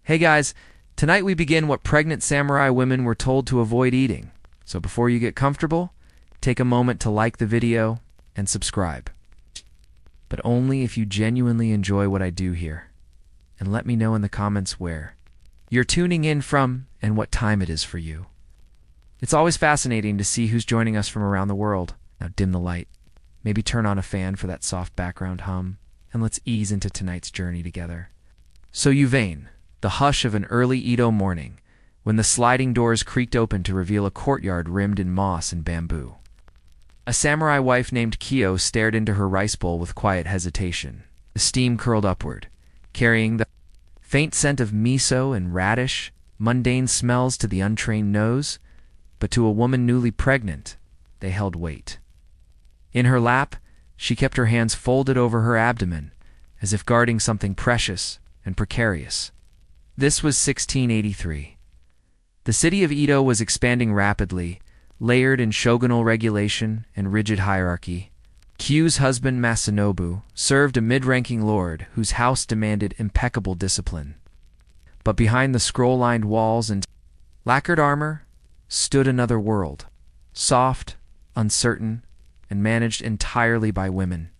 Hey guys, tonight we begin what pregnant samurai women were told to avoid eating. So before you get comfortable, take a moment to like the video and subscribe. But only if you genuinely enjoy what I do here. And let me know in the comments where you're tuning in from and what time it is for you. It's always fascinating to see who's joining us from around the world. Now dim the light, maybe turn on a fan for that soft background hum, and let's ease into tonight's journey together. So Yvain, the hush of an early Edo morning, when the sliding doors creaked open to reveal a courtyard rimmed in moss and bamboo. A samurai wife named Kyo stared into her rice bowl with quiet hesitation. The steam curled upward, carrying the faint scent of miso and radish, mundane smells to the untrained nose, but to a woman newly pregnant, they held weight. In her lap, she kept her hands folded over her abdomen, as if guarding something precious and precarious. This was 1683. The city of Edo was expanding rapidly, layered in shogunal regulation and rigid hierarchy. Kyu's husband Masanobu served a mid-ranking lord whose house demanded impeccable discipline. But behind the scroll-lined walls and lacquered armor stood another world, soft, uncertain, and managed entirely by women.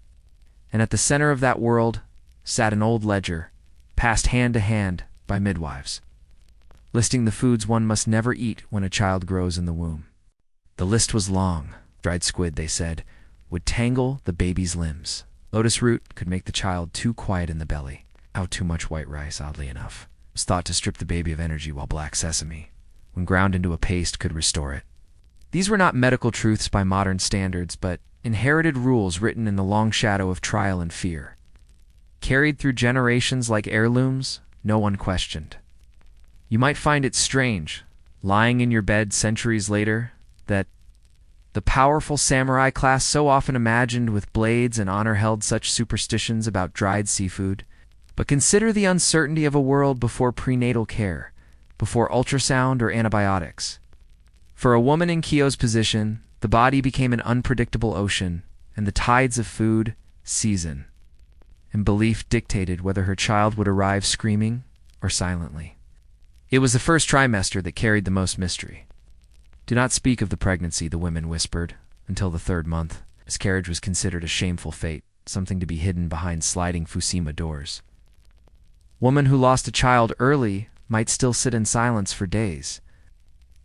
And at the center of that world sat an old ledger, passed hand to hand by midwives, listing the foods one must never eat when a child grows in the womb. The list was long. Dried squid, they said, would tangle the baby's limbs. Lotus root could make the child too quiet in the belly. How too much white rice, oddly enough, was thought to strip the baby of energy, while black sesame, when ground into a paste, could restore it. These were not medical truths by modern standards, but inherited rules written in the long shadow of trial and fear. Carried through generations like heirlooms, no one questioned. You might find it strange, lying in your bed centuries later, that the powerful samurai class so often imagined with blades and honor held such superstitions about dried seafood. But consider the uncertainty of a world before prenatal care, before ultrasound or antibiotics. For a woman in Kyo's position, the body became an unpredictable ocean, and the tides of food, season, and belief dictated whether her child would arrive screaming or silently. It was the first trimester that carried the most mystery. Do not speak of the pregnancy, the women whispered, until the third month. Miscarriage was considered a shameful fate, something to be hidden behind sliding Fusima doors. Woman who lost a child early might still sit in silence for days,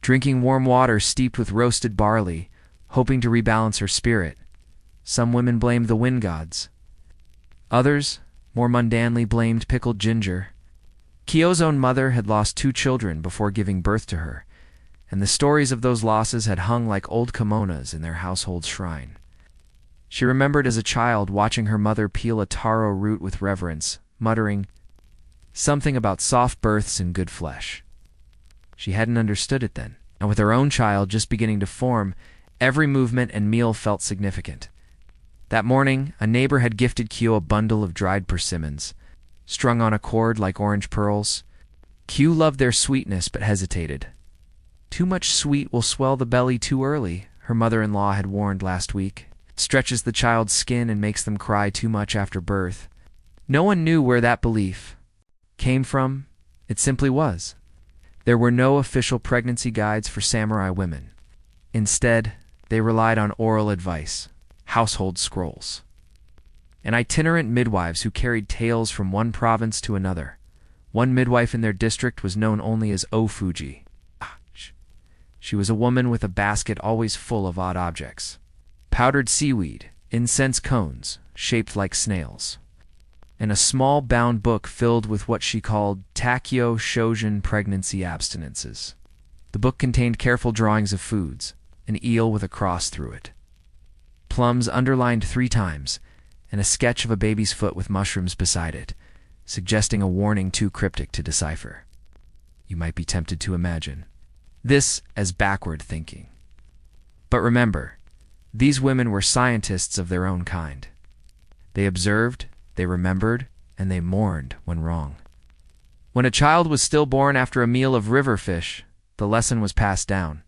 drinking warm water steeped with roasted barley, hoping to rebalance her spirit. Some women blamed the wind gods. Others, more mundanely, blamed pickled ginger. Kyo's own mother had lost 2 children before giving birth to her, and the stories of those losses had hung like old kimonos in their household shrine. She remembered as a child watching her mother peel a taro root with reverence, muttering something about soft births and good flesh. She hadn't understood it then, and with her own child just beginning to form, every movement and meal felt significant. That morning, a neighbor had gifted Kyo a bundle of dried persimmons, strung on a cord like orange pearls. Kyo loved their sweetness but hesitated. Too much sweet will swell the belly too early, her mother-in-law had warned last week. It stretches the child's skin and makes them cry too much after birth. No one knew where that belief came from. It simply was. There were no official pregnancy guides for samurai women. Instead, they relied on oral advice, household scrolls, and itinerant midwives who carried tales from one province to another. One midwife in their district was known only as O-Fuji. She was a woman with a basket always full of odd objects. Powdered seaweed, incense cones, shaped like snails, and a small bound book filled with what she called Takyo Shojin pregnancy abstinences. The book contained careful drawings of foods, an eel with a cross through it, plums underlined 3 times, and a sketch of a baby's foot with mushrooms beside it, suggesting a warning too cryptic to decipher. You might be tempted to imagine this as backward thinking. But remember, these women were scientists of their own kind. They observed, they remembered, and they mourned when wrong. When a child was stillborn after a meal of river fish, the lesson was passed down.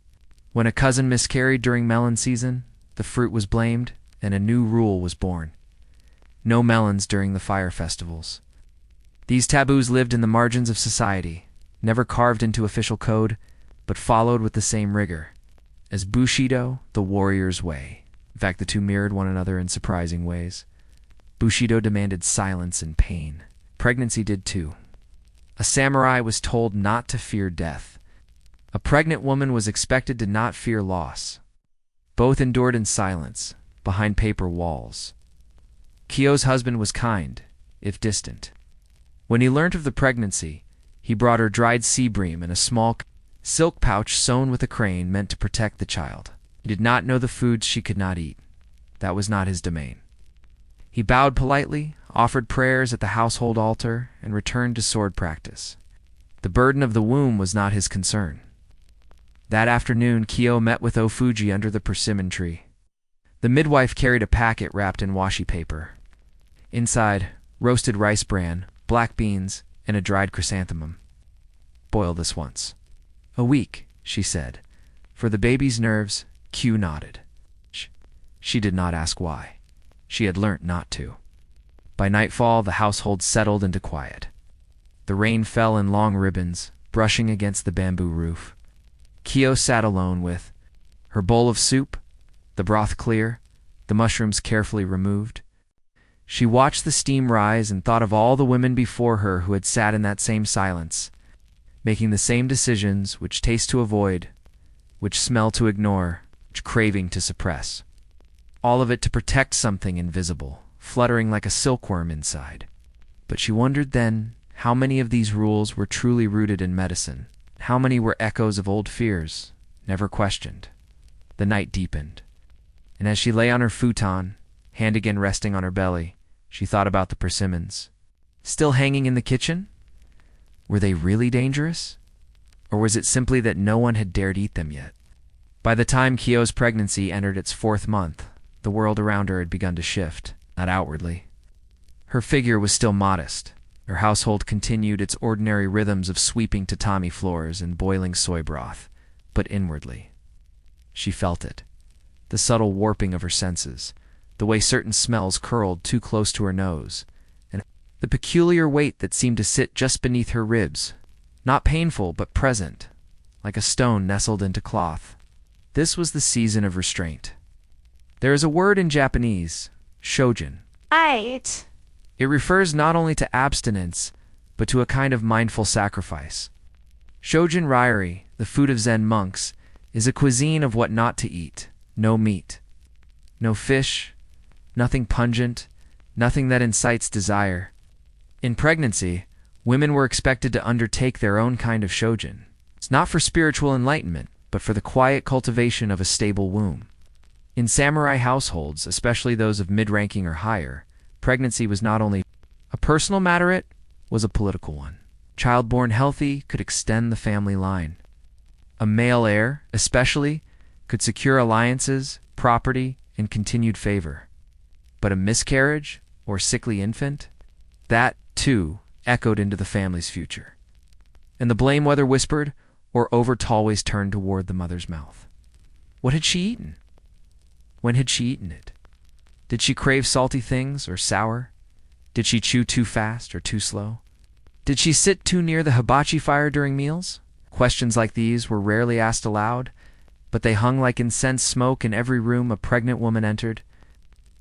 When a cousin miscarried during melon season, the fruit was blamed, and a new rule was born. No melons during the fire festivals. These taboos lived in the margins of society, never carved into official code, but followed with the same rigor as Bushido, the warrior's way. In fact, the two mirrored one another in surprising ways. Bushido demanded silence and pain. Pregnancy did too. A samurai was told not to fear death. A pregnant woman was expected to not fear loss. Both endured in silence, behind paper walls. Kyo's husband was kind, if distant. When he learnt of the pregnancy, he brought her dried sea bream in a small silk pouch sewn with a crane meant to protect the child. He did not know the foods she could not eat. That was not his domain. He bowed politely, offered prayers at the household altar, and returned to sword practice. The burden of the womb was not his concern. That afternoon, Kyo met with Ofuji under the persimmon tree. The midwife carried a packet wrapped in washi paper. Inside, roasted rice bran, black beans, and a dried chrysanthemum. Boil this once. A week, she said. For the baby's nerves, Q nodded. She did not ask why. She had learnt not to. By nightfall, the household settled into quiet. The rain fell in long ribbons, brushing against the bamboo roof. Kyo sat alone with her bowl of soup, the broth clear, the mushrooms carefully removed. She watched the steam rise and thought of all the women before her who had sat in that same silence, making the same decisions, which taste to avoid, which smell to ignore, which craving to suppress. All of it to protect something invisible, fluttering like a silkworm inside. But she wondered then how many of these rules were truly rooted in medicine. How many were echoes of old fears, never questioned? The night deepened, and as she lay on her futon, hand again resting on her belly, she thought about the persimmons. Still hanging in the kitchen? Were they really dangerous? Or was it simply that no one had dared eat them yet? By the time Kyo's pregnancy entered its 4th month, the world around her had begun to shift, not outwardly. Her figure was still modest. Her household continued its ordinary rhythms of sweeping tatami floors and boiling soy broth, but inwardly. She felt it, the subtle warping of her senses, the way certain smells curled too close to her nose, and the peculiar weight that seemed to sit just beneath her ribs, not painful but present, like a stone nestled into cloth. This was the season of restraint. There is a word in Japanese, shojin. It refers not only to abstinence, but to a kind of mindful sacrifice. Shojin ryuri, the food of Zen monks, is a cuisine of what not to eat. No meat, no fish, nothing pungent, nothing that incites desire. In pregnancy, women were expected to undertake their own kind of shojin. It's not for spiritual enlightenment, but for the quiet cultivation of a stable womb. In samurai households, especially those of mid-ranking or higher, pregnancy was not only a personal matter, it was a political one. Child born healthy could extend the family line. A male heir, especially, could secure alliances, property, and continued favor. But a miscarriage or sickly infant? That, too, echoed into the family's future. And the blame, whether whispered or overt, always turned toward the mother's mouth. What had she eaten? When had she eaten it? Did she crave salty things or sour? Did she chew too fast or too slow? Did she sit too near the hibachi fire during meals? Questions like these were rarely asked aloud, but they hung like incense smoke in every room a pregnant woman entered.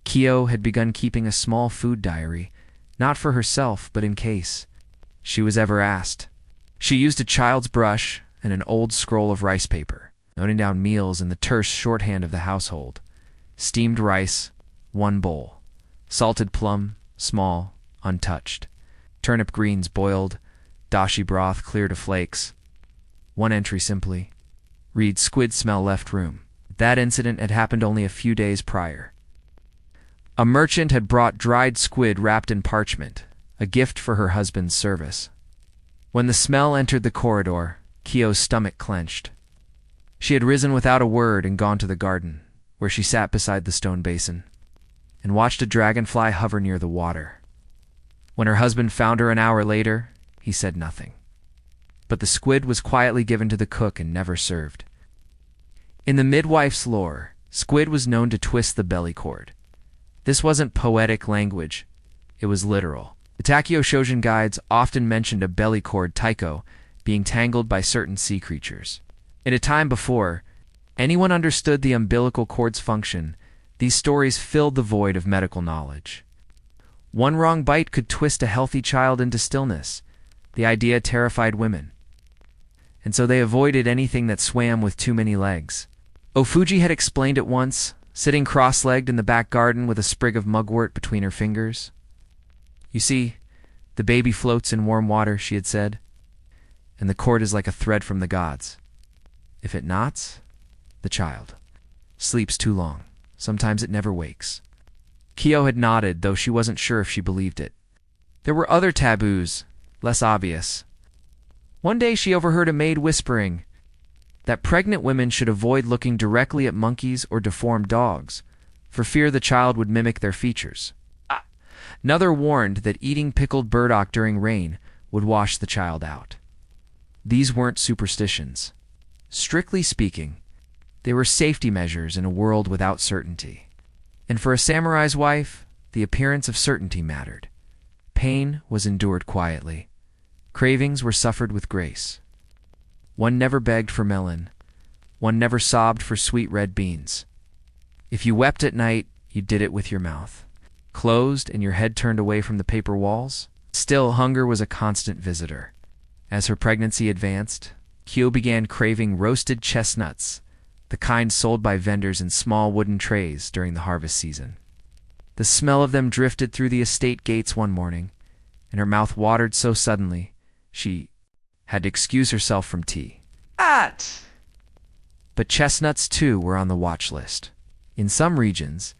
Kyo had begun keeping a small food diary, not for herself, but in case she was ever asked. She used a child's brush and an old scroll of rice paper, noting down meals in the terse shorthand of the household. Steamed rice, 1 bowl. Salted plum, small, untouched. Turnip greens boiled, dashi broth clear to flakes. One entry simply, read squid smell left room. That incident had happened only a few days prior. A merchant had brought dried squid wrapped in parchment, a gift for her husband's service. When the smell entered the corridor, Kyo's stomach clenched. She had risen without a word and gone to the garden, where she sat beside the stone basin, and watched a dragonfly hover near the water. When her husband found her an hour later, he said nothing. But the squid was quietly given to the cook and never served. In the midwife's lore, squid was known to twist the belly cord. This wasn't poetic language, it was literal. The Takeo Shojin guides often mentioned a belly cord taiko being tangled by certain sea creatures. In a time before anyone understood the umbilical cord's function, these stories filled the void of medical knowledge. One wrong bite could twist a healthy child into stillness. The idea terrified women, and so they avoided anything that swam with too many legs. Ofuji had explained it once, sitting cross-legged in the back garden with a sprig of mugwort between her fingers. "You see, the baby floats in warm water," she had said, "and the cord is like a thread from the gods. If it knots, the child sleeps too long. Sometimes it never wakes." Kyo had nodded, though she wasn't sure if she believed it. There were other taboos, less obvious. One day she overheard a maid whispering that pregnant women should avoid looking directly at monkeys or deformed dogs, for fear the child would mimic their features. Another warned that eating pickled burdock during rain would wash the child out. These weren't superstitions. Strictly speaking, they were safety measures in a world without certainty. And for a samurai's wife, the appearance of certainty mattered. Pain was endured quietly. Cravings were suffered with grace. One never begged for melon. One never sobbed for sweet red beans. If you wept at night, you did it with your mouth closed and your head turned away from the paper walls. Still, hunger was a constant visitor. As her pregnancy advanced, Kyo began craving roasted chestnuts, the kind sold by vendors in small wooden trays during the harvest season. The smell of them drifted through the estate gates one morning, and her mouth watered so suddenly she had to excuse herself from tea. But chestnuts, too, were on the watch list. In some regions,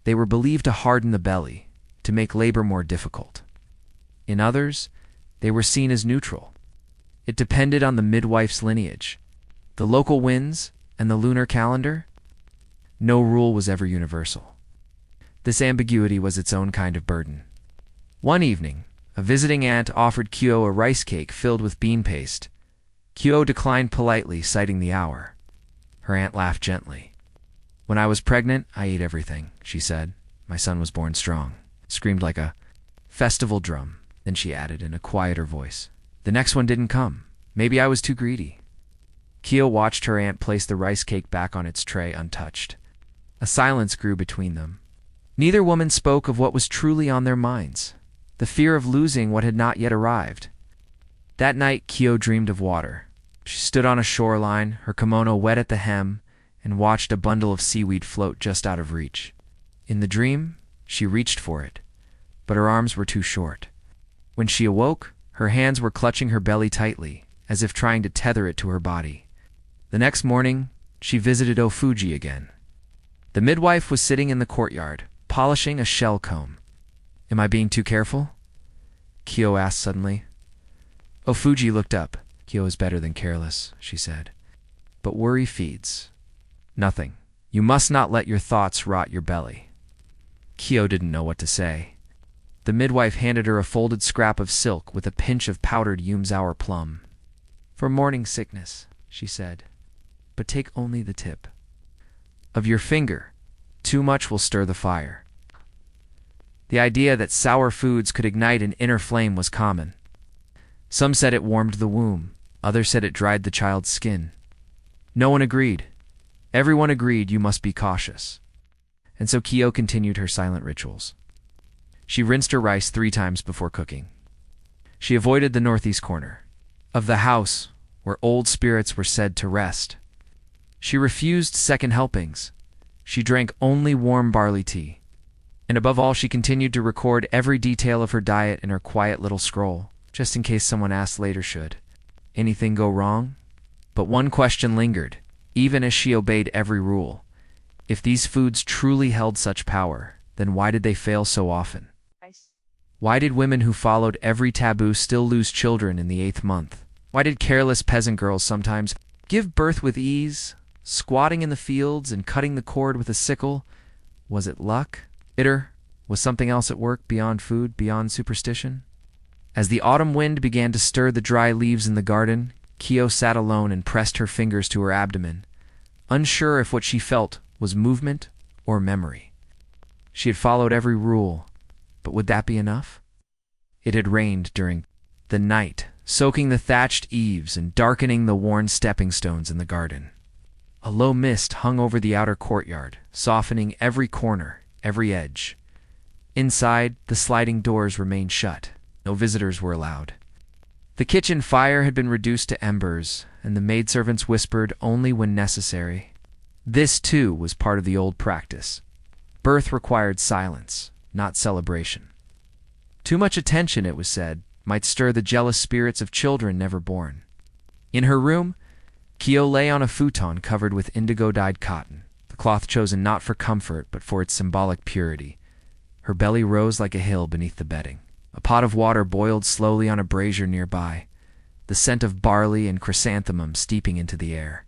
they were believed to harden the belly, to make labor more difficult. In others, they were seen as neutral. It depended on the midwife's lineage, the local winds, and the lunar calendar. No rule was ever universal. This ambiguity was its own kind of burden. One evening, a visiting aunt offered Kyo a rice cake filled with bean paste. Kyo declined politely, citing the hour. Her aunt laughed gently. "When I was pregnant, I ate everything," she said. "My son was born strong." Screamed like a festival drum. Then she added in a quieter voice, "The next one didn't come. Maybe I was too greedy." Kyo watched her aunt place the rice cake back on its tray untouched. A silence grew between them. Neither woman spoke of what was truly on their minds, the fear of losing what had not yet arrived. That night, Kyo dreamed of water. She stood on a shoreline, her kimono wet at the hem, and watched a bundle of seaweed float just out of reach. In the dream, she reached for it, but her arms were too short. When she awoke, her hands were clutching her belly tightly, as if trying to tether it to her body. The next morning, she visited Ofuji again. The midwife was sitting in the courtyard, polishing a shell comb. "Am I being too careful?" Kyo asked suddenly. Ofuji looked up. "Kyo is better than careless," she said. "But worry feeds. Nothing. You must not let your thoughts rot your belly." Kyo didn't know what to say. The midwife handed her a folded scrap of silk with a pinch of powdered Yumzaur plum. "For morning sickness," she said, "but take only the tip of your finger. Too much will stir the fire." The idea that sour foods could ignite an inner flame was common. Some said it warmed the womb. Others said it dried the child's skin. No one agreed. Everyone agreed you must be cautious. And so Kyo continued her silent rituals. She rinsed her rice 3 times before cooking. She avoided the northeast corner of the house where old spirits were said to rest. She refused second helpings. She drank only warm barley tea. And above all, she continued to record every detail of her diet in her quiet little scroll, just in case someone asked later should anything go wrong? But one question lingered, even as she obeyed every rule. If these foods truly held such power, then why did they fail so often? Why did women who followed every taboo still lose children in the 8th month? Why did careless peasant girls sometimes give birth with ease, squatting in the fields and cutting the cord with a sickle? Was it luck? Bitter? Was something else at work beyond food, beyond superstition? As the autumn wind began to stir the dry leaves in the garden, Kyo sat alone and pressed her fingers to her abdomen, unsure if what she felt was movement or memory. She had followed every rule, but would that be enough? It had rained during the night, soaking the thatched eaves and darkening the worn stepping stones in the garden. A low mist hung over the outer courtyard, softening every corner, every edge. Inside, the sliding doors remained shut. No visitors were allowed. The kitchen fire had been reduced to embers, and the maidservants whispered only when necessary. This, too, was part of the old practice. Birth required silence, not celebration. Too much attention, it was said, might stir the jealous spirits of children never born. In her room, Kyo lay on a futon covered with indigo-dyed cotton, the cloth chosen not for comfort but for its symbolic purity. Her belly rose like a hill beneath the bedding. A pot of water boiled slowly on a brazier nearby, the scent of barley and chrysanthemum steeping into the air.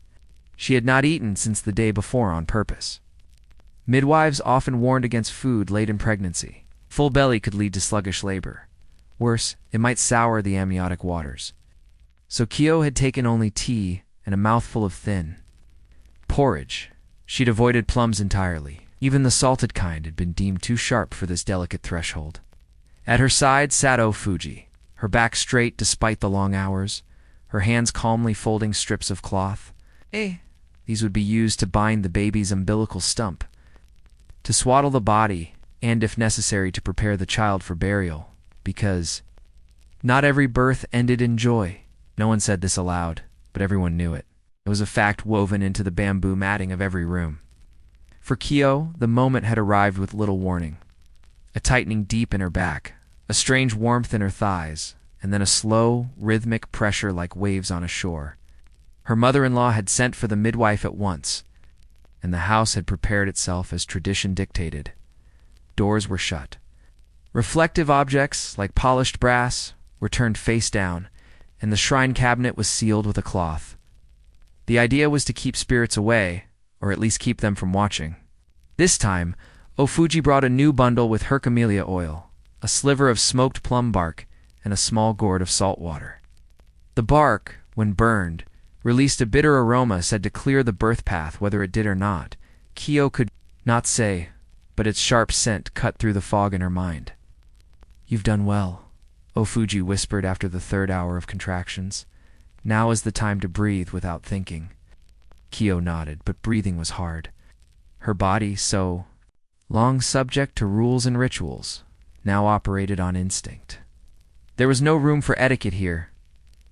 She had not eaten since the day before on purpose. Midwives often warned against food late in pregnancy. Full belly could lead to sluggish labor. Worse, it might sour the amniotic waters. So Kyo had taken only tea and a mouthful of thin porridge. She'd avoided plums entirely. Even the salted kind had been deemed too sharp for this delicate threshold. At her side sat Fuji, her back straight despite the long hours, her hands calmly folding strips of cloth. These would be used to bind the baby's umbilical stump, to swaddle the body, and if necessary to prepare the child for burial, because not every birth ended in joy. No one said this aloud, but everyone knew it. It was a fact woven into the bamboo matting of every room. For Kyo, the moment had arrived with little warning. A tightening deep in her back, a strange warmth in her thighs, and then a slow, rhythmic pressure like waves on a shore. Her mother-in-law had sent for the midwife at once, and the house had prepared itself as tradition dictated. Doors were shut. Reflective objects, like polished brass, were turned face down, and the shrine cabinet was sealed with a cloth. The idea was to keep spirits away, or at least keep them from watching. This time, Fuji brought a new bundle with hercamelia oil, a sliver of smoked plum bark, and a small gourd of salt water. The bark, when burned, released a bitter aroma said to clear the birth path whether it did or not. Kyo could not say, but its sharp scent cut through the fog in her mind. "You've done well," Fuji whispered after the third hour of contractions. "Now is the time to breathe without thinking." Kyo nodded, but breathing was hard. Her body, so long subject to rules and rituals, now operated on instinct. There was no room for etiquette here.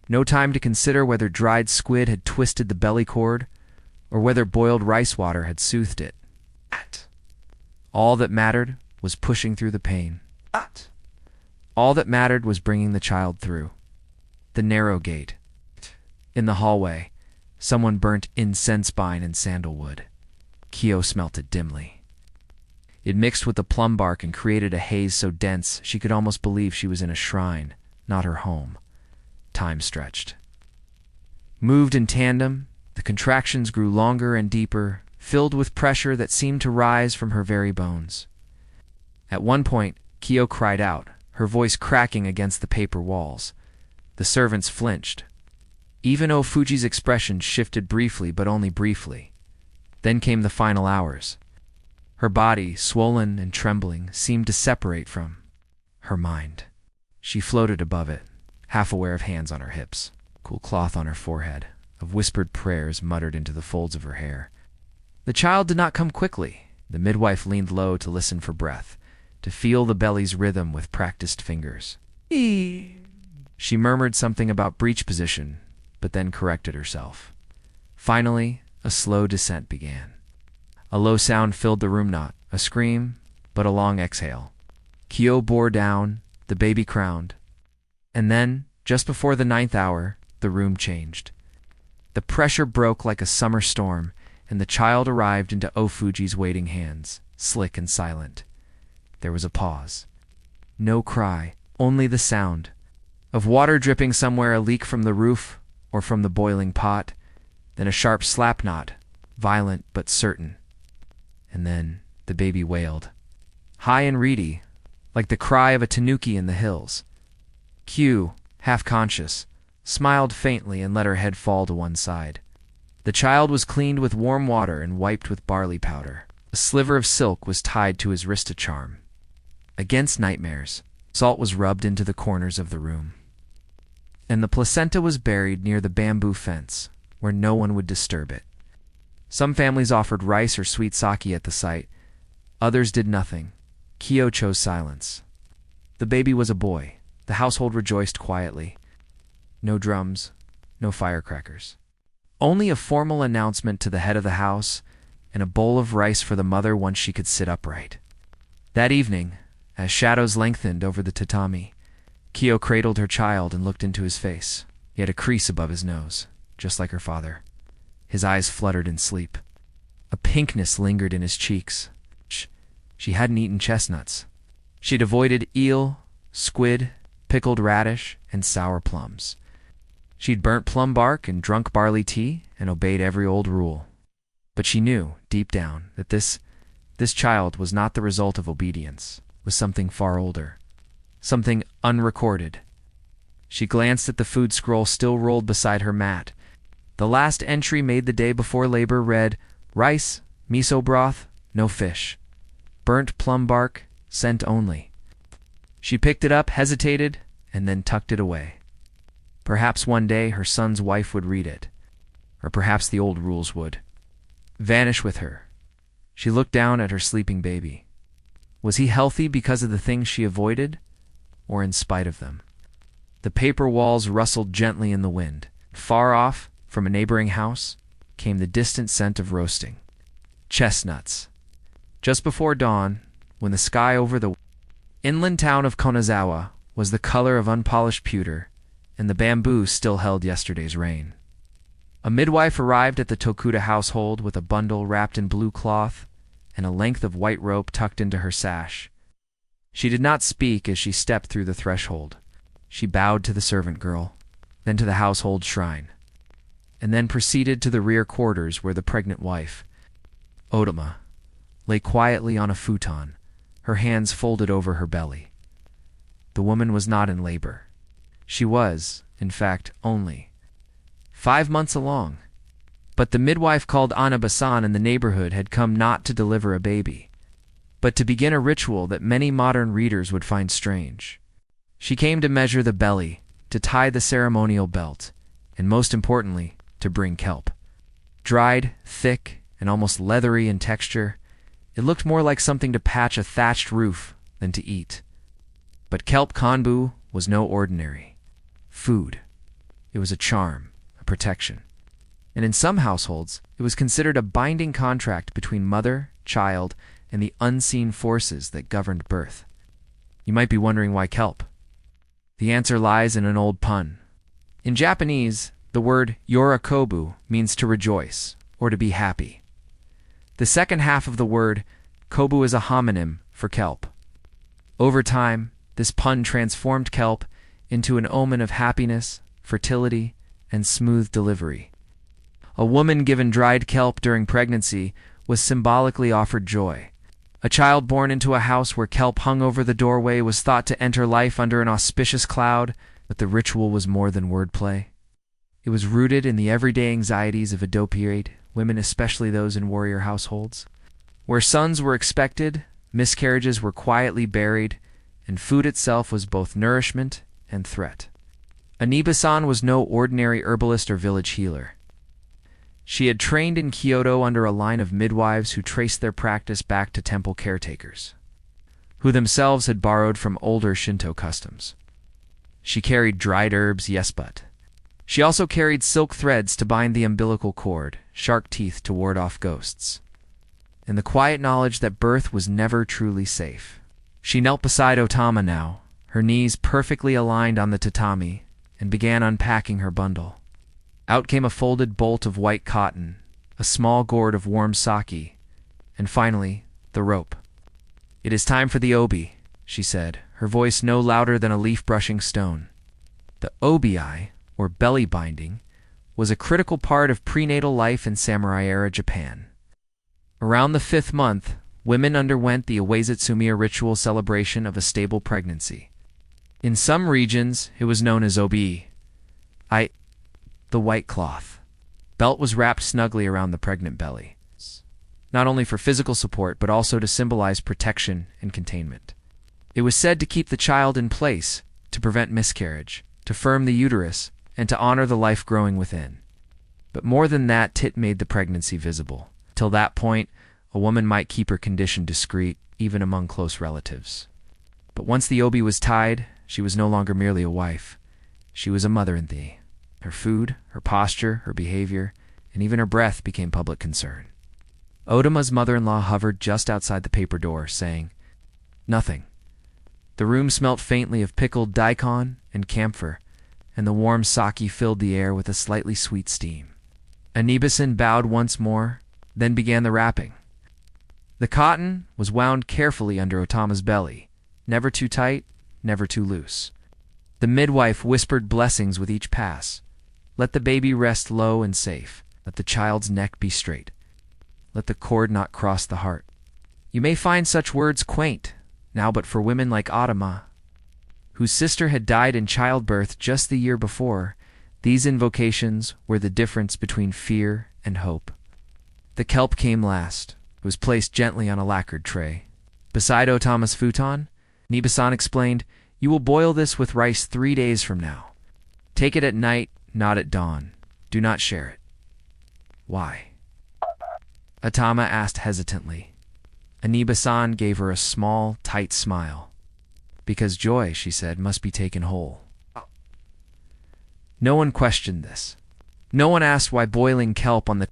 No time to consider whether dried squid had twisted the belly cord, or whether boiled rice water had soothed it. All that mattered was pushing through the pain. All that mattered was bringing the child through. The narrow gate. In the hallway, someone burnt incense pine and sandalwood. Kyo smelt it dimly. It mixed with the plum bark and created a haze so dense she could almost believe she was in a shrine, not her home. Time stretched. Moved in tandem, the contractions grew longer and deeper, filled with pressure that seemed to rise from her very bones. At one point, Kyo cried out, her voice cracking against the paper walls. The servants flinched. Even Fuji's expression shifted briefly, but only briefly. Then came the final hours. Her body, swollen and trembling, seemed to separate from her mind. She floated above it, half aware of hands on her hips, cool cloth on her forehead, of whispered prayers muttered into the folds of her hair. The child did not come quickly. The midwife leaned low to listen for breath, to feel the belly's rhythm with practiced fingers. She murmured something about breech position, but then corrected herself. Finally, a slow descent began. A low sound filled the room, not a scream, but a long exhale. Kyo bore down, the baby crowned. And then, just before the 9th hour, the room changed. The pressure broke like a summer storm, and the child arrived into Fuji's waiting hands, slick and silent. There was a pause. No cry, only the sound. Of water dripping somewhere, a leak from the roof, or from the boiling pot, then a sharp slap knot, violent but certain. And then the baby wailed, high and reedy, like the cry of a tanuki in the hills. Kyo, half conscious, smiled faintly and let her head fall to one side. The child was cleaned with warm water and wiped with barley powder. A sliver of silk was tied to his wrist charm. Against nightmares, Salt was rubbed into the corners of the room. And the placenta was buried near the bamboo fence, where no one would disturb it. Some families offered rice or sweet sake at the site. Others did nothing. Kyo chose silence. The baby was a boy. The household rejoiced quietly. No drums, no firecrackers. Only a formal announcement to the head of the house and a bowl of rice for the mother once she could sit upright. That evening, as shadows lengthened over the tatami, Kyo cradled her child and looked into his face. He had a crease above his nose, just like her father. His eyes fluttered in sleep. A pinkness lingered in his cheeks. She hadn't eaten chestnuts. She'd avoided eel, squid, pickled radish, and sour plums. She'd burnt plum bark and drunk barley tea and obeyed every old rule. But she knew, deep down, that this child was not the result of obedience, was something far older, something unrecorded. She glanced at the food scroll still rolled beside her mat. The last entry made the day before labor read, rice, miso broth, no fish. Burnt plum bark, scent only. She picked it up, hesitated, and then tucked it away. Perhaps one day her son's wife would read it, or perhaps the old rules would vanish with her. She looked down at her sleeping baby. Was he healthy because of the things she avoided, or in spite of them? The paper walls rustled gently in the wind. Far off, from a neighboring house, came the distant scent of roasting chestnuts. Just before dawn, when the sky over the inland town of Konazawa was the color of unpolished pewter, and the bamboo still held yesterday's rain, a midwife arrived at the Tokuda household with a bundle wrapped in blue cloth and a length of white rope tucked into her sash. She did not speak as she stepped through the threshold. She bowed to the servant girl, then to the household shrine, and then proceeded to the rear quarters where the pregnant wife, Otama, lay quietly on a futon, her hands folded over her belly. The woman was not in labor. She was, in fact, only 5 months along. But the midwife called Anabasan in the neighborhood had come not to deliver a baby, but to begin a ritual that many modern readers would find strange. She came to measure the belly, to tie the ceremonial belt, and most importantly, to bring kelp. Dried, thick, and almost leathery in texture, it looked more like something to patch a thatched roof than to eat. But kelp kanbu was no ordinary food. It was a charm, a protection. And in some households, it was considered a binding contract between mother, child, and the unseen forces that governed birth. You might be wondering why kelp. The answer lies in an old pun. In Japanese, the word yorikobu means to rejoice, or to be happy. The second half of the word, kobu, is a homonym for kelp. Over time, this pun transformed kelp into an omen of happiness, fertility, and smooth delivery. A woman given dried kelp during pregnancy was symbolically offered joy. A child born into a house where kelp hung over the doorway was thought to enter life under an auspicious cloud, but the ritual was more than wordplay. It was rooted in the everyday anxieties of Edo period, women especially those in warrior households. Where sons were expected, miscarriages were quietly buried, and food itself was both nourishment and threat. Anibasan was no ordinary herbalist or village healer. She had trained in Kyoto under a line of midwives who traced their practice back to temple caretakers, who themselves had borrowed from older Shinto customs. She carried dried herbs, yes, but she also carried silk threads to bind the umbilical cord, shark teeth to ward off ghosts, and the quiet knowledge that birth was never truly safe. She knelt beside Otama now, her knees perfectly aligned on the tatami, and began unpacking her bundle. Out came a folded bolt of white cotton, a small gourd of warm sake, and finally, the rope. "It is time for the obi," she said, her voice no louder than a leaf-brushing stone. The obi, or belly binding, was a critical part of prenatal life in samurai-era Japan. Around the 5th month, women underwent the Owazetsumiya ritual celebration of a stable pregnancy. In some regions, it was known as obi, the white cloth. Belt was wrapped snugly around the pregnant belly, not only for physical support but also to symbolize protection and containment. It was said to keep the child in place, to prevent miscarriage, to firm the uterus, and to honor the life growing within. But more than that, Tit made the pregnancy visible. Till that point, a woman might keep her condition discreet, even among close relatives. But once the obi was tied, she was no longer merely a wife. She was a mother in thee. Her food, her posture, her behavior, and even her breath became public concern. Otama's mother-in-law hovered just outside the paper door, saying, "Nothing." The room smelt faintly of pickled daikon and camphor, and the warm sake filled the air with a slightly sweet steam. Anibasan bowed once more, then began the wrapping. The cotton was wound carefully under Otama's belly, never too tight, never too loose. The midwife whispered blessings with each pass. Let the baby rest low and safe. Let the child's neck be straight. Let the cord not cross the heart. You may find such words quaint, now, but for women like Otama, whose sister had died in childbirth just the year before, these invocations were the difference between fear and hope. The kelp came last. It was placed gently on a lacquered tray. Beside Otama's futon, Nibasan explained, "You will boil this with rice 3 days from now. Take it at night, not at dawn. Do not share it." "Why?" Otama asked hesitantly. Anibasan gave her a small, tight smile. "Because joy," she said, "must be taken whole." No one questioned this. No one asked why boiling kelp on the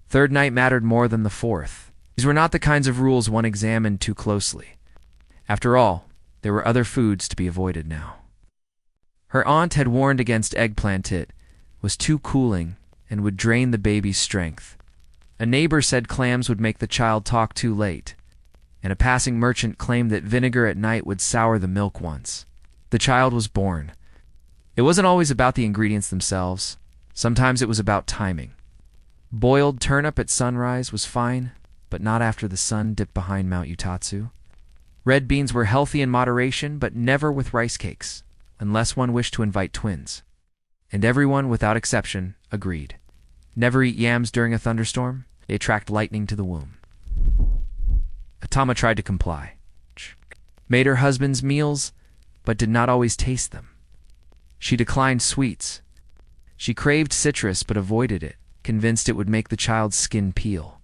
third night mattered more than the fourth. These were not the kinds of rules one examined too closely. After all, there were other foods to be avoided now. Her aunt had warned against eggplant. It was too cooling and would drain the baby's strength. A neighbor said clams would make the child talk too late, and a passing merchant claimed that vinegar at night would sour the milk once. The child was born. It wasn't always about the ingredients themselves. Sometimes it was about timing. Boiled turnip at sunrise was fine, but not after the sun dipped behind Mount Utatsu. Red beans were healthy in moderation, but never with rice cakes, unless one wished to invite twins. And everyone, without exception, agreed. Never eat yams during a thunderstorm. They attract lightning to the womb. Otama tried to comply. Made her husband's meals, but did not always taste them. She declined sweets. She craved citrus but avoided it, convinced it would make the child's skin peel.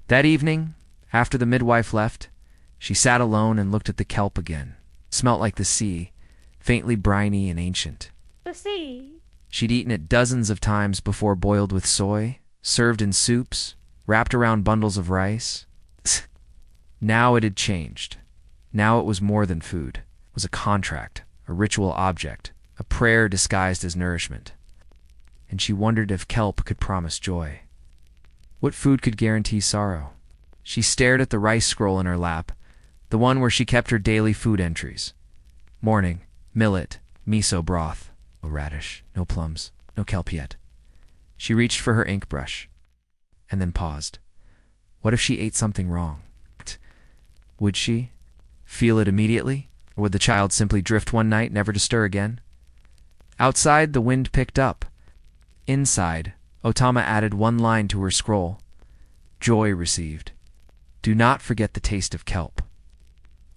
That evening, after the midwife left, she sat alone and looked at the kelp again. It smelt like the sea, faintly briny and ancient. The sea. She'd eaten it dozens of times before, boiled with soy, served in soups, wrapped around bundles of rice. Now it had changed. Now it was more than food. It was a contract, a ritual object, a prayer disguised as nourishment. And she wondered if kelp could promise joy. What food could guarantee sorrow? She stared at the rice scroll in her lap, the one where she kept her daily food entries. Morning, millet, miso broth, no radish, no plums, no kelp yet. She reached for her ink brush, and then paused. What if she ate something wrong? Would she feel it immediately, or would the child simply drift one night, never to stir again? Outside, the wind picked up. Inside, Otama added one line to her scroll. Joy received. Do not forget the taste of kelp.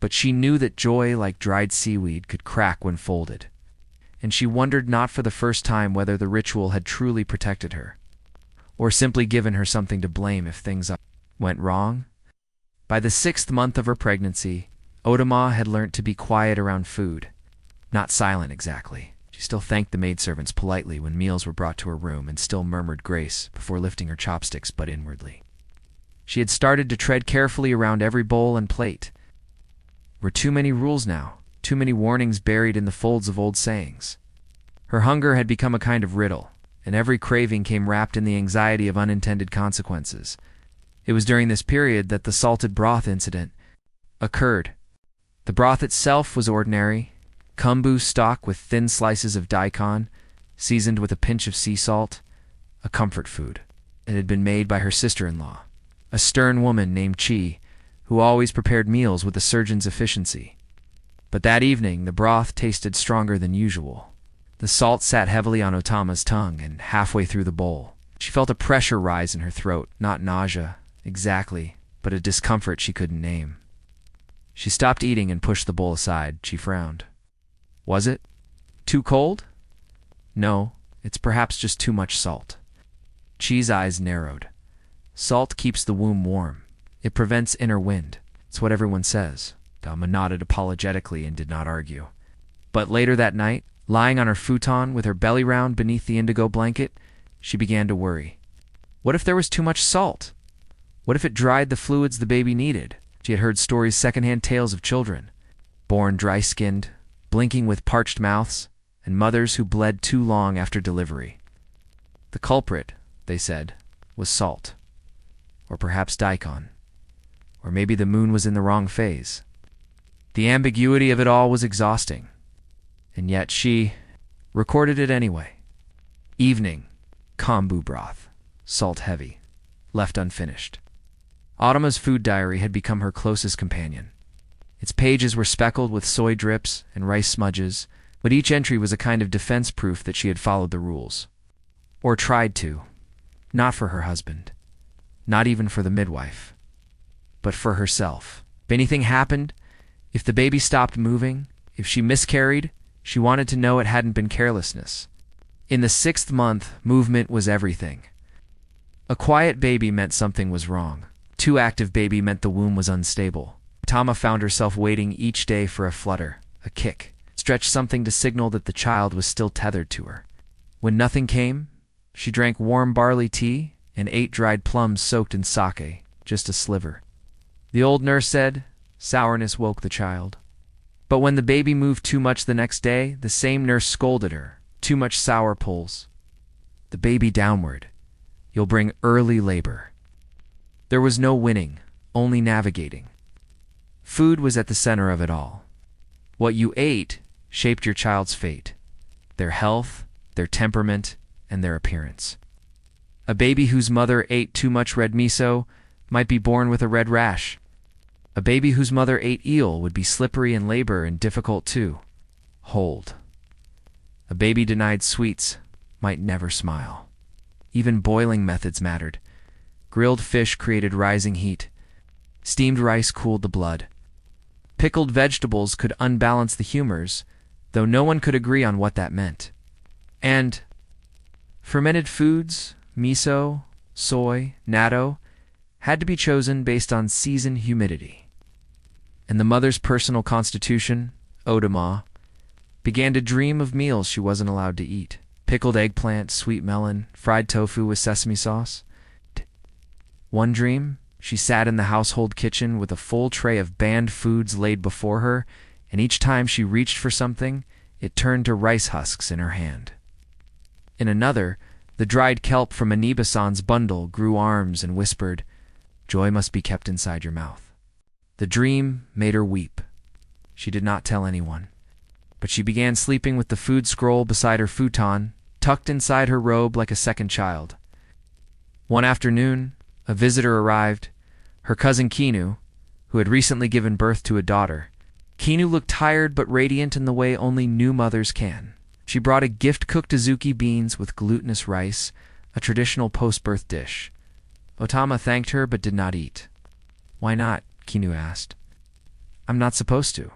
But she knew that joy, like dried seaweed, could crack when folded. And she wondered not for the first time whether the ritual had truly protected her, or simply given her something to blame if things went wrong. By the 6th month of her pregnancy, Otama had learnt to be quiet around food. Not silent exactly. She still thanked the maidservants politely when meals were brought to her room and still murmured grace before lifting her chopsticks, but inwardly. She had started to tread carefully around every bowl and plate. There were too many rules now, too many warnings buried in the folds of old sayings. Her hunger had become a kind of riddle, and every craving came wrapped in the anxiety of unintended consequences. It was during this period that the salted broth incident occurred. The broth itself was ordinary, kombu stock with thin slices of daikon, seasoned with a pinch of sea salt, a comfort food. It had been made by her sister-in-law, a stern woman named Chi, who always prepared meals with a surgeon's efficiency. But that evening, the broth tasted stronger than usual. The salt sat heavily on Otama's tongue, and halfway through the bowl, she felt a pressure rise in her throat, not nausea, exactly, but a discomfort she couldn't name. She stopped eating and pushed the bowl aside. She frowned. Was it too cold? No, it's perhaps just too much salt. Chi's eyes narrowed. Salt keeps the womb warm. It prevents inner wind. It's what everyone says. Dama nodded apologetically and did not argue. But later that night, lying on her futon with her belly round beneath the indigo blanket, she began to worry. What if there was too much salt? What if it dried the fluids the baby needed? She had heard stories, secondhand tales of children, born dry-skinned, blinking with parched mouths, and mothers who bled too long after delivery. The culprit, they said, was salt. Or perhaps daikon. Or maybe the moon was in the wrong phase. The ambiguity of it all was exhausting. And yet she recorded it anyway. Evening, kombu broth, salt heavy, left unfinished. Autumn's food diary had become her closest companion. Its pages were speckled with soy drips and rice smudges, but each entry was a kind of defense proof that she had followed the rules. Or tried to. Not for her husband. Not even for the midwife. But for herself. If anything happened, if the baby stopped moving, if she miscarried, she wanted to know it hadn't been carelessness. In the 6th month, movement was everything. A quiet baby meant something was wrong. Too active baby meant the womb was unstable. Tama found herself waiting each day for a flutter, a kick, stretch something to signal that the child was still tethered to her. When nothing came, she drank warm barley tea and ate dried plums soaked in sake, just a sliver. The old nurse said, sourness woke the child. But when the baby moved too much the next day, the same nurse scolded her. Too much sour pulls. The baby downward. You'll bring early labor. There was no winning, only navigating. Food was at the center of it all. What you ate shaped your child's fate, their health, their temperament, and their appearance. A baby whose mother ate too much red miso might be born with a red rash. A baby whose mother ate eel would be slippery in labor and difficult to hold. A baby denied sweets might never smile. Even boiling methods mattered. Grilled fish created rising heat. Steamed rice cooled the blood. Pickled vegetables could unbalance the humors, though no one could agree on what that meant. And fermented foods, miso, soy, natto, had to be chosen based on season humidity. And the mother's personal constitution, odama, began to dream of meals she wasn't allowed to eat. Pickled eggplant, sweet melon, fried tofu with sesame sauce. One dream, she sat in the household kitchen with a full tray of banned foods laid before her, and each time she reached for something, it turned to rice husks in her hand. In another, the dried kelp from Aniba-san's bundle grew arms and whispered, "Joy must be kept inside your mouth." The dream made her weep. She did not tell anyone, but she began sleeping with the food scroll beside her futon, tucked inside her robe like a second child. One afternoon, a visitor arrived, her cousin Kinu, who had recently given birth to a daughter. Kinu looked tired but radiant in the way only new mothers can. She brought a gift-cooked azuki beans with glutinous rice, a traditional post-birth dish. Otama thanked her but did not eat. "Why not?" Kinu asked. "I'm not supposed to."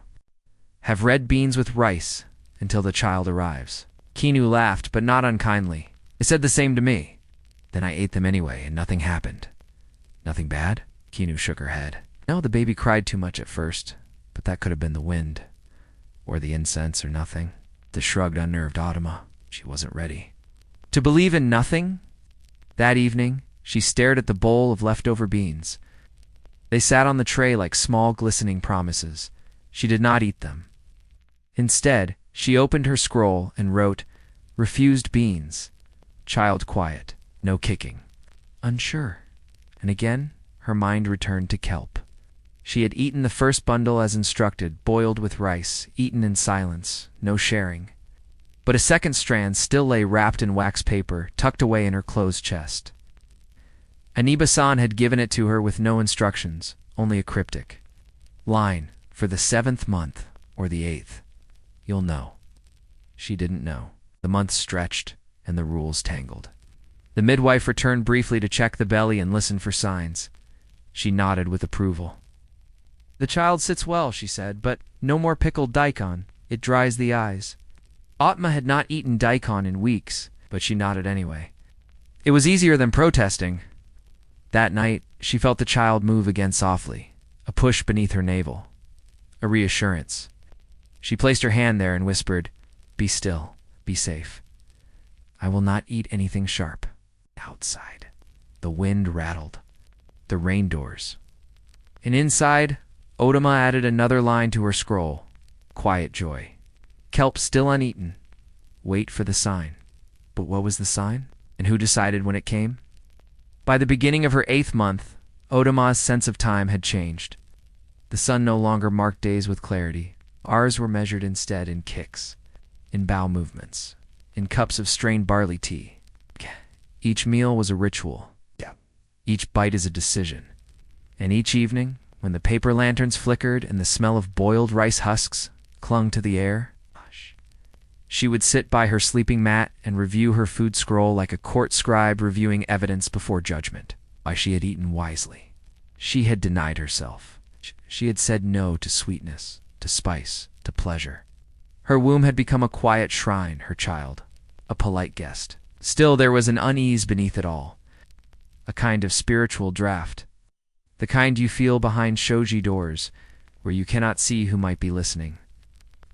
"Have red beans with rice until the child arrives." Kinu laughed, but not unkindly. "They said the same to me. Then I ate them anyway, and nothing happened." "Nothing bad?" Kinu shook her head. "No, the baby cried too much at first, but that could have been the wind, or the incense, or nothing." The shrugged, unnerved Otama. She wasn't ready. To believe in nothing? That evening, she stared at the bowl of leftover beans. They sat on the tray like small, glistening promises. She did not eat them. Instead, she opened her scroll and wrote, "Refused beans. Child quiet. No kicking." Unsure. And again, her mind returned to kelp. She had eaten the first bundle as instructed, boiled with rice, eaten in silence, no sharing. But a second strand still lay wrapped in wax paper, tucked away in her closed chest. Aniba-san had given it to her with no instructions, only a cryptic line, "For the 7th month, or the 8th. You'll know." She didn't know. The months stretched, and the rules tangled. The midwife returned briefly to check the belly and listen for signs. She nodded with approval. "The child sits well," she said, "but no more pickled daikon. It dries the eyes." Atma had not eaten daikon in weeks, but she nodded anyway. It was easier than protesting. That night, she felt the child move again softly, a push beneath her navel, a reassurance. She placed her hand there and whispered, "Be still, be safe. I will not eat anything sharp." Outside, the wind rattled, the rain doors. And inside, Odama added another line to her scroll, quiet joy. Kelp still uneaten. Wait for the sign. But what was the sign? And who decided when it came? By the beginning of her 8th month, Odama's sense of time had changed. The sun no longer marked days with clarity. Ours were measured instead in kicks, in bow movements, in cups of strained barley tea. Each meal was a ritual. Each bite is a decision. And each evening, when the paper lanterns flickered and the smell of boiled rice husks clung to the air, she would sit by her sleeping mat and review her food scroll like a court scribe reviewing evidence before judgment. Why she had eaten wisely. She had denied herself. She had said no to sweetness, to spice, to pleasure. Her womb had become a quiet shrine, her child, a polite guest. Still, there was an unease beneath it all, a kind of spiritual draft, the kind you feel behind shoji doors, where you cannot see who might be listening.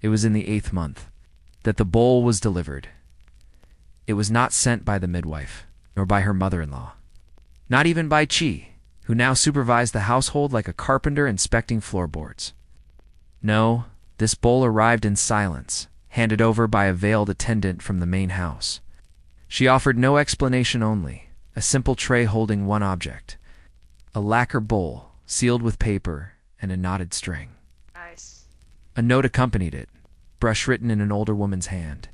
It was in the 8th month that the bowl was delivered. It was not sent by the midwife, nor by her mother-in-law, not even by Chi, who now supervised the household like a carpenter inspecting floorboards. No, this bowl arrived in silence, handed over by a veiled attendant from the main house. She offered no explanation, only a simple tray holding one object, a lacquer bowl sealed with paper and a knotted string. Nice. A note accompanied it, brush written in an older woman's hand.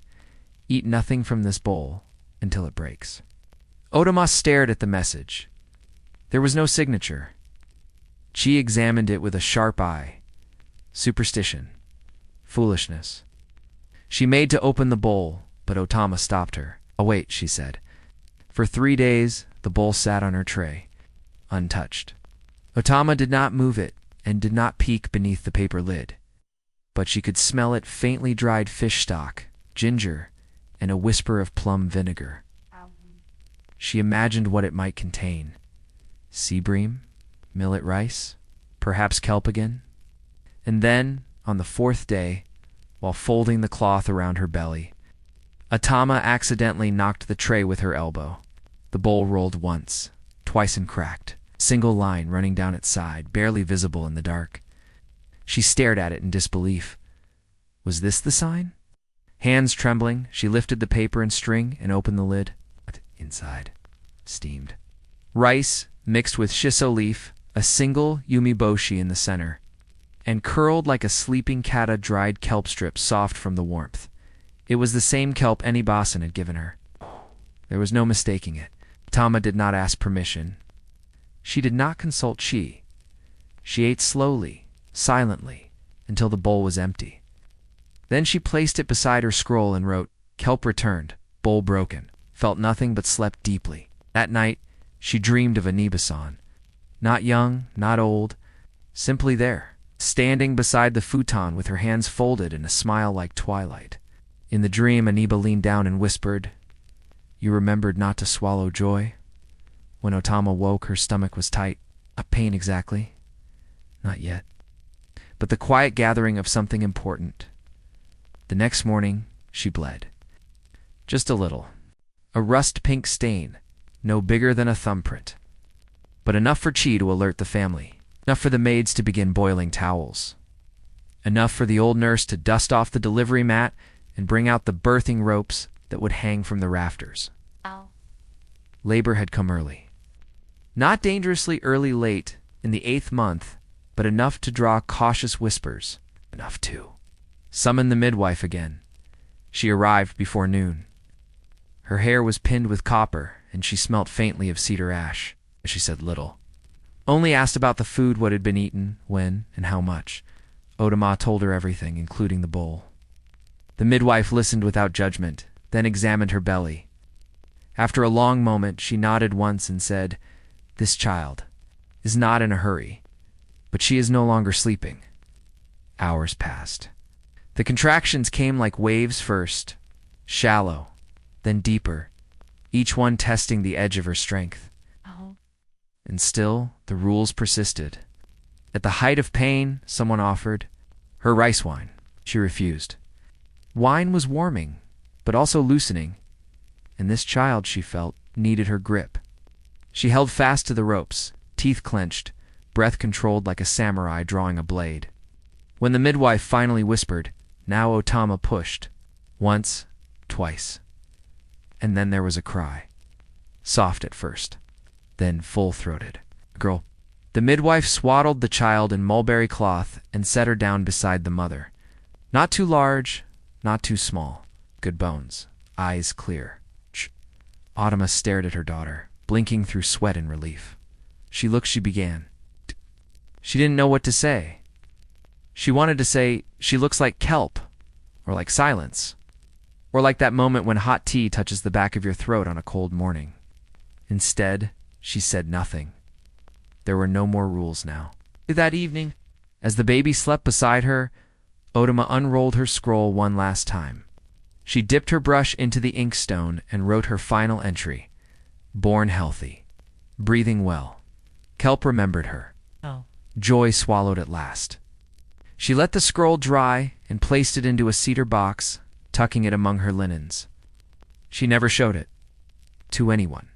"Eat nothing from this bowl until it breaks." Odama stared at the message. There was no signature. Chi examined it with a sharp eye. Superstition. Foolishness. She made to open the bowl, but Otama stopped her. "Oh, wait," she said. For 3 days, the bowl sat on her tray, untouched. Otama did not move it and did not peek beneath the paper lid, but she could smell it faintly dried fish stock, ginger, and a whisper of plum vinegar. She imagined what it might contain. Sea bream, millet rice, perhaps kelp again. And then, on the 4th day, while folding the cloth around her belly, Otama accidentally knocked the tray with her elbow. The bowl rolled once, twice and cracked, single line running down its side, barely visible in the dark. She stared at it in disbelief. Was this the sign? Hands trembling, she lifted the paper and string and opened the lid. Inside, steamed rice mixed with shiso leaf, a single yumiboshi in the center, and curled like a sleeping kata dried kelp strip soft from the warmth. It was the same kelp Enibasan had given her. There was no mistaking it. Tama did not ask permission. She did not consult Chi. She ate slowly, silently, until the bowl was empty. Then she placed it beside her scroll and wrote, "Kelp returned, bowl broken," felt nothing but slept deeply. That night, she dreamed of Enibasan. Not young, not old, simply there, standing beside the futon with her hands folded and a smile like twilight. In the dream, Eniba leaned down and whispered, "You remembered not to swallow joy?" When Otama woke, her stomach was tight. Not pain exactly. Not yet. But the quiet gathering of something important. The next morning, she bled. Just a little. A rust-pink stain, no bigger than a thumbprint. But enough for Chi to alert the family. Enough for the maids to begin boiling towels. Enough for the old nurse to dust off the delivery mat and bring out the birthing ropes that would hang from the rafters. Ow. Labor had come early. Not dangerously early late in the 8th month, but enough to draw cautious whispers. Enough to summon the midwife again. She arrived before noon. Her hair was pinned with copper, and she smelt faintly of cedar ash. She said little. Only asked about the food, what had been eaten, when, and how much. Odama told her everything, including the bowl. The midwife listened without judgment, then examined her belly. After a long moment, she nodded once and said, "This child is not in a hurry. But she is no longer sleeping. Hours passed. The contractions came like waves first, shallow, then deeper, each one testing the edge of her strength. And still, the rules persisted. At the height of pain, someone offered her rice wine. She refused. Wine was warming, but also loosening, and this child, she felt, needed her grip. She held fast to the ropes, teeth clenched, breath controlled like a samurai drawing a blade. When the midwife finally whispered, now Otama pushed. Once, twice. And then there was a cry. Soft at first, then full-throated. Girl. The midwife swaddled the child in mulberry cloth and set her down beside the mother. Not too large, not too small. Good bones, eyes clear. Otama stared at her daughter, blinking through sweat in relief. She began. She didn't know what to say. She wanted to say, she looks like kelp, or like silence, or like that moment when hot tea touches the back of your throat on a cold morning. Instead, she said nothing. There were no more rules now. That evening, as the baby slept beside her, Otama unrolled her scroll one last time. She dipped her brush into the inkstone and wrote her final entry. Born healthy. Breathing well. Kelp remembered her. Joy swallowed at last. She let the scroll dry and placed it into a cedar box, tucking it among her linens. She never showed it to anyone.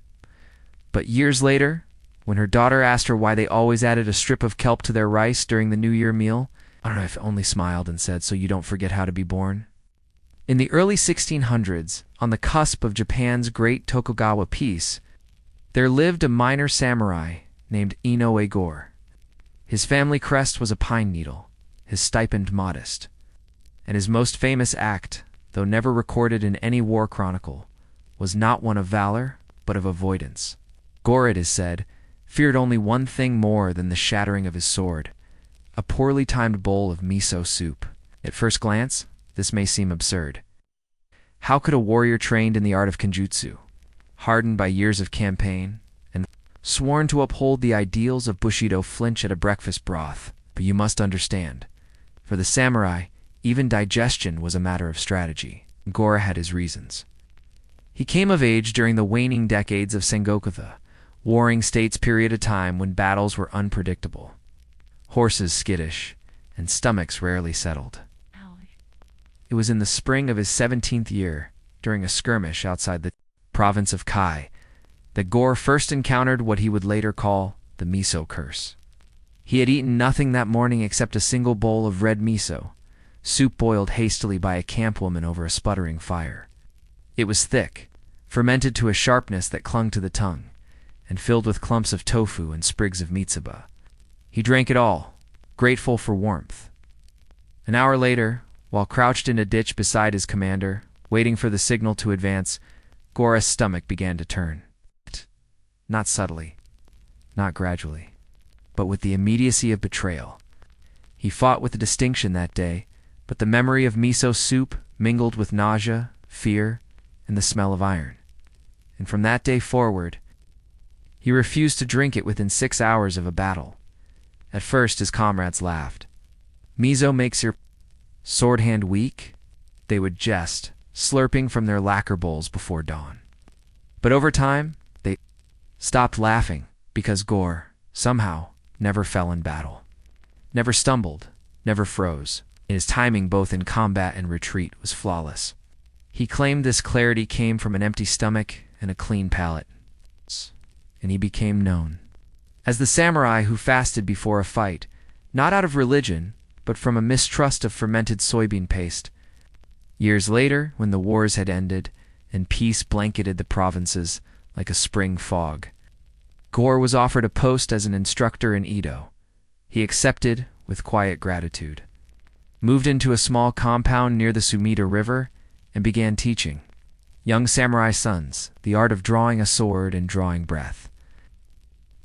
But years later, when her daughter asked her why they always added a strip of kelp to their rice during the New Year meal, I don't know if only smiled and said, so you don't forget how to be born. In the early 1600s, on the cusp of Japan's great Tokugawa peace, there lived a minor samurai named Inoue Gore. His family crest was a pine needle, his stipend modest, and his most famous act, though never recorded in any war chronicle, was not one of valor, but of avoidance. Gore, it is said, feared only one thing more than the shattering of his sword, a poorly timed bowl of miso soup. At first glance, this may seem absurd. How could a warrior trained in the art of kenjutsu, hardened by years of campaign, and sworn to uphold the ideals of Bushido flinch at a breakfast broth? But you must understand, for the samurai, even digestion was a matter of strategy. Gore had his reasons. He came of age during the waning decades of Sengoku, warring states period of time when battles were unpredictable, horses skittish, and stomachs rarely settled. It was in the spring of his 17th year, during a skirmish outside the province of Kai, that Gore first encountered what he would later call the miso curse. He had eaten nothing that morning except a single bowl of red miso, soup boiled hastily by a campwoman over a sputtering fire. It was thick, fermented to a sharpness that clung to the tongue, and filled with clumps of tofu and sprigs of mitsuba. He drank it all, grateful for warmth. An hour later, while crouched in a ditch beside his commander, waiting for the signal to advance, Gore's stomach began to turn. Not subtly, not gradually, but with the immediacy of betrayal. He fought with distinction that day, but the memory of miso soup mingled with nausea, fear, and the smell of iron. And from that day forward, he refused to drink it within 6 hours of a battle. At first, his comrades laughed. Miso makes your sword hand weak, they would jest, slurping from their lacquer bowls before dawn. But over time, they stopped laughing because Gore, somehow, never fell in battle. Never stumbled, never froze. His timing both in combat and retreat was flawless. He claimed this clarity came from an empty stomach and a clean palate. And he became known as the samurai who fasted before a fight, not out of religion, but from a mistrust of fermented soybean paste. Years later, when the wars had ended and peace blanketed the provinces like a spring fog, Gore was offered a post as an instructor in Edo. He accepted with quiet gratitude, moved into a small compound near the Sumida River, and began teaching young samurai sons the art of drawing a sword and drawing breath.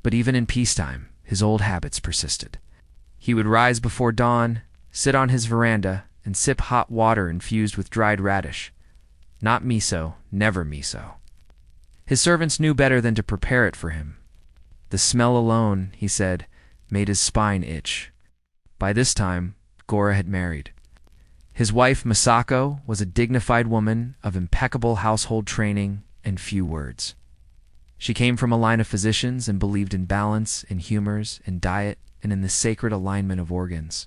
But even in peacetime, his old habits persisted. He would rise before dawn, sit on his veranda, and sip hot water infused with dried radish. Not miso, never miso. His servants knew better than to prepare it for him. The smell alone, he said, made his spine itch. By this time, Gora had married. His wife, Misako, was a dignified woman of impeccable household training and few words. She came from a line of physicians and believed in balance, in humors, in diet, and in the sacred alignment of organs.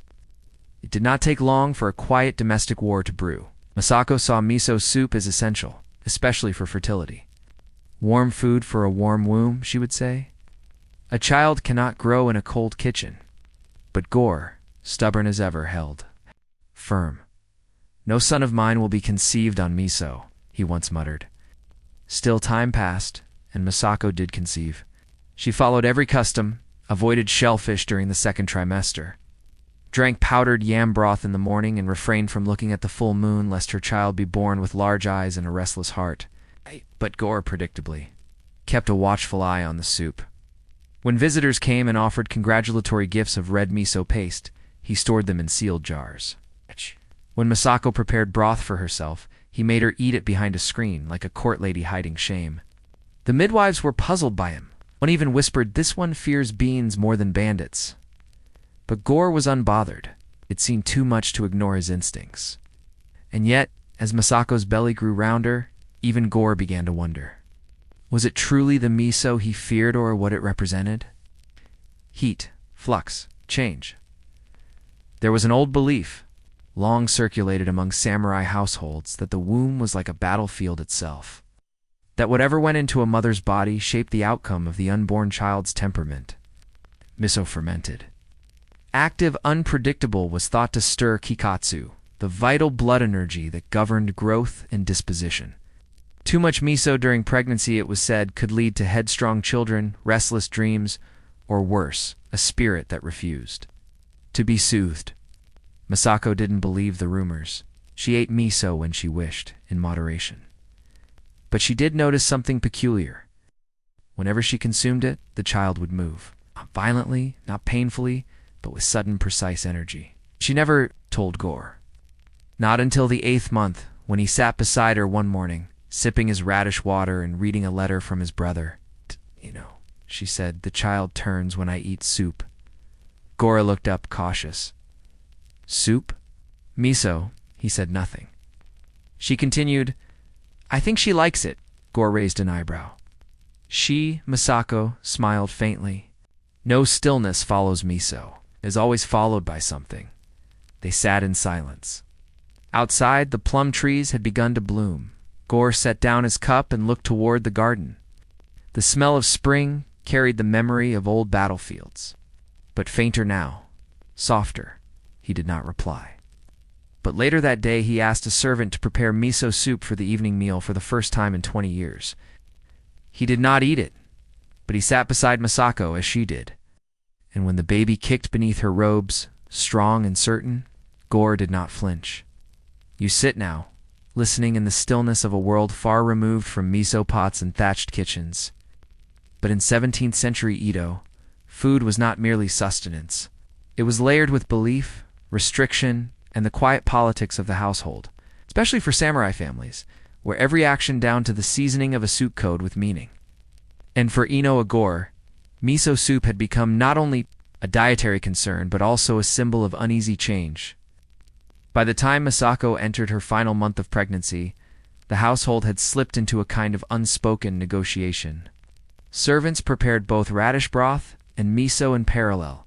It did not take long for a quiet domestic war to brew. Misako saw miso soup as essential, especially for fertility. Warm food for a warm womb, she would say. A child cannot grow in a cold kitchen. But Gore, stubborn as ever, held firm. No son of mine will be conceived on miso, he once muttered. Still time passed, and Misako did conceive. She followed every custom, avoided shellfish during the second trimester, drank powdered yam broth in the morning, and refrained from looking at the full moon lest her child be born with large eyes and a restless heart. But Gore, predictably, kept a watchful eye on the soup. When visitors came and offered congratulatory gifts of red miso paste, he stored them in sealed jars. When Misako prepared broth for herself, he made her eat it behind a screen, like a court lady hiding shame. The midwives were puzzled by him. One even whispered, "This one fears beans more than bandits." But Gore was unbothered. It seemed too much to ignore his instincts. And yet, as Misako's belly grew rounder, even Gore began to wonder. Was it truly the miso he feared, or what it represented? Heat, flux, change. There was an old belief, long circulated among samurai households, that the womb was like a battlefield itself. That whatever went into a mother's body shaped the outcome of the unborn child's temperament. Miso fermented. Active, unpredictable, was thought to stir kikatsu, the vital blood energy that governed growth and disposition. Too much miso during pregnancy, it was said, could lead to headstrong children, restless dreams, or worse, a spirit that refused to be soothed. Misako didn't believe the rumors. She ate miso when she wished, in moderation. But she did notice something peculiar. Whenever she consumed it, the child would move. Not violently, not painfully, but with sudden, precise energy. She never told Gore. Not until the 8th month, when he sat beside her one morning, sipping his radish water and reading a letter from his brother. She said, "The child turns when I eat soup." Gora looked up, cautious. "Soup? Miso?" He said nothing. She continued, "I think she likes it." Gore raised an eyebrow. She, Misako, smiled faintly. No stillness follows miso. It is always followed by something. They sat in silence. Outside, the plum trees had begun to bloom. Gore set down his cup and looked toward the garden. The smell of spring carried the memory of old battlefields. But fainter now, softer. He did not reply. But later that day, he asked a servant to prepare miso soup for the evening meal for the first time in 20 years. He did not eat it, but he sat beside Misako as she did. And when the baby kicked beneath her robes, strong and certain, Gore did not flinch. You sit now, listening in the stillness of a world far removed from miso pots and thatched kitchens. But in 17th century Edo, food was not merely sustenance. It was layered with belief, restriction, and the quiet politics of the household, especially for samurai families, where every action down to the seasoning of a soup code with meaning. And for Ino Agor, miso soup had become not only a dietary concern, but also a symbol of uneasy change. By the time Misako entered her final month of pregnancy, the household had slipped into a kind of unspoken negotiation. Servants prepared both radish broth and miso in parallel,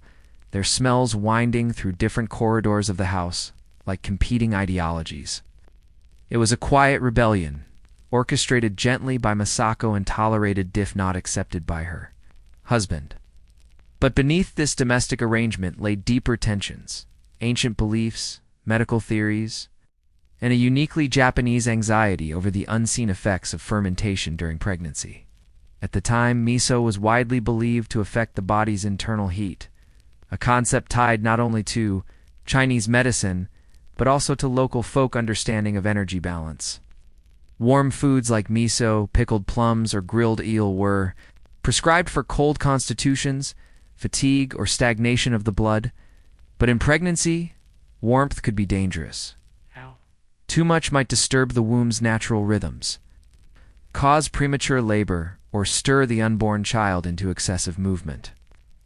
their smells winding through different corridors of the house, like competing ideologies. It was a quiet rebellion, orchestrated gently by Misako and tolerated if not accepted by her husband. But beneath this domestic arrangement lay deeper tensions, ancient beliefs, medical theories, and a uniquely Japanese anxiety over the unseen effects of fermentation during pregnancy. At the time, miso was widely believed to affect the body's internal heat, a concept tied not only to Chinese medicine, but also to local folk understanding of energy balance. Warm foods like miso, pickled plums, or grilled eel were prescribed for cold constitutions, fatigue, or stagnation of the blood, but in pregnancy, warmth could be dangerous. Too much might disturb the womb's natural rhythms, cause premature labor, or stir the unborn child into excessive movement.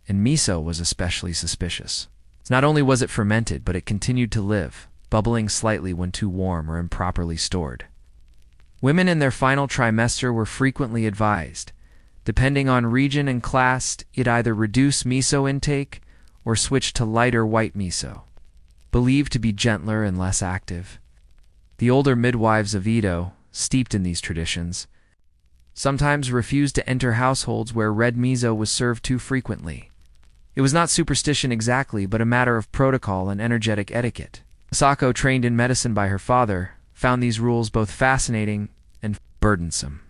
And miso was especially suspicious. Not only was it fermented, but it continued to live, bubbling slightly when too warm or improperly stored. Women in their final trimester were frequently advised, depending on region and class, it either reduce miso intake or switch to lighter white miso, believed to be gentler and less active. The older midwives of Edo, steeped in these traditions, sometimes refused to enter households where red miso was served too frequently. It was not superstition exactly, but a matter of protocol and energetic etiquette. Masako, trained in medicine by her father, found these rules both fascinating and burdensome.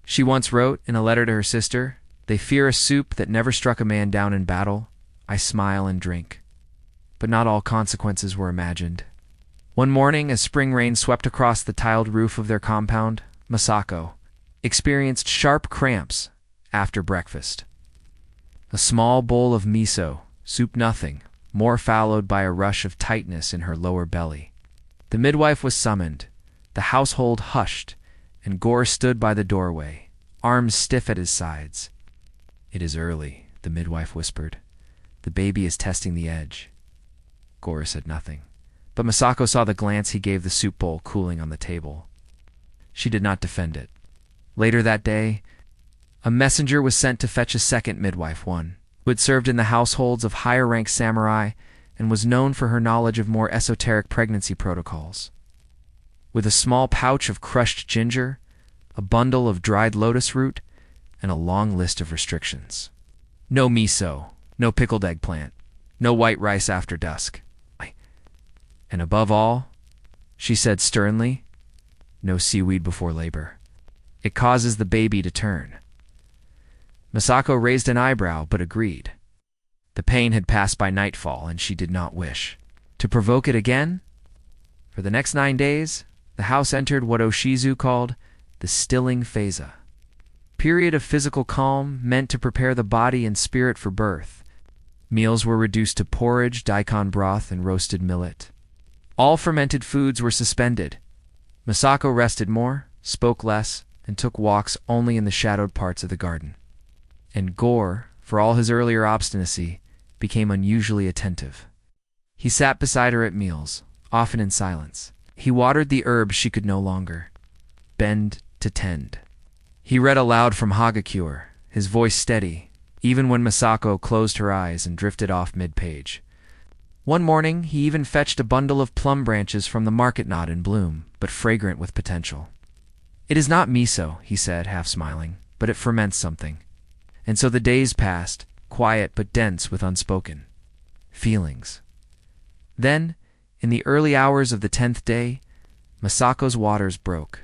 She once wrote in a letter to her sister, "They fear a soup that never struck a man down in battle. I smile and drink." But not all consequences were imagined. One morning, as spring rain swept across the tiled roof of their compound, Masako experienced sharp cramps after breakfast. A small bowl of miso, soup nothing, more followed by a rush of tightness in her lower belly. The midwife was summoned, the household hushed, and Gore stood by the doorway, arms stiff at his sides. "It is early," the midwife whispered. "The baby is testing the edge." Gore said nothing, but Masako saw the glance he gave the soup bowl cooling on the table. She did not defend it. Later that day, a messenger was sent to fetch a second midwife, one who had served in the households of higher-ranked samurai and was known for her knowledge of more esoteric pregnancy protocols. With a small pouch of crushed ginger, a bundle of dried lotus root, and a long list of restrictions. No miso, no pickled eggplant, no white rice after dusk. And above all, she said sternly, no seaweed before labor. It causes the baby to turn. Masako raised an eyebrow, but agreed. The pain had passed by nightfall, and she did not wish to provoke it again. For the next 9 days, the house entered what Oshizu called the stilling phase, period of physical calm meant to prepare the body and spirit for birth. Meals were reduced to porridge, daikon broth, and roasted millet. All fermented foods were suspended. Masako rested more, spoke less, and took walks only in the shadowed parts of the garden. And Gore, for all his earlier obstinacy, became unusually attentive. He sat beside her at meals, often in silence. He watered the herbs she could no longer bend to tend. He read aloud from Hagakure, his voice steady, even when Masako closed her eyes and drifted off mid-page. One morning, he even fetched a bundle of plum branches from the market, not in bloom, but fragrant with potential. "It is not miso," he said, half smiling, "but it ferments something." And so the days passed, quiet but dense with unspoken feelings. Then, in the early hours of the 10th day, Masako's waters broke.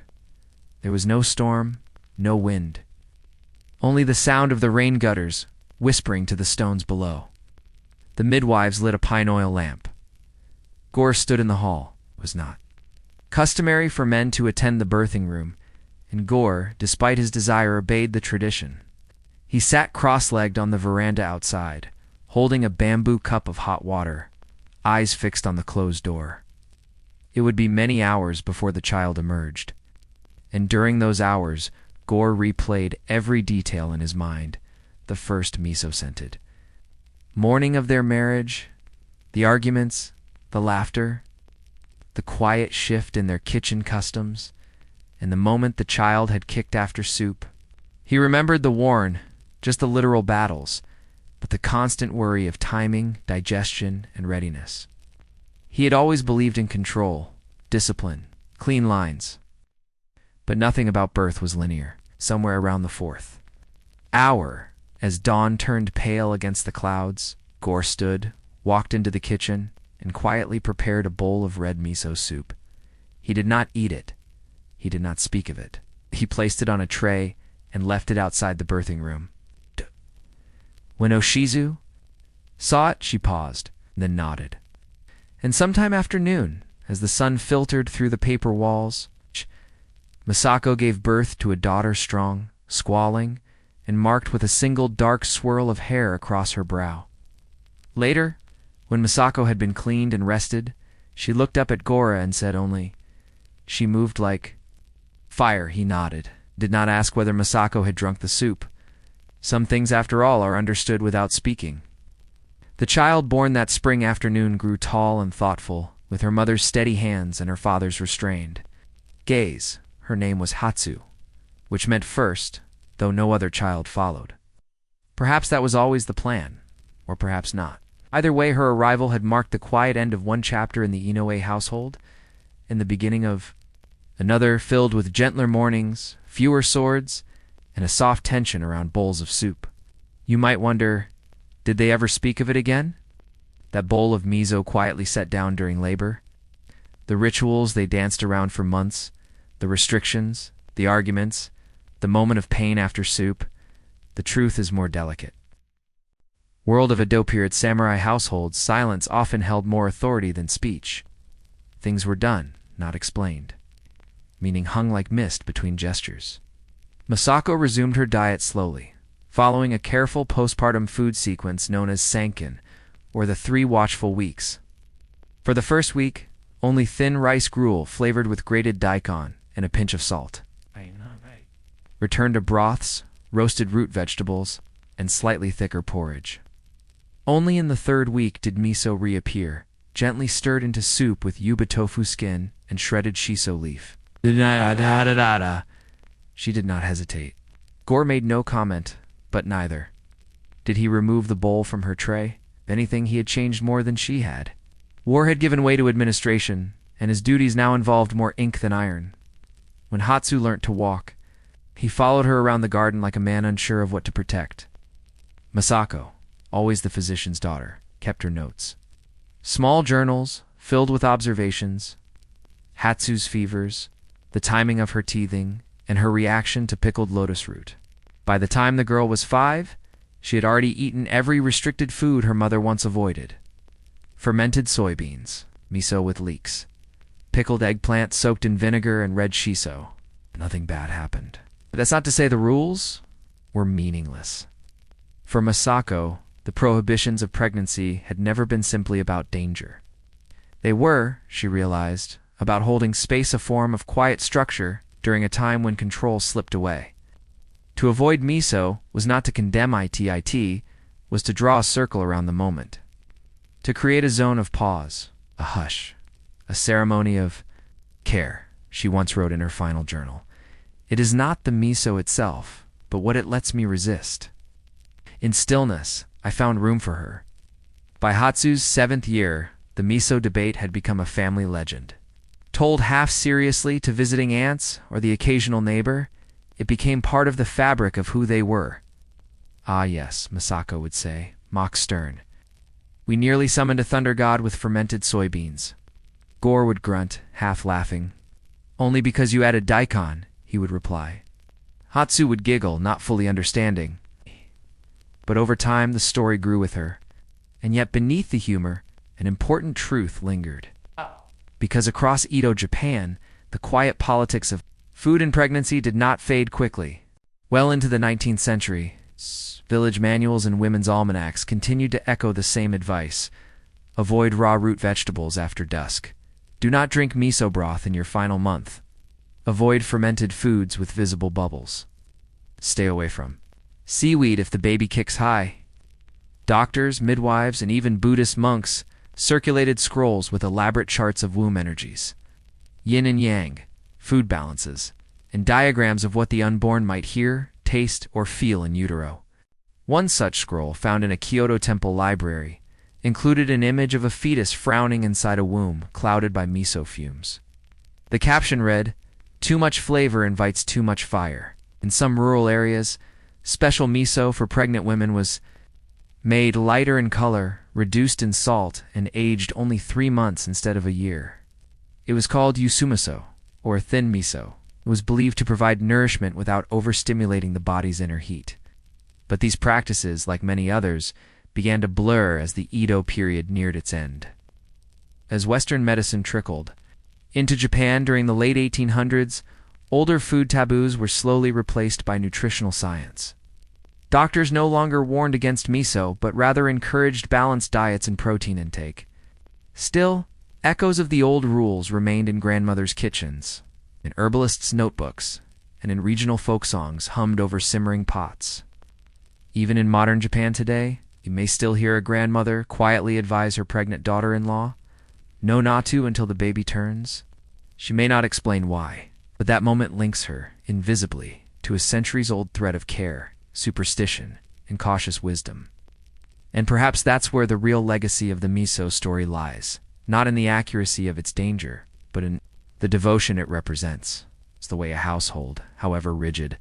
There was no storm, no wind, only the sound of the rain gutters whispering to the stones below. The midwives lit a pine oil lamp. Gore stood in the hall. It was not customary for men to attend the birthing room, and Gore, despite his desire, obeyed the tradition. He sat cross-legged on the veranda outside, holding a bamboo cup of hot water, eyes fixed on the closed door. It would be many hours before the child emerged, and during those hours, Gore replayed every detail in his mind, the first miso-scented morning of their marriage, the arguments, the laughter, the quiet shift in their kitchen customs, and the moment the child had kicked after soup. He remembered the worn, just the literal battles, but the constant worry of timing, digestion, and readiness. He had always believed in control, discipline, clean lines. But nothing about birth was linear. Somewhere around the 4th hour, as dawn turned pale against the clouds, Gore stood, walked into the kitchen, and quietly prepared a bowl of red miso soup. He did not eat it. He did not speak of it. He placed it on a tray and left it outside the birthing room. When Oshizu saw it, she paused, then nodded. And sometime after noon, as the sun filtered through the paper walls, Masako gave birth to a daughter strong, squalling, and marked with a single dark swirl of hair across her brow. Later, when Masako had been cleaned and rested, she looked up at Gora and said only, "She moved like fire." He nodded, did not ask whether Masako had drunk the soup. Some things, after all, are understood without speaking. The child born that spring afternoon grew tall and thoughtful, with her mother's steady hands and her father's restrained gaze. Her name was Hatsu, which meant first, though no other child followed. Perhaps that was always the plan, or perhaps not. Either way, her arrival had marked the quiet end of one chapter in the Inoue household, and the beginning of another filled with gentler mornings, fewer swords, and a soft tension around bowls of soup. You might wonder, did they ever speak of it again? That bowl of miso quietly set down during labor? The rituals they danced around for months, the restrictions, the arguments, the moment of pain after soup. The truth is more delicate. World of Edo period samurai households, silence often held more authority than speech. Things were done, not explained, meaning hung like mist between gestures. Masako resumed her diet slowly, following a careful postpartum food sequence known as Sankin, or the 3 watchful weeks. For the first week, only thin rice gruel flavored with grated daikon and a pinch of salt. Return to broths, roasted root vegetables, and slightly thicker porridge. Only in the 3rd week did miso reappear, gently stirred into soup with yuba tofu skin and shredded shiso leaf. She did not hesitate. Gore made no comment, but neither. Did he remove the bowl from her tray? If anything, he had changed more than she had. War had given way to administration, and his duties now involved more ink than iron. When Hatsu learnt to walk, he followed her around the garden like a man unsure of what to protect. Masako, always the physician's daughter, kept her notes. Small journals, filled with observations, Hatsu's fevers, the timing of her teething, and her reaction to pickled lotus root. By the time the girl was 5, she had already eaten every restricted food her mother once avoided. Fermented soybeans, miso with leeks, pickled eggplant soaked in vinegar and red shiso. Nothing bad happened. But that's not to say the rules were meaningless. For Masako, the prohibitions of pregnancy had never been simply about danger. They were, she realized, about holding space, a form of quiet structure during a time when control slipped away. To avoid miso was not to condemn it, was to draw a circle around the moment. To create a zone of pause, a hush, a ceremony of care, she once wrote in her final journal. It is not the miso itself, but what it lets me resist. In stillness, I found room for her. By Hatsu's 7th year, the miso debate had become a family legend. Told half seriously to visiting aunts or the occasional neighbor, it became part of the fabric of who they were. Ah yes, Masako would say, mock stern. We nearly summoned a thunder god with fermented soybeans. Gore would grunt, half laughing. Only because you added daikon, he would reply. Hatsu would giggle, not fully understanding. But over time, the story grew with her. And yet beneath the humor, an important truth lingered. Because across Edo, Japan, the quiet politics of food and pregnancy did not fade quickly. Well into the 19th century, village manuals and women's almanacs continued to echo the same advice. Avoid raw root vegetables after dusk. Do not drink miso broth in your final month. Avoid fermented foods with visible bubbles. Stay away from seaweed if the baby kicks high. Doctors, midwives, and even Buddhist monks circulated scrolls with elaborate charts of womb energies, yin and yang, food balances, and diagrams of what the unborn might hear, taste, or feel in utero. One such scroll, found in a Kyoto temple library, included an image of a fetus frowning inside a womb clouded by miso fumes. The caption read, "Too much flavor invites too much fire." In some rural areas, special miso for pregnant women was made lighter in color, reduced in salt, and aged only 3 months instead of a year. It was called yusumiso, or thin miso. It was believed to provide nourishment without overstimulating the body's inner heat. But these practices, like many others, began to blur as the Edo period neared its end. As Western medicine trickled into Japan during the late 1800s, older food taboos were slowly replaced by nutritional science. Doctors no longer warned against miso, but rather encouraged balanced diets and protein intake. Still, echoes of the old rules remained in grandmothers' kitchens, in herbalists' notebooks, and in regional folk songs hummed over simmering pots. Even in modern Japan today, You may still hear a grandmother quietly advise her pregnant daughter-in-law, "No Natu until the baby turns." She may not explain why, but that moment links her, invisibly, to a centuries-old thread of care, superstition, and cautious wisdom. And perhaps that's where the real legacy of the miso story lies, not in the accuracy of its danger, but in the devotion it represents. It's the way a household, however rigid,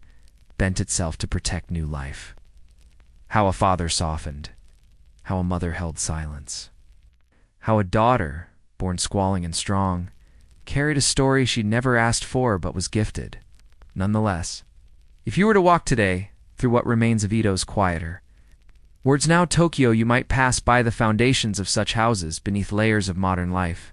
bent itself to protect new life. How a father softened, how a mother held silence, how a daughter, born squalling and strong, carried a story she'd never asked for but was gifted. Nonetheless, if you were to walk today through what remains of Edo's quieter, words now Tokyo, you might pass by the foundations of such houses beneath layers of modern life.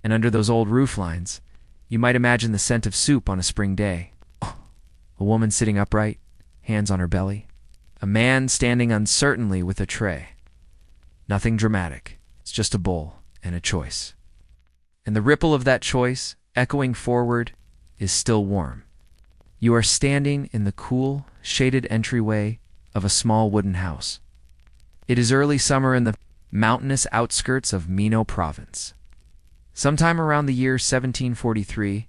And under those old rooflines, you might imagine the scent of soup on a spring day. A woman sitting upright, hands on her belly. A man standing uncertainly with a tray. Nothing dramatic. It's just a bowl and a choice. And the ripple of that choice, echoing forward, is still warm. You are standing in the cool, shaded entryway of a small wooden house. It is early summer in the mountainous outskirts of Mino province. Sometime around the year 1743,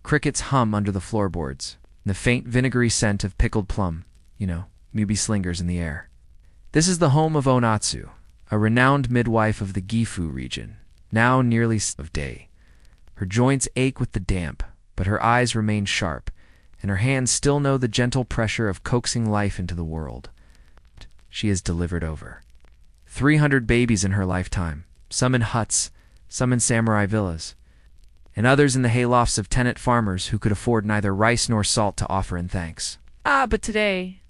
crickets hum under the floorboards, the faint vinegary scent of pickled plum, mubi slingers in the air. This is the home of Onatsu, a renowned midwife of the Gifu region, now nearly of day. Her joints ache with the damp, but her eyes remain sharp, and her hands still know the gentle pressure of coaxing life into the world. She has delivered over 300 babies in her lifetime, some in huts, some in samurai villas, and others in the haylofts of tenant farmers who could afford neither rice nor salt to offer in thanks. But today...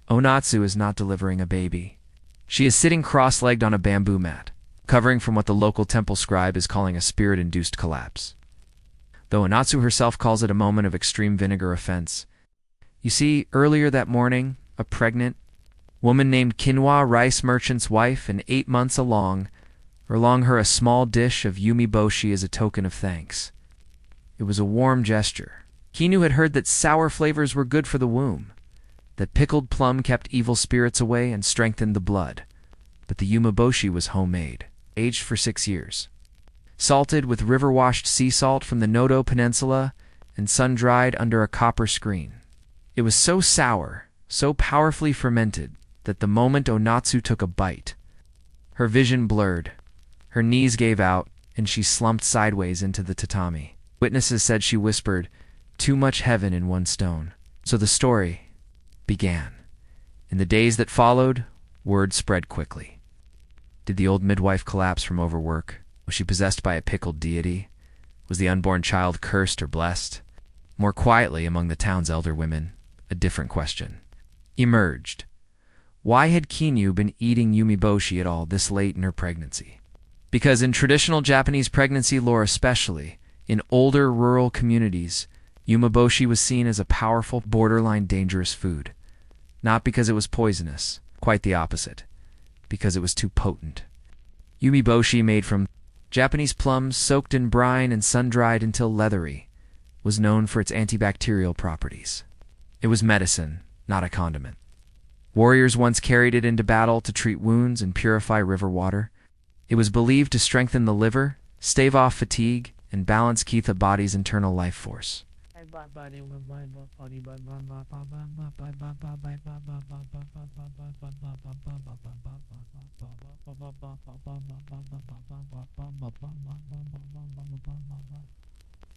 Onatsu is not delivering a baby. She is sitting cross-legged on a bamboo mat, covering from what the local temple scribe is calling a spirit-induced collapse. Though Onatsu herself calls it a moment of extreme vinegar offense. You see, earlier that morning, a pregnant woman named Kinwa, rice merchant's wife, and 8 months along her a small dish of yumiboshi as a token of thanks. It was a warm gesture. Kinu had heard that sour flavors were good for the womb, that pickled plum kept evil spirits away and strengthened the blood. But the yumiboshi was homemade, aged for 6 years. Salted with river-washed sea salt from the Noto Peninsula and sun-dried under a copper screen. It was so sour, so powerfully fermented, that the moment Onatsu took a bite, her vision blurred, her knees gave out, and she slumped sideways into the tatami. Witnesses said she whispered, "Too much heaven in one stone." So the story began. In the days that followed, word spread quickly. Did the old midwife collapse from overwork? Was she possessed by a pickled deity? Was the unborn child cursed or blessed? More quietly, among the town's elder women, a different question emerged. Why had Kinyu been eating yumiboshi at all this late in her pregnancy? Because in traditional Japanese pregnancy lore especially, in older rural communities, yumiboshi was seen as a powerful, borderline dangerous food. Not because it was poisonous, quite the opposite, because it was too potent. Yumiboshi, made from Japanese plums soaked in brine and sun-dried until leathery, was known for its antibacterial properties. It was medicine, not a condiment. Warriors once carried it into battle to treat wounds and purify river water. It was believed to strengthen the liver, stave off fatigue, and balance keep the body's internal life force.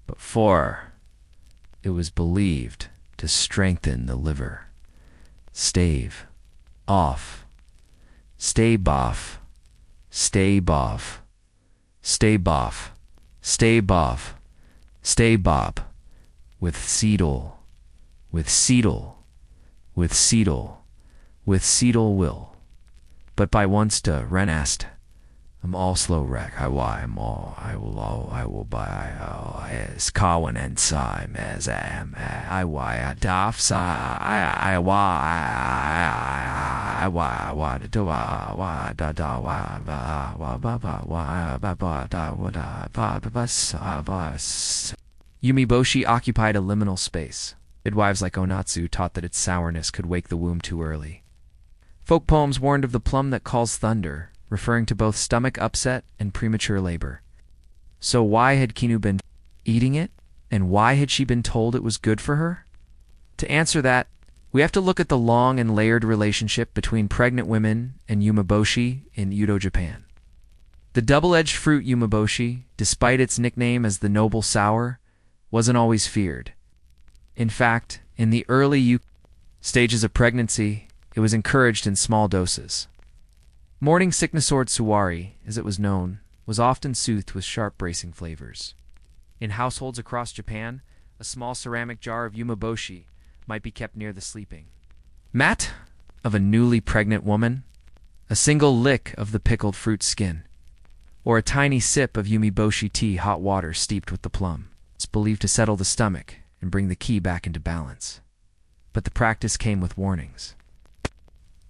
But it was believed to strengthen the liver. Stave off, stave off, stave off, stave off, stave off, stave off, with seedle, with seedle, with seedle, with seedle will. But by once to renast, I'm all slow wreck. I will buy as Cowan and Sim as I doff Yumiboshi occupied a liminal space. Midwives like Onatsu taught that its sourness could wake the womb too early. Folk poems warned of the plum that calls thunder, referring to both stomach upset and premature labor. So why had Kinu been eating it? And why had she been told it was good for her? To answer that, we have to look at the long and layered relationship between pregnant women and umeboshi in Edo Japan. The double-edged fruit umeboshi, despite its nickname as the noble sour, wasn't always feared. In fact, in the early stages of pregnancy, it was encouraged in small doses. Morning sickness or tsuwari, as it was known, was often soothed with sharp bracing flavors. In households across Japan, a small ceramic jar of umeboshi might be kept near the sleeping mat of a newly pregnant woman, a single lick of the pickled fruit skin, or a tiny sip of umeboshi tea, hot water steeped with the plum. It's believed to settle the stomach and bring the ki back into balance. But the practice came with warnings.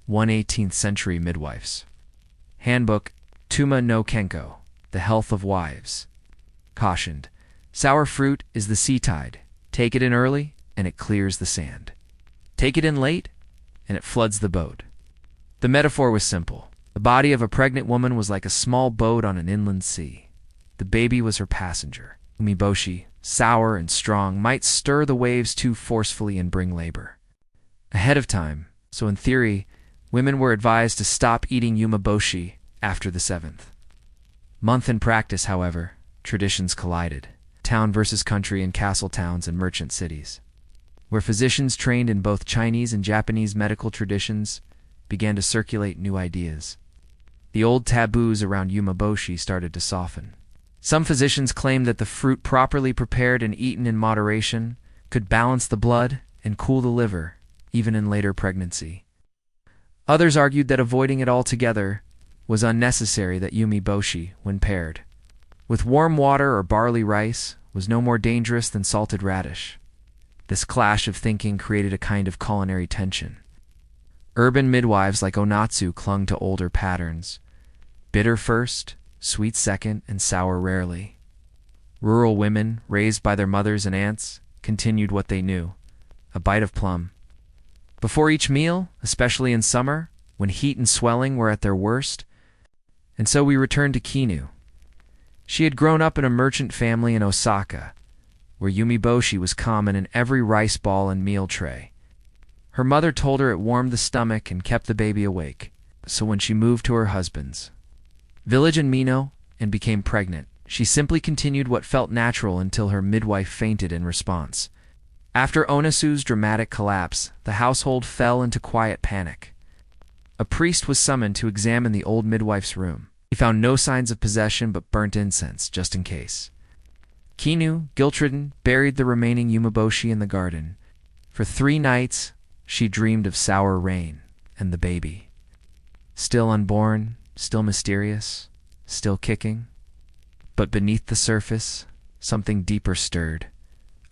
18th century midwives. Handbook Tuma no Kenko, The Health of Wives, cautioned, sour fruit is the sea tide. Take it in early, and it clears the sand. Take it in late, and it floods the boat. The metaphor was simple. The body of a pregnant woman was like a small boat on an inland sea. The baby was her passenger. Umeboshi, sour and strong, might stir the waves too forcefully and bring labor. Ahead of time, so in theory, women were advised to stop eating umeboshi after the 7th month. In practice, however, traditions collided. Town versus country in castle towns and merchant cities, where physicians trained in both Chinese and Japanese medical traditions began to circulate new ideas. The old taboos around umeboshi started to soften. Some physicians claimed that the fruit properly prepared and eaten in moderation could balance the blood and cool the liver, even in later pregnancy. Others argued that avoiding it altogether was unnecessary, that umeboshi, when paired with warm water or barley rice, was no more dangerous than salted radish. This clash of thinking created a kind of culinary tension. Urban midwives like Onatsu clung to older patterns: bitter first, sweet second, and sour rarely. Rural women, raised by their mothers and aunts, continued what they knew: a bite of plum before each meal, especially in summer, when heat and swelling were at their worst. And so we returned to Kinu. She had grown up in a merchant family in Osaka, where umeboshi was common in every rice ball and meal tray. Her mother told her it warmed the stomach and kept the baby awake. So when she moved to her husband's village in Mino and became pregnant, she simply continued what felt natural until her midwife fainted in response. After Onatsu's dramatic collapse, the household fell into quiet panic. A priest was summoned to examine the old midwife's room. He found no signs of possession but burnt incense, just in case. Kinu, guilt-ridden, buried the remaining umeboshi in the garden. For 3 nights, she dreamed of sour rain and the baby. Still unborn, still mysterious, still kicking. But beneath the surface, something deeper stirred.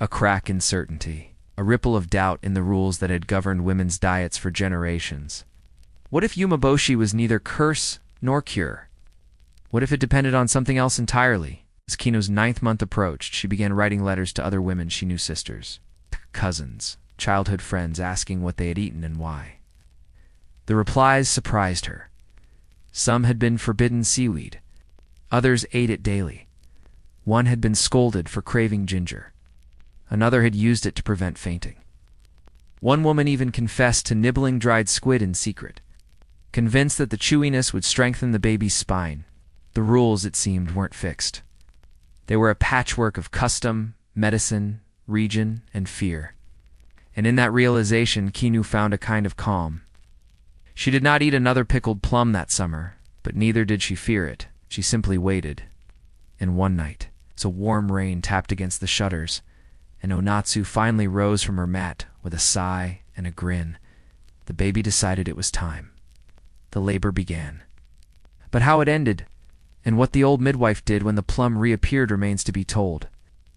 A crack in certainty, a ripple of doubt in the rules that had governed women's diets for generations. What if umeboshi was neither curse nor cure? What if it depended on something else entirely? As Kinu's 9th month approached, she began writing letters to other women she knew, sisters, cousins, childhood friends, asking what they had eaten and why. The replies surprised her. Some had been forbidden seaweed. Others ate it daily. One had been scolded for craving ginger. Another had used it to prevent fainting. One woman even confessed to nibbling dried squid in secret, convinced that the chewiness would strengthen the baby's spine. The rules, it seemed, weren't fixed. They were a patchwork of custom, medicine, region, and fear. And in that realization, Kinu found a kind of calm. She did not eat another pickled plum that summer, but neither did she fear it. She simply waited. And one night, as a warm rain tapped against the shutters, and Onatsu finally rose from her mat with a sigh and a grin, the baby decided it was time. The labor began. But how it ended, and what the old midwife did when the plum reappeared, remains to be told.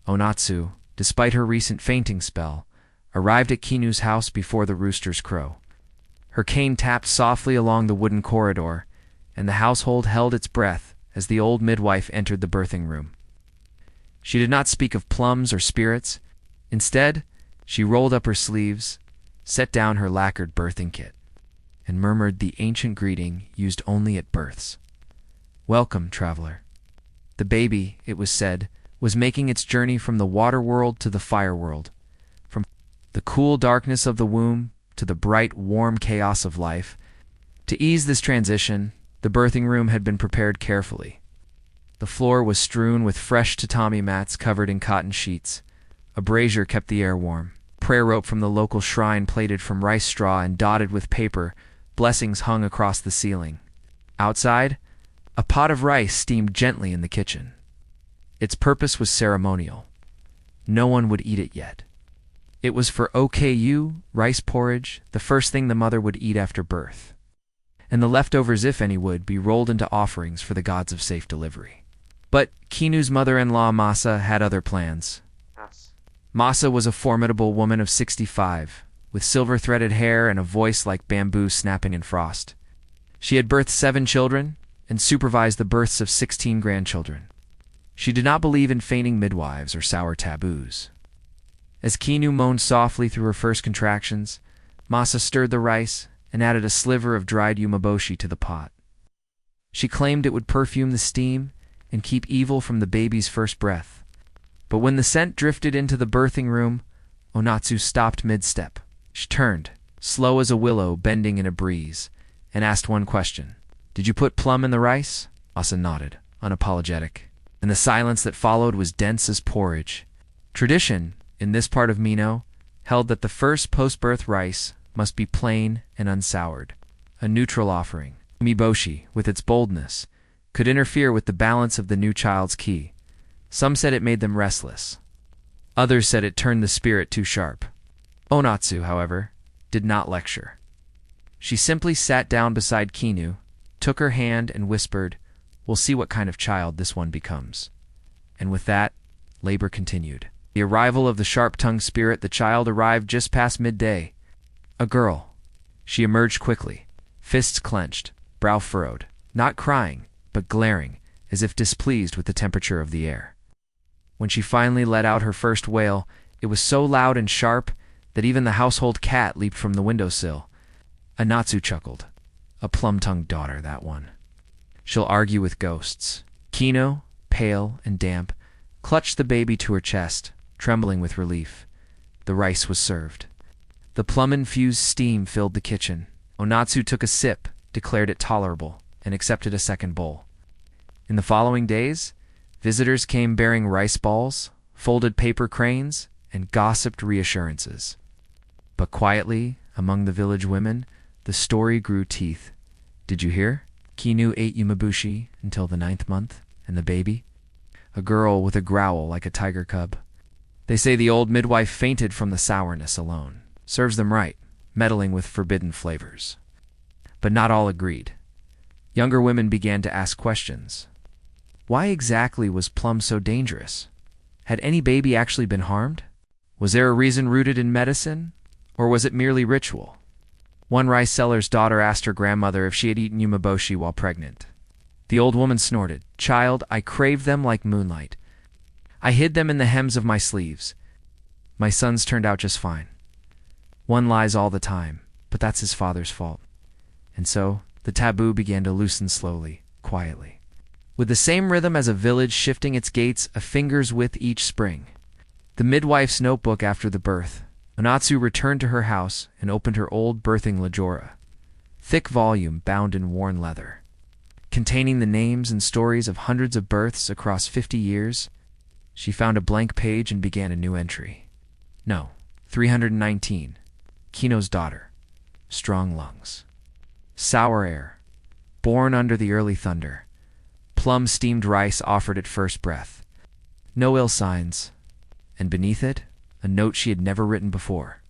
Onatsu, despite her recent fainting spell, arrived at Kinu's house before the rooster's crow. Her cane tapped softly along the wooden corridor, and the household held its breath as the old midwife entered the birthing room. She did not speak of plums or spirits. Instead, she rolled up her sleeves, set down her lacquered birthing kit. and murmured the ancient greeting used only at births. "Welcome, traveler." The baby, it was said, was making its journey from the water world to the fire world, from the cool darkness of the womb to the bright, warm chaos of life. To ease this transition, the birthing room had been prepared carefully. The floor was strewn with fresh tatami mats covered in cotton sheets. A brazier kept the air warm. Prayer rope from the local shrine plaited from rice straw and dotted with paper, blessings hung across the ceiling. Outside, a pot of rice steamed gently in the kitchen. Its purpose was ceremonial. No one would eat it yet. It was for OKU, rice porridge, the first thing the mother would eat after birth. And the leftovers, if any, would be rolled into offerings for the gods of safe delivery. But Kinu's mother-in-law Masa had other plans. Masa was a formidable woman of 65, with silver-threaded hair and a voice like bamboo snapping in frost. She had birthed 7 children and supervised the births of 16 grandchildren. She did not believe in feigning midwives or sour taboos. As Kinu moaned softly through her first contractions, Masa stirred the rice and added a sliver of dried umeboshi to the pot. She claimed it would perfume the steam and keep evil from the baby's first breath. But when the scent drifted into the birthing room, Onatsu stopped mid-step. She turned, slow as a willow bending in a breeze, and asked one question. "Did you put plum in the rice?" Masa nodded, unapologetic, and the silence that followed was dense as porridge. Tradition, in this part of Mino, held that the first post-birth rice must be plain and unsoured. A neutral offering, umeboshi, with its boldness, could interfere with the balance of the new child's ki. Some said it made them restless. Others said it turned the spirit too sharp. Onatsu, however, did not lecture. She simply sat down beside Kinu, took her hand and whispered, "We'll see what kind of child this one becomes." And with that, labor continued. The arrival of the sharp-tongued spirit, the child arrived just past midday. A girl. She emerged quickly, fists clenched, brow furrowed, not crying, but glaring, as if displeased with the temperature of the air. When she finally let out her first wail, it was so loud and sharp that even the household cat leaped from the windowsill. Onatsu chuckled. A plum-tongued daughter, that one. She'll argue with ghosts. Kino, pale and damp, clutched the baby to her chest, trembling with relief. The rice was served. The plum-infused steam filled the kitchen. Onatsu took a sip, declared it tolerable, and accepted a second bowl. In the following days, visitors came bearing rice balls, folded paper cranes, and gossiped reassurances. But quietly, among the village women, the story grew teeth. "Did you hear? Kinu ate umeboshi until the 9th month, and the baby? A girl with a growl like a tiger cub. They say the old midwife fainted from the sourness alone. Serves them right, meddling with forbidden flavors." But not all agreed. Younger women began to ask questions. Why exactly was plum so dangerous? Had any baby actually been harmed? Was there a reason rooted in medicine, or was it merely ritual? One rice seller's daughter asked her grandmother if she had eaten umeboshi while pregnant. The old woman snorted, "Child, I craved them like moonlight. I hid them in the hems of my sleeves. My sons turned out just fine. One lies all the time, but that's his father's fault." And so, the taboo began to loosen slowly, quietly. With the same rhythm as a village shifting its gates a finger's width each spring. The midwife's notebook after the birth. Onatsu returned to her house and opened her old birthing lejora. Thick volume bound in worn leather. Containing the names and stories of hundreds of births across 50 years, she found a blank page and began a new entry. No, 319. Kino's daughter. Strong lungs. Sour air. Born under the early thunder. Plum steamed rice offered at first breath. No ill signs. And beneath it, a note she had never written before.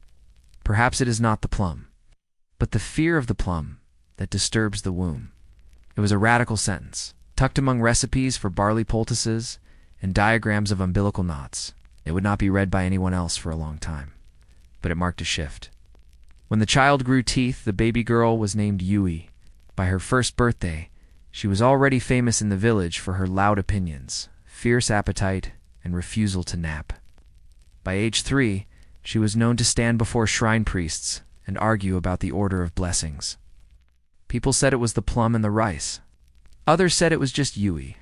Perhaps it is not the plum, but the fear of the plum that disturbs the womb. It was a radical sentence, tucked among recipes for barley poultices and diagrams of umbilical knots. It would not be read by anyone else for a long time, but it marked a shift. When the child grew teeth, the baby girl was named Yui. By her first birthday, she was already famous in the village for her loud opinions, fierce appetite, and refusal to nap. By age 3, she was known to stand before shrine priests and argue about the order of blessings. People said it was the plum and the rice. Others said it was just Yui.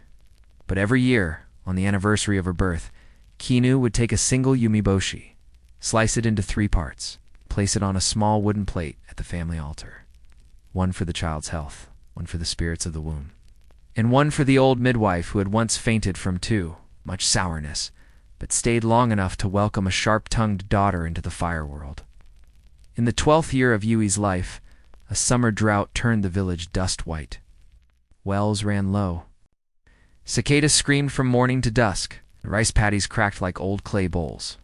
But every year, on the anniversary of her birth, Kinu would take a single yumiboshi, slice it into 3 parts, place it on a small wooden plate at the family altar. One for the child's health, one for the spirits of the womb, and one for the old midwife who had once fainted from too much sourness, but stayed long enough to welcome a sharp-tongued daughter into the fire world. In the 12th year of Yui's life, a summer drought turned the village dust white. Wells ran low. Cicadas screamed from morning to dusk. Rice paddies cracked like old clay bowls.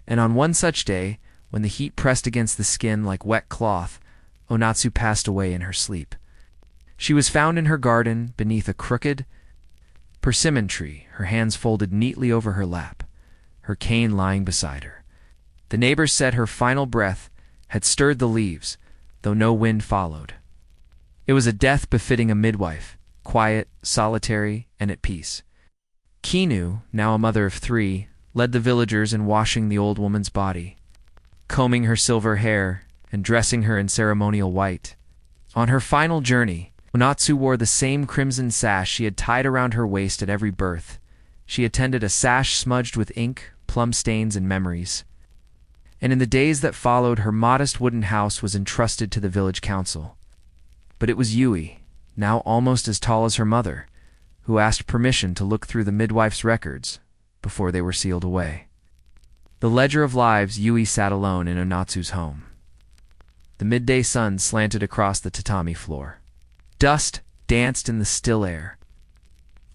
And on one such day, when the heat pressed against the skin like wet cloth, Onatsu passed away in her sleep. She was found in her garden beneath a crooked persimmon tree, her hands folded neatly over her lap, her cane lying beside her. The neighbors said her final breath had stirred the leaves, though no wind followed. It was a death befitting a midwife, quiet, solitary, and at peace. Kinu, now a mother of 3, led the villagers in washing the old woman's body, combing her silver hair, and dressing her in ceremonial white. On her final journey, Onatsu wore the same crimson sash she had tied around her waist at every birth. She attended a sash smudged with ink, plum stains, and memories. And in the days that followed, her modest wooden house was entrusted to the village council. But it was Yui, now almost as tall as her mother, who asked permission to look through the midwife's records before they were sealed away. The ledger of lives, Yui sat alone in Onatsu's home. The midday sun slanted across the tatami floor. Dust danced in the still air.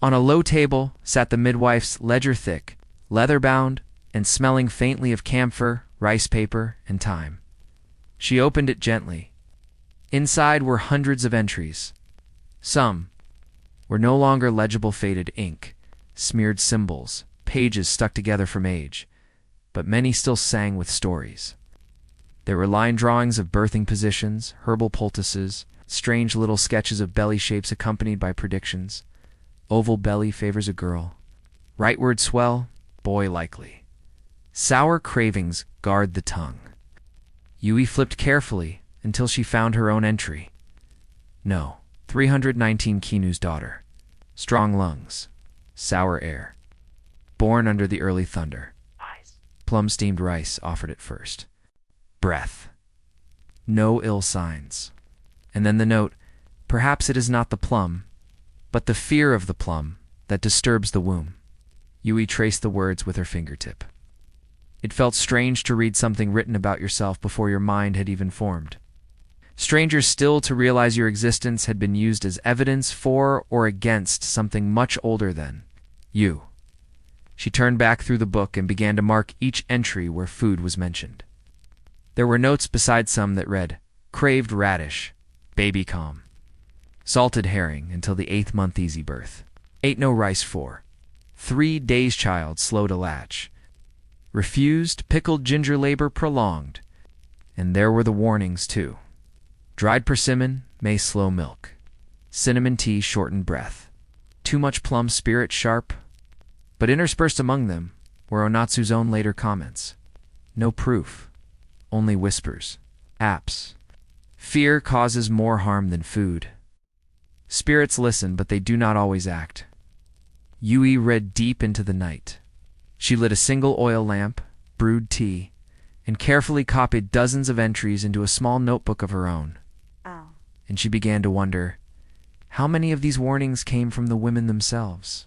On a low table sat the midwife's ledger, thick, leather-bound, and smelling faintly of camphor, rice paper, and thyme. She opened it gently. Inside were hundreds of entries. Some were no longer legible faded ink, smeared symbols, pages stuck together from age, but many still sang with stories. There were line drawings of birthing positions, herbal poultices, strange little sketches of belly shapes accompanied by predictions. Oval belly favors a girl. Rightward swell, boy likely. Sour cravings guard the tongue. Yui flipped carefully until she found her own entry. No, 319 Kinu's daughter. Strong lungs. Sour air. Born under the early thunder. Plum-steamed rice offered at first. Breath. No ill signs. And then the note, perhaps it is not the plum, but the fear of the plum that disturbs the womb. Yui traced the words with her fingertip. It felt strange to read something written about yourself before your mind had even formed. Stranger still to realize your existence had been used as evidence for or against something much older than you. She turned back through the book and began to mark each entry where food was mentioned. There were notes beside some that read, craved radish, baby calm, salted herring until the 8th month easy birth, ate no rice for, 3 days child slow to latch, refused pickled ginger labor prolonged, and there were the warnings too. Dried persimmon may slow milk, cinnamon tea shorten breath, too much plum spirit sharp. But interspersed among them were Onatsu's own later comments. No proof, only whispers, apps. Fear causes more harm than food. Spirits listen, but they do not always act. Yui read deep into the night. She lit a single oil lamp, brewed tea, and carefully copied dozens of entries into a small notebook of her own. And she began to wonder, how many of these warnings came from the women themselves?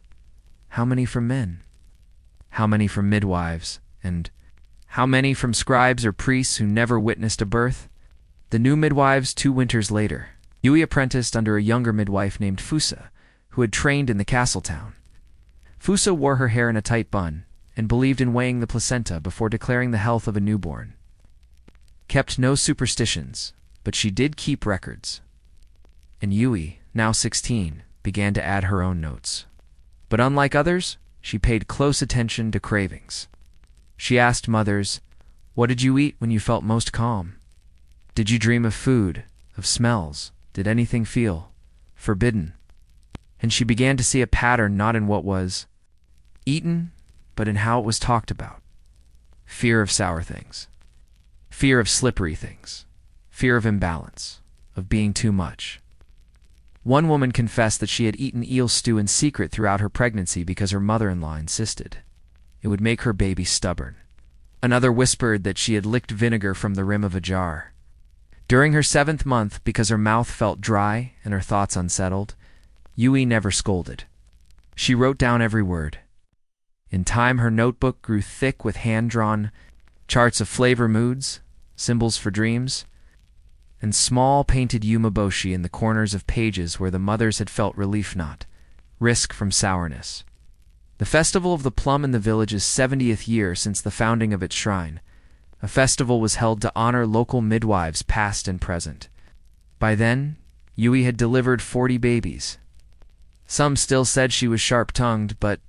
How many from men? How many from midwives? And how many from scribes or priests who never witnessed a birth? The new midwives 2 winters later. Yui apprenticed under a younger midwife named Fusa, who had trained in the castle town. Fusa wore her hair in a tight bun and believed in weighing the placenta before declaring the health of a newborn. Kept no superstitions, but she did keep records. And Yui, now 16, began to add her own notes. But unlike others, she paid close attention to cravings. She asked mothers, what did you eat when you felt most calm? Did you dream of food, of smells? Did anything feel forbidden? And she began to see a pattern not in what was eaten, but in how it was talked about. Fear of sour things. Fear of slippery things. Fear of imbalance, of being too much. One woman confessed that she had eaten eel stew in secret throughout her pregnancy because her mother-in-law insisted. It would make her baby stubborn. Another whispered that she had licked vinegar from the rim of a jar. During her 7th month, because her mouth felt dry and her thoughts unsettled, Yui never scolded. She wrote down every word. In time, her notebook grew thick with hand-drawn charts of flavor moods, symbols for dreams, and small painted yumaboshi in the corners of pages where the mothers had felt relief, not risk, from sourness. The Festival of the Plum in the village's 70th year since the founding of its shrine. A festival was held to honor local midwives past and present. By then, Yui had delivered 40 babies. Some still said she was sharp-tongued, but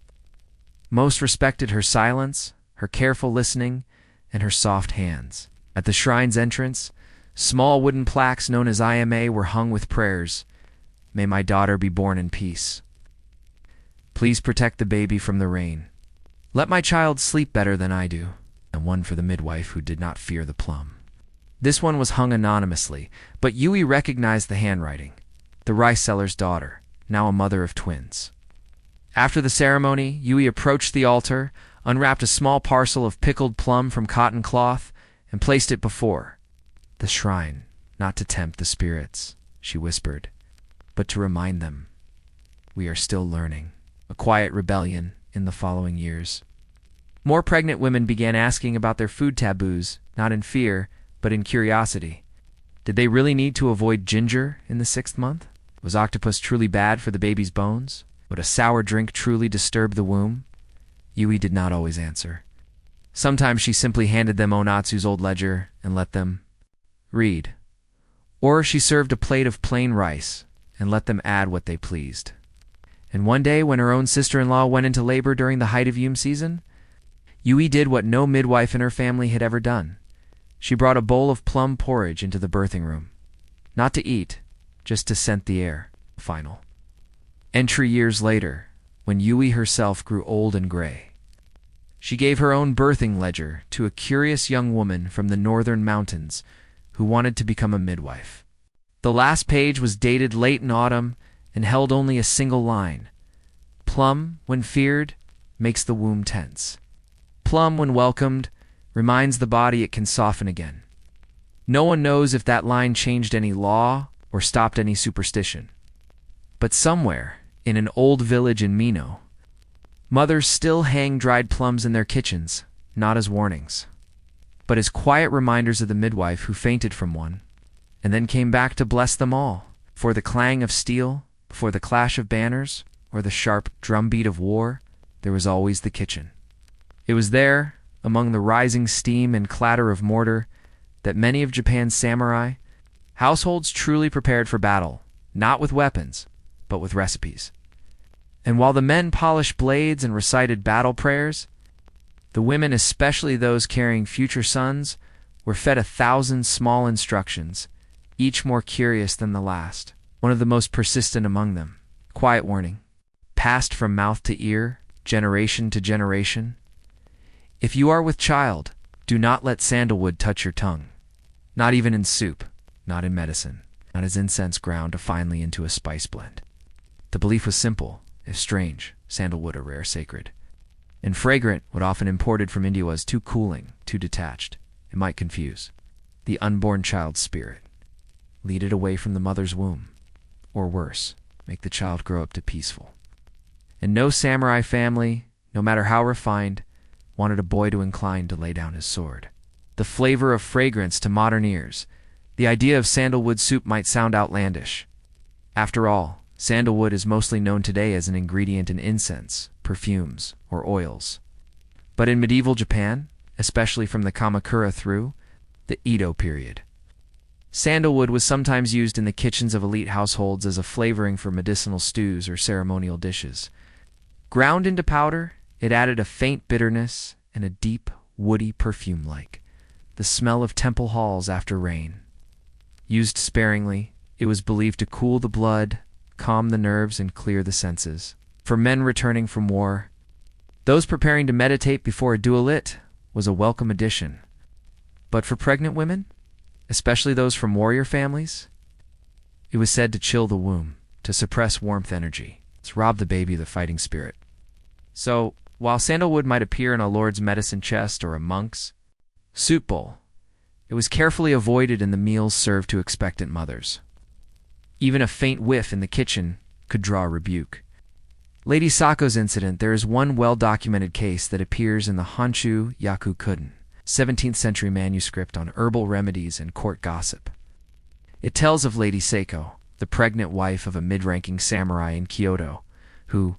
most respected her silence, her careful listening, and her soft hands. At the shrine's entrance, small wooden plaques known as IMA were hung with prayers. May my daughter be born in peace. Please protect the baby from the rain. Let my child sleep better than I do. And one for the midwife who did not fear the plum. This one was hung anonymously, but Yui recognized the handwriting. The rice seller's daughter, now a mother of twins. After the ceremony, Yui approached the altar, unwrapped a small parcel of pickled plum from cotton cloth, and placed it before the shrine, not to tempt the spirits, she whispered, but to remind them, we are still learning. A quiet rebellion in the following years. More pregnant women began asking about their food taboos, not in fear, but in curiosity. Did they really need to avoid ginger in the 6th month? Was octopus truly bad for the baby's bones? Would a sour drink truly disturb the womb? Yui did not always answer. Sometimes she simply handed them Onatsu's old ledger and let them read. Or she served a plate of plain rice and let them add what they pleased. And one day, when her own sister-in-law went into labor during the height of Yum season, Yui did what no midwife in her family had ever done. She brought a bowl of plum porridge into the birthing room. Not to eat, just to scent the air. Final. Entry years later, when Yui herself grew old and gray. She gave her own birthing ledger to a curious young woman from the northern mountains who wanted to become a midwife. The last page was dated late in autumn and held only a single line. Plum, when feared, makes the womb tense. Plum, when welcomed, reminds the body it can soften again. No one knows if that line changed any law or stopped any superstition. But somewhere, in an old village in Mino, mothers still hang dried plums in their kitchens, not as warnings, but as quiet reminders of the midwife who fainted from one, and then came back to bless them all. For the clang of steel, before the clash of banners, or the sharp drumbeat of war, there was always the kitchen. It was there, among the rising steam and clatter of mortar, that many of Japan's samurai, households truly prepared for battle, not with weapons, but with recipes. And while the men polished blades and recited battle prayers, the women, especially those carrying future sons, were fed 1,000 small instructions, each more curious than the last. One of the most persistent among them. Quiet warning. Passed from mouth to ear, generation to generation. If you are with child, do not let sandalwood touch your tongue. Not even in soup, not in medicine, not as incense ground finely into a spice blend. The belief was simple, if strange, sandalwood a rare sacred. And fragrant, what often imported from India was too cooling, too detached. It might confuse the unborn child's spirit. Lead it away from the mother's womb. Or worse, make the child grow up to peaceful. And no samurai family, no matter how refined, wanted a boy to incline to lay down his sword. The flavor of fragrance to modern ears. The idea of sandalwood soup might sound outlandish. After all, sandalwood is mostly known today as an ingredient in incense, perfumes, or oils. But in medieval Japan, especially from the Kamakura through the Edo period, sandalwood was sometimes used in the kitchens of elite households as a flavoring for medicinal stews or ceremonial dishes. Ground into powder, it added a faint bitterness and a deep, woody perfume like the smell of temple halls after rain. Used sparingly, it was believed to cool the blood, calm the nerves, and clear the senses. For men returning from war, those preparing to meditate before a duelit, was a welcome addition. But for pregnant women, especially those from warrior families, it was said to chill the womb. to suppress warmth energy. It's rob the baby of the fighting spirit. So, while sandalwood might appear in a lord's medicine chest or a monk's soup bowl, it was carefully avoided in the meals served to expectant mothers. Even a faint whiff in the kitchen could draw rebuke. Lady Sako's incident, there is one well-documented case that appears in the Honshu Yakukuden, 17th century manuscript on herbal remedies and court gossip. It tells of Lady Sako, the pregnant wife of a mid-ranking samurai in Kyoto, who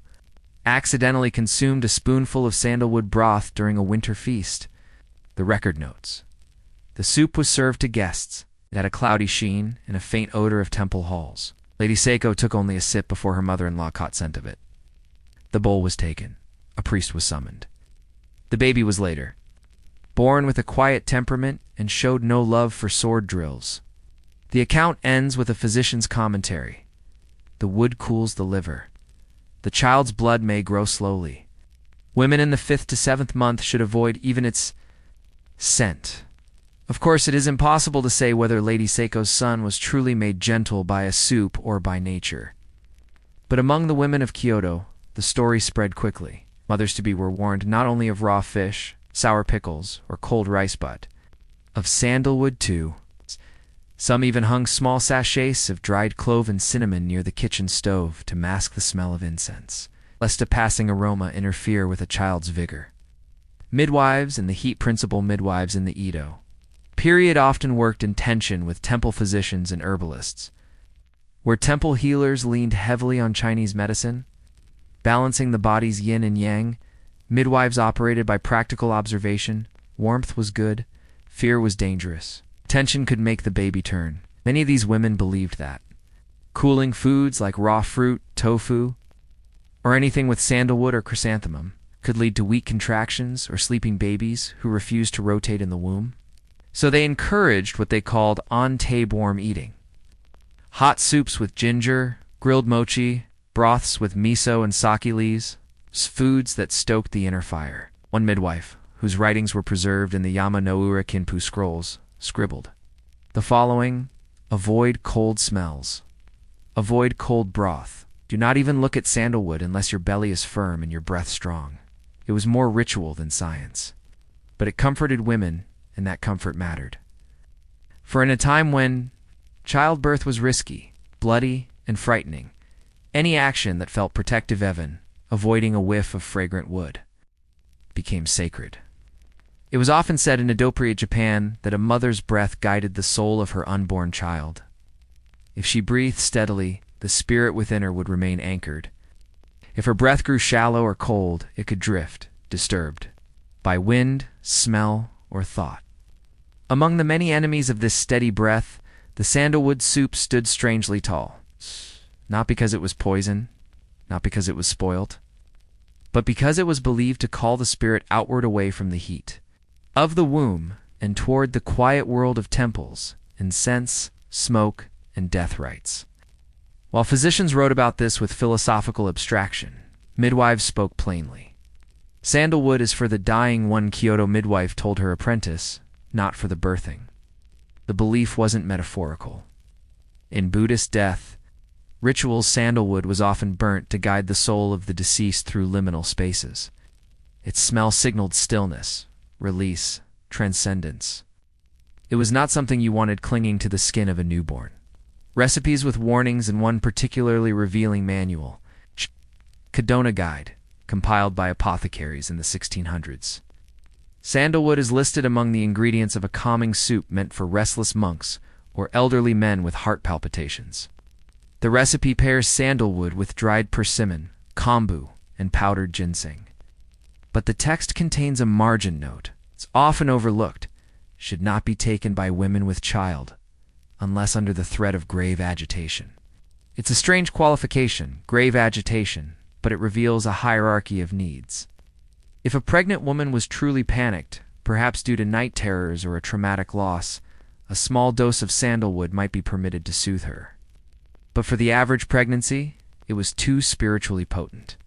accidentally consumed a spoonful of sandalwood broth during a winter feast. The record notes, the soup was served to guests. It had a cloudy sheen and a faint odor of temple halls. Lady Sako took only a sip before her mother-in-law caught scent of it. The bowl was taken. A priest was summoned. The baby was later born with a quiet temperament and showed no love for sword drills. The account ends with a physician's commentary. The wood cools the liver. The child's blood may grow slowly. Women in the 5th to 7th month should avoid even its scent. Of course, it is impossible to say whether Lady Sako's son was truly made gentle by a soup or by nature. But among the women of Kyoto, the story spread quickly. Mothers-to-be were warned not only of raw fish, sour pickles, or cold rice, but of sandalwood too. Some even hung small sachets of dried clove and cinnamon near the kitchen stove to mask the smell of incense, lest a passing aroma interfere with a child's vigor. Midwives and the heat principal midwives in the Edo period often worked in tension with temple physicians and herbalists, where temple healers leaned heavily on Chinese medicine, balancing the body's yin and yang. Midwives operated by practical observation. Warmth was good, fear was dangerous. Tension could make the baby turn. Many of these women believed that cooling foods like raw fruit, tofu, or anything with sandalwood or chrysanthemum could lead to weak contractions or sleeping babies who refused to rotate in the womb. So they encouraged what they called on-tape-warm eating. Hot soups with ginger, grilled mochi, broths with miso and sake leaves, foods that stoked the inner fire. One midwife, whose writings were preserved in the Yama no Ura Kinpu scrolls, scribbled the following: avoid cold smells. Avoid cold broth. Do not even look at sandalwood unless your belly is firm and your breath strong. It was more ritual than science. But it comforted women, and that comfort mattered. For in a time when childbirth was risky, bloody, and frightening, any action that felt protective even, avoiding a whiff of fragrant wood, became sacred. It was often said in Edo-period Japan that a mother's breath guided the soul of her unborn child. If she breathed steadily, the spirit within her would remain anchored. If her breath grew shallow or cold, it could drift, disturbed by wind, smell, or thought. Among the many enemies of this steady breath, the sandalwood soup stood strangely tall. Not because it was poison, not because it was spoilt, but because it was believed to call the spirit outward away from the heat of the womb and toward the quiet world of temples, incense, smoke, and death rites. While physicians wrote about this with philosophical abstraction, midwives spoke plainly. Sandalwood is for the dying, one Kyoto midwife told her apprentice, not for the birthing. The belief wasn't metaphorical. In Buddhist death rituals, sandalwood was often burnt to guide the soul of the deceased through liminal spaces. Its smell signaled stillness, release, transcendence. It was not something you wanted clinging to the skin of a newborn. Recipes with warnings and one particularly revealing manual, Kadona Guide, compiled by apothecaries in the 1600s. Sandalwood is listed among the ingredients of a calming soup meant for restless monks or elderly men with heart palpitations. The recipe pairs sandalwood with dried persimmon, kombu, and powdered ginseng. But the text contains a margin note. It's often overlooked. Should not be taken by women with child, unless under the threat of grave agitation. It's a strange qualification, grave agitation, but it reveals a hierarchy of needs. If a pregnant woman was truly panicked, perhaps due to night terrors or a traumatic loss, a small dose of sandalwood might be permitted to soothe her. But for the average pregnancy, it was too spiritually potent.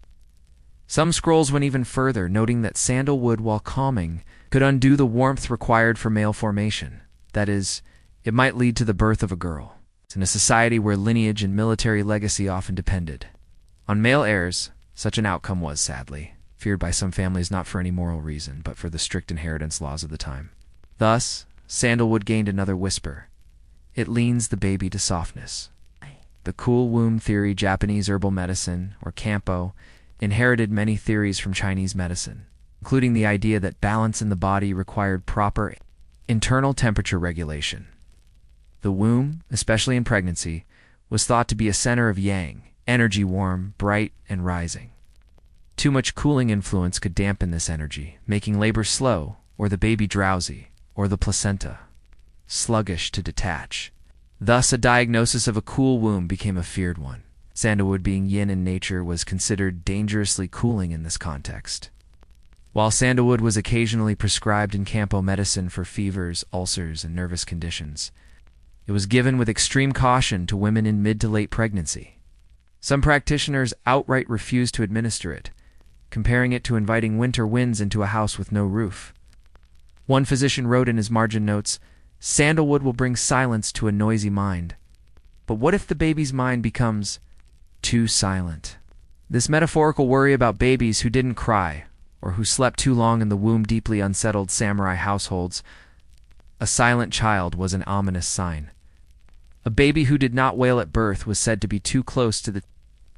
Some scrolls went even further, noting that sandalwood, while calming, could undo the warmth required for male formation. That is, it might lead to the birth of a girl. in a society where lineage and military legacy often depended on male heirs. Such an outcome was, sadly, feared by some families not for any moral reason, but for the strict inheritance laws of the time. Thus, sandalwood gained another whisper. It leans the baby to softness. The cool womb theory, Japanese herbal medicine, or Kampo, inherited many theories from Chinese medicine, including the idea that balance in the body required proper internal temperature regulation. The womb, especially in pregnancy, was thought to be a center of yang, energy warm, bright, and rising. Too much cooling influence could dampen this energy, making labor slow, or the baby drowsy, or the placenta sluggish to detach. Thus, a diagnosis of a cool womb became a feared one. Sandalwood, being yin in nature, was considered dangerously cooling in this context. While sandalwood was occasionally prescribed in Kampo medicine for fevers, ulcers, and nervous conditions, it was given with extreme caution to women in mid to late pregnancy. Some practitioners outright refused to administer it, comparing it to inviting winter winds into a house with no roof. One physician wrote in his margin notes, "Sandalwood will bring silence to a noisy mind. But what if the baby's mind becomes too silent?" This metaphorical worry about babies who didn't cry, or who slept too long in the womb deeply unsettled samurai households. A silent child was an ominous sign. A baby who did not wail at birth was said to be too close to the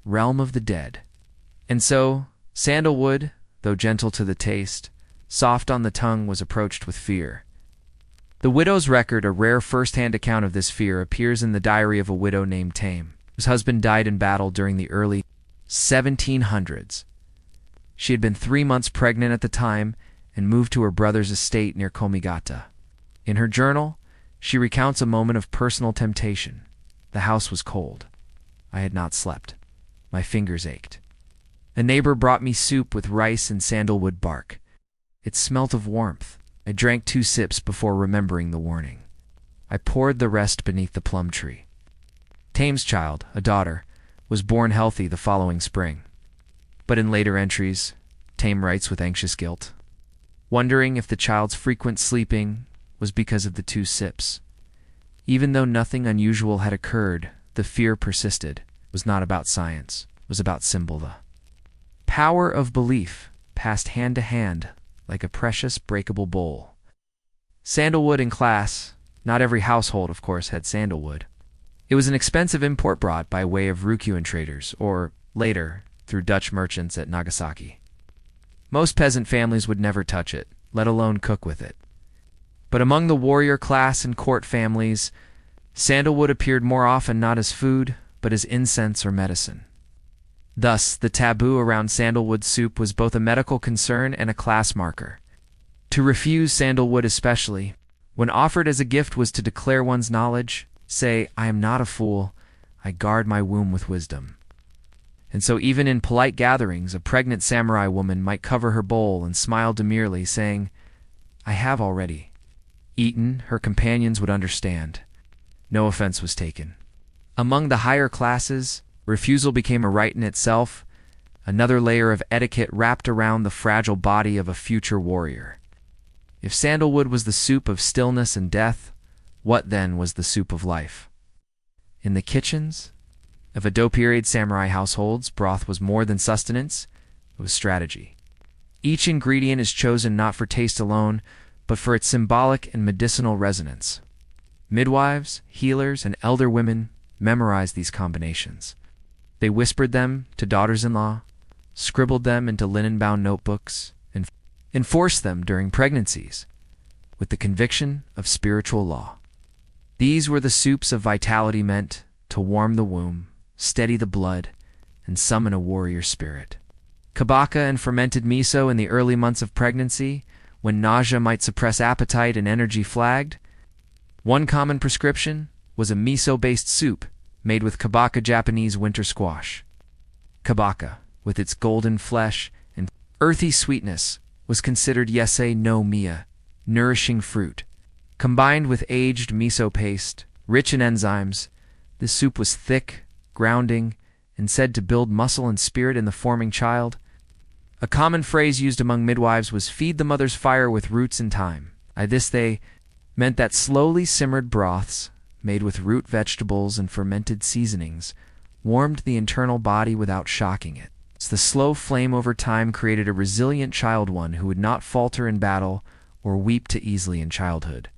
realm of the dead. And so, sandalwood, though gentle to the taste, soft on the tongue, was approached with fear. The widow's record, a rare first-hand account of this fear, appears in the diary of a widow named Tame, whose husband died in battle during the early 1700s. She had been 3 months pregnant at the time and moved to her brother's estate near Komigata. In her journal, she recounts a moment of personal temptation. The house was cold. I had not slept. My fingers ached. A neighbor brought me soup with rice and sandalwood bark. It smelt of warmth. I drank 2 sips before remembering the warning. I poured the rest beneath the plum tree. Tame's child, a daughter, was born healthy the following spring. But in later entries, Tame writes with anxious guilt, wondering if the child's frequent sleeping was because of the 2 sips. Even though nothing unusual had occurred, the fear persisted. It was not about science. It was about symbol. The power of belief passed hand to hand like a precious breakable bowl. Sandalwood in class. Not every household, of course, had sandalwood. It was an expensive import brought by way of Ryukyuan traders, or, later, through Dutch merchants at Nagasaki. Most peasant families would never touch it, let alone cook with it. But among the warrior class and court families, sandalwood appeared more often not as food, but as incense or medicine. Thus, the taboo around sandalwood soup was both a medical concern and a class marker. To refuse sandalwood especially, when offered as a gift, was to declare one's knowledge, say, "I am not a fool, I guard my womb with wisdom." And so even in polite gatherings, a pregnant samurai woman might cover her bowl and smile demurely, saying, "I have already eaten." Her companions would understand. No offense was taken. Among the higher classes, refusal became a rite in itself, another layer of etiquette wrapped around the fragile body of a future warrior. If sandalwood was the soup of stillness and death, what then was the soup of life? In the kitchens of Edo period samurai households, broth was more than sustenance, it was strategy. Each ingredient is chosen not for taste alone, but for its symbolic and medicinal resonance. Midwives, healers, and elder women memorized these combinations. They whispered them to daughters-in-law, scribbled them into linen-bound notebooks, and enforced them during pregnancies with the conviction of spiritual law. These were the soups of vitality meant to warm the womb, steady the blood, and summon a warrior spirit. Kabaka and fermented miso in the early months of pregnancy, when nausea might suppress appetite and energy flagged. One common prescription was a miso-based soup made with kabaka, Japanese winter squash. Kabaka, with its golden flesh and earthy sweetness, was considered yasei no miya, nourishing fruit. Combined with aged miso paste, rich in enzymes, this soup was thick, grounding, and said to build muscle and spirit in the forming child. A common phrase used among midwives was "feed the mother's fire with roots and thyme." By this they meant that slowly simmered broths, made with root vegetables and fermented seasonings, warmed the internal body without shocking it. The slow flame over time created a resilient child one who would not falter in battle or weep too easily in childhood.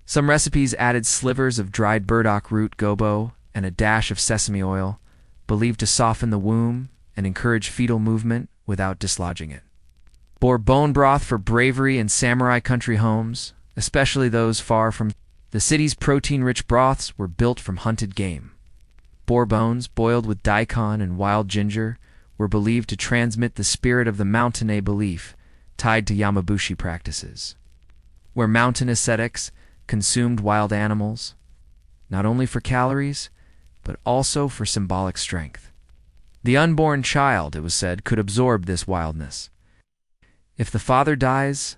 Some recipes added slivers of dried burdock root gobo and a dash of sesame oil, believed to soften the womb and encourage fetal movement without dislodging it. Bore bone broth for bravery in samurai country homes, especially those far from the city's protein-rich broths were built from hunted game. Boar bones, boiled with daikon and wild ginger, were believed to transmit the spirit of the mountain, a belief tied to Yamabushi practices, where mountain ascetics consumed wild animals, not only for calories, but also for symbolic strength. The unborn child, it was said, could absorb this wildness. If the father dies,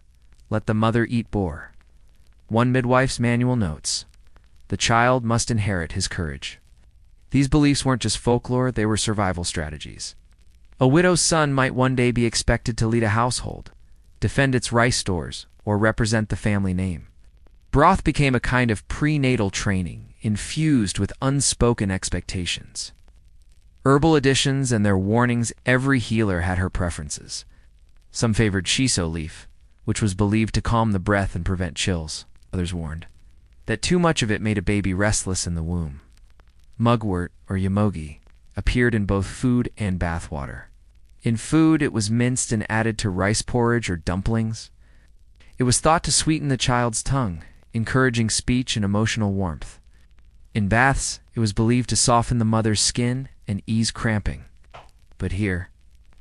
let the mother eat boar. One midwife's manual notes, the child must inherit his courage. These beliefs weren't just folklore, they were survival strategies. A widow's son might one day be expected to lead a household, defend its rice stores, or represent the family name. Broth became a kind of prenatal training, infused with unspoken expectations. Herbal additions and their warnings, every healer had her preferences. Some favored shiso leaf, which was believed to calm the breath and prevent chills. Others warned that too much of it made a baby restless in the womb. Mugwort, or yamogi, appeared in both food and bathwater. In food, it was minced and added to rice porridge or dumplings. It was thought to sweeten the child's tongue, encouraging speech and emotional warmth. In baths, it was believed to soften the mother's skin and ease cramping. But here,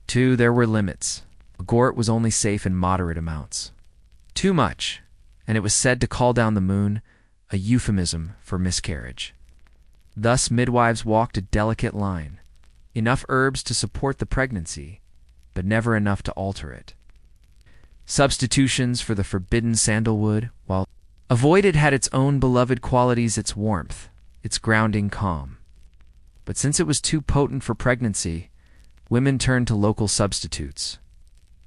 too, there were limits. Gort was only safe in moderate amounts. Too much, and it was said to call down the moon, a euphemism for miscarriage. Thus midwives walked a delicate line, enough herbs to support the pregnancy, but never enough to alter it. Substitutions for the forbidden sandalwood, while avoided, had its own beloved qualities, its warmth, its grounding calm. But since it was too potent for pregnancy, women turned to local substitutes.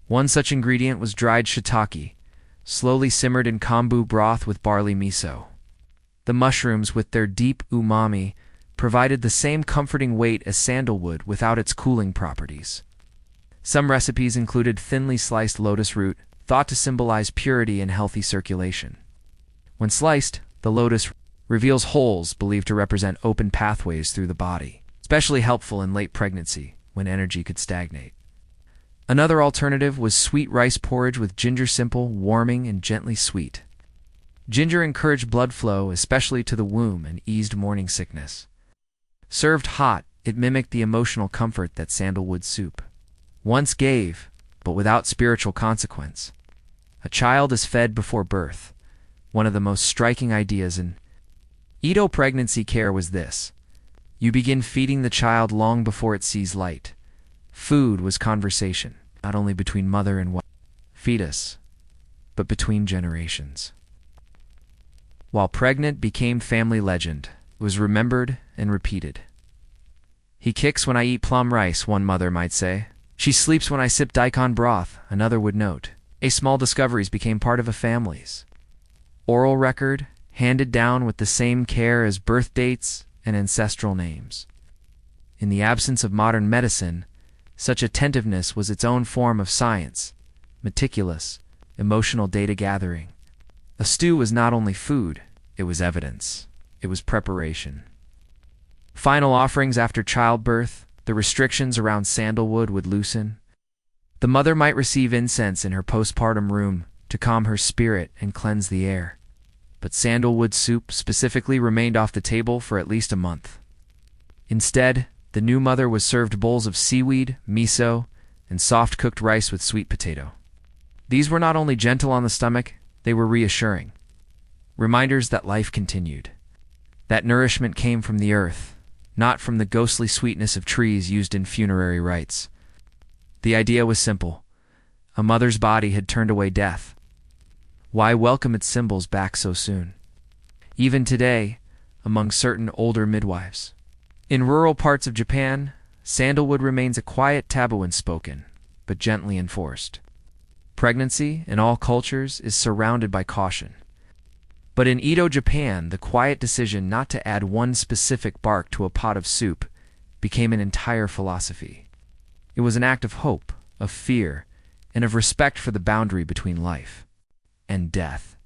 One such ingredient was dried shiitake, slowly simmered in kombu broth with barley miso. The mushrooms, with their deep umami, provided the same comforting weight as sandalwood without its cooling properties. Some recipes included thinly sliced lotus root, thought to symbolize purity and healthy circulation. When sliced, the lotus reveals holes believed to represent open pathways through the body, especially helpful in late pregnancy when energy could stagnate. Another alternative was sweet rice porridge with ginger, simple, warming, and gently sweet. Ginger encouraged blood flow, especially to the womb, and eased morning sickness. Served hot, it mimicked the emotional comfort that sandalwood soup once gave, but without spiritual consequence. A child is fed before birth. One of the most striking ideas in Edo pregnancy care was this: you begin feeding the child long before it sees light. Food was conversation, not only between mother and fetus, but between generations. While pregnant became family legend, it was remembered and repeated. He kicks when I eat plum rice, one mother might say. She sleeps when I sip daikon broth, another would note. Small discoveries became part of a family's oral record, handed down with the same care as birth dates and ancestral names. In the absence of modern medicine, such attentiveness was its own form of science, meticulous, emotional data gathering. A stew was not only food, it was evidence. It was preparation. Final offerings after childbirth, the restrictions around sandalwood would loosen. The mother might receive incense in her postpartum room to calm her spirit and cleanse the air. But sandalwood soup specifically remained off the table for at least a month. Instead, the new mother was served bowls of seaweed, miso, and soft-cooked rice with sweet potato. These were not only gentle on the stomach, they were reassuring. Reminders that life continued. That nourishment came from the earth, not from the ghostly sweetness of trees used in funerary rites. The idea was simple. A mother's body had turned away death. Why welcome its symbols back so soon? Even today, among certain older midwives. In rural parts of Japan, sandalwood remains a quiet taboo when spoken, but gently enforced. Pregnancy, in all cultures, is surrounded by caution. But in Edo, Japan, the quiet decision not to add one specific bark to a pot of soup became an entire philosophy. It was an act of hope, of fear, and of respect for the boundary between life and death.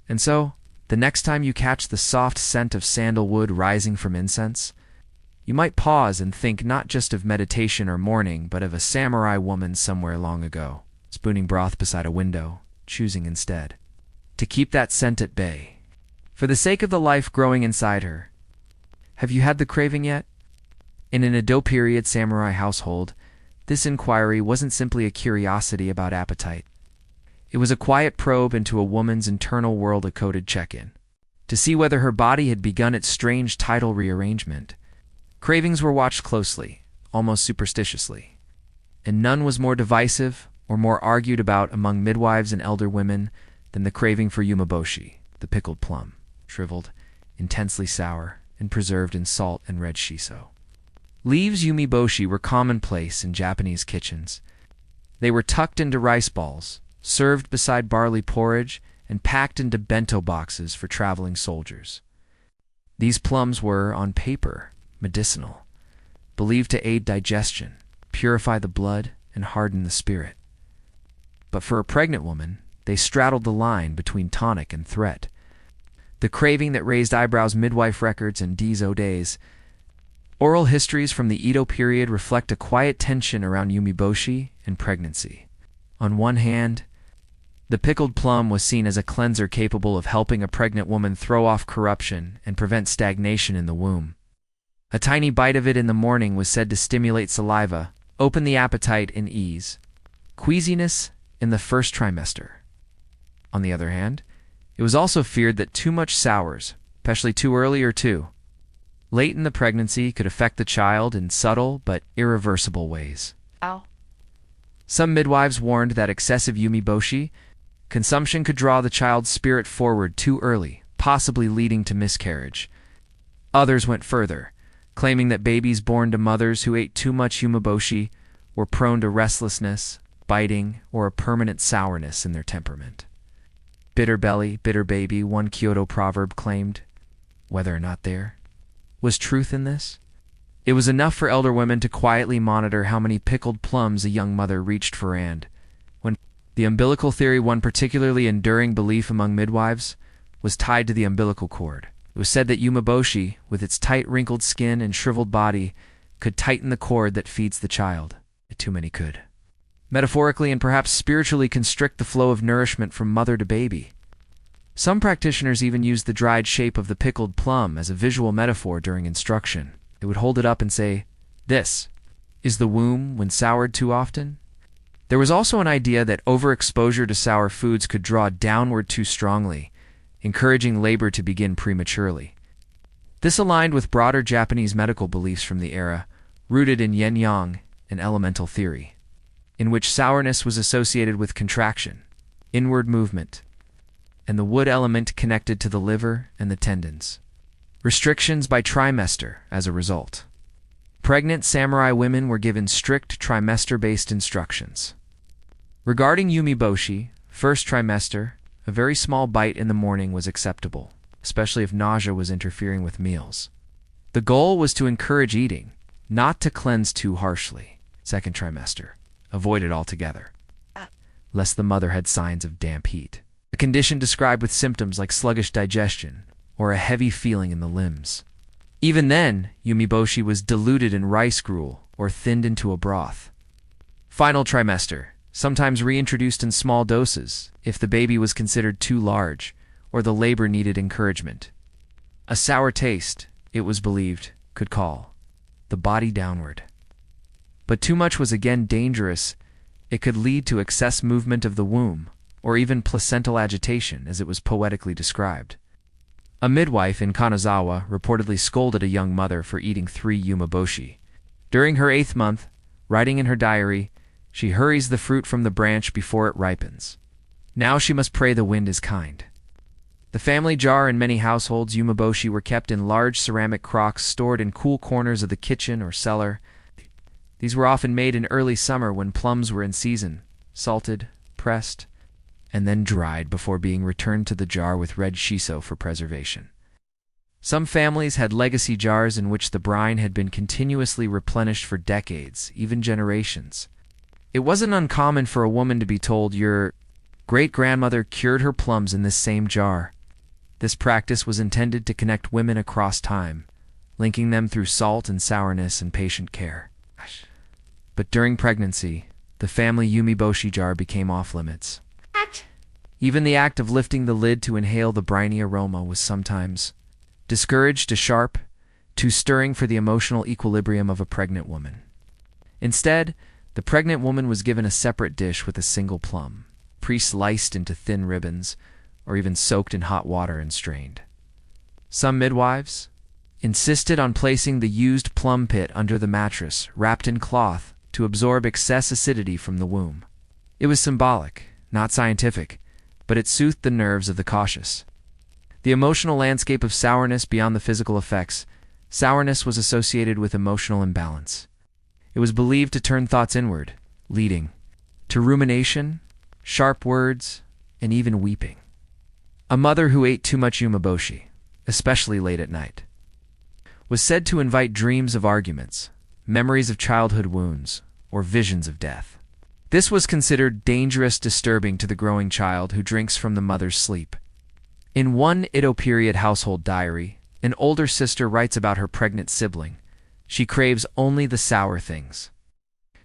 And so, the next time you catch the soft scent of sandalwood rising from incense, you might pause and think not just of meditation or mourning, but of a samurai woman somewhere long ago, spooning broth beside a window, choosing instead to keep that scent at bay, for the sake of the life growing inside her. Have you had the craving yet? In an Edo period samurai household, this inquiry wasn't simply a curiosity about appetite. It was a quiet probe into a woman's internal world, a coded check-in, to see whether her body had begun its strange tidal rearrangement. Cravings were watched closely, almost superstitiously, and none was more divisive or more argued about among midwives and elder women than the craving for umeboshi, the pickled plum, shriveled, intensely sour, and preserved in salt and red shiso. Leaves umeboshi were commonplace in Japanese kitchens. They were tucked into rice balls, served beside barley porridge, and packed into bento boxes for traveling soldiers. These plums were, on paper, medicinal, believed to aid digestion, purify the blood, and harden the spirit. But for a pregnant woman, they straddled the line between tonic and threat. The craving that raised eyebrows, midwife records, and Dizo days. Oral histories from the Edo period reflect a quiet tension around umeboshi and pregnancy. On one hand, the pickled plum was seen as a cleanser capable of helping a pregnant woman throw off corruption and prevent stagnation in the womb. A tiny bite of it in the morning was said to stimulate saliva, open the appetite, and ease queasiness in the first trimester. On the other hand, it was also feared that too much sours, especially too early or too late in the pregnancy, could affect the child in subtle but irreversible ways. Ow. Some midwives warned that excessive umeboshi consumption could draw the child's spirit forward too early, possibly leading to miscarriage. Others went further, claiming that babies born to mothers who ate too much umeboshi were prone to restlessness, biting, or a permanent sourness in their temperament. Bitter belly, bitter baby, one Kyoto proverb claimed. Whether or not there was truth in this, it was enough for elder women to quietly monitor how many pickled plums a young mother reached for. And when the umbilical theory, one particularly enduring belief among midwives, was tied to the umbilical cord. It was said that umeboshi, with its tight wrinkled skin and shriveled body, could tighten the cord that feeds the child. Too many could metaphorically and perhaps spiritually constrict the flow of nourishment from mother to baby. Some practitioners even used the dried shape of the pickled plum as a visual metaphor during instruction. They would hold it up and say, "This is the womb when soured too often." There was also an idea that overexposure to sour foods could draw downward too strongly, encouraging labor to begin prematurely. This aligned with broader Japanese medical beliefs from the era, rooted in yin-yang and elemental theory, in which sourness was associated with contraction, inward movement, and the wood element connected to the liver and the tendons. Restrictions by trimester as a result. Pregnant samurai women were given strict trimester-based instructions. Regarding umeboshi, first trimester, a very small bite in the morning was acceptable, especially if nausea was interfering with meals. The goal was to encourage eating, not to cleanse too harshly. Second trimester, avoid it altogether, lest the mother had signs of damp heat, a condition described with symptoms like sluggish digestion or a heavy feeling in the limbs. Even then, umeboshi was diluted in rice gruel or thinned into a broth. Final trimester, sometimes reintroduced in small doses if the baby was considered too large or the labor needed encouragement. A sour taste, it was believed, could call the body downward. But too much was again dangerous. It could lead to excess movement of the womb, or even placental agitation, as it was poetically described. A midwife in Kanazawa reportedly scolded a young mother for eating 3 umeboshi. During her 8th month, writing in her diary, she hurries the fruit from the branch before it ripens. Now she must pray the wind is kind. The family jar in many households, umeboshi were kept in large ceramic crocks stored in cool corners of the kitchen or cellar. These were often made in early summer when plums were in season, salted, pressed, and then dried before being returned to the jar with red shiso for preservation. Some families had legacy jars in which the brine had been continuously replenished for decades, even generations. It wasn't uncommon for a woman to be told, "Your great-grandmother cured her plums in this same jar." This practice was intended to connect women across time, linking them through salt and sourness and patient care. But during pregnancy, the family umeboshi jar became off-limits. Even the act of lifting the lid to inhale the briny aroma was sometimes discouraged, too sharp, too stirring for the emotional equilibrium of a pregnant woman. Instead, the pregnant woman was given a separate dish with a single plum, pre-sliced into thin ribbons, or even soaked in hot water and strained. Some midwives insisted on placing the used plum pit under the mattress, wrapped in cloth, to absorb excess acidity from the womb. It was symbolic, not scientific, but it soothed the nerves of the cautious. The emotional landscape of sourness beyond the physical effects, sourness was associated with emotional imbalance. It was believed to turn thoughts inward, leading to rumination, sharp words, and even weeping. A mother who ate too much umeboshi, especially late at night, was said to invite dreams of arguments, memories of childhood wounds, or visions of death. This was considered dangerous, disturbing to the growing child who drinks from the mother's sleep. In one Edo period household diary, an older sister writes about her pregnant sibling. She craves only the sour things.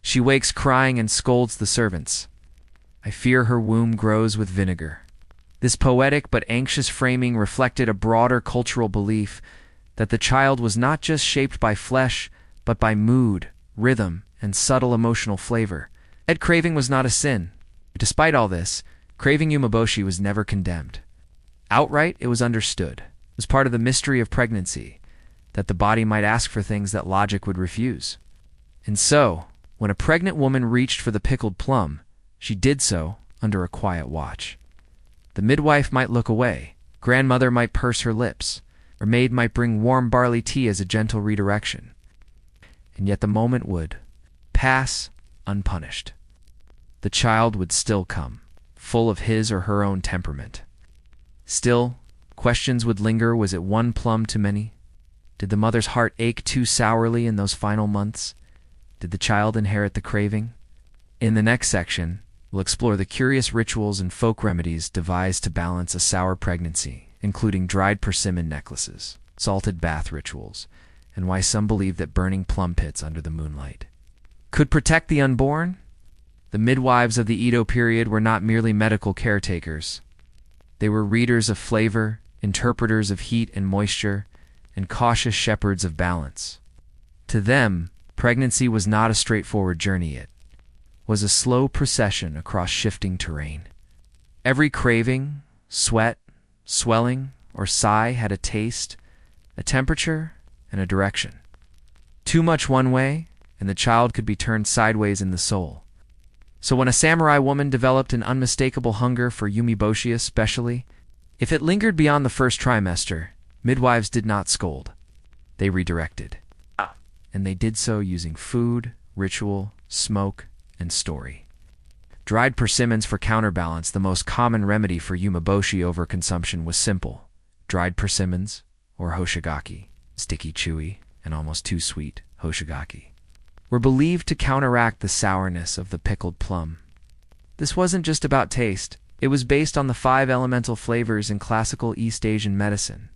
She wakes crying and scolds the servants. "I fear her womb grows with vinegar." This poetic but anxious framing reflected a broader cultural belief that the child was not just shaped by flesh, but by mood, rhythm, and subtle emotional flavor. That craving was not a sin. Despite all this, craving umeboshi was never condemned. Outright, it was understood. It was part of the mystery of pregnancy, that the body might ask for things that logic would refuse. And so, when a pregnant woman reached for the pickled plum, she did so under a quiet watch. The midwife might look away, grandmother might purse her lips, or maid might bring warm barley tea as a gentle redirection. And yet the moment would pass unpunished. The child would still come, full of his or her own temperament. Still, questions would linger. Was it one plum too many? Did the mother's heart ache too sourly in those final months? Did the child inherit the craving? In the next section, we'll explore the curious rituals and folk remedies devised to balance a sour pregnancy, including dried persimmon necklaces, salted bath rituals, and why some believe that burning plum pits under the moonlight could protect the unborn. The midwives of the Edo period were not merely medical caretakers. They were readers of flavor, interpreters of heat and moisture, and cautious shepherds of balance. To them, pregnancy was not a straightforward journey. It was a slow procession across shifting terrain. Every craving, sweat, swelling, or sigh had a taste, a temperature, and a direction. Too much one way, and the child could be turned sideways in the soul. So when a samurai woman developed an unmistakable hunger for umeboshi especially, if it lingered beyond the first trimester, midwives did not scold. They redirected. And they did so using food, ritual, smoke, and story. Dried persimmons for counterbalance. The most common remedy for umeboshi overconsumption was simple. Dried persimmons, or hoshigaki, sticky, chewy, and almost too sweet hoshigaki, were believed to counteract the sourness of the pickled plum. This wasn't just about taste. It was based on the 5 elemental flavors in classical East Asian medicine.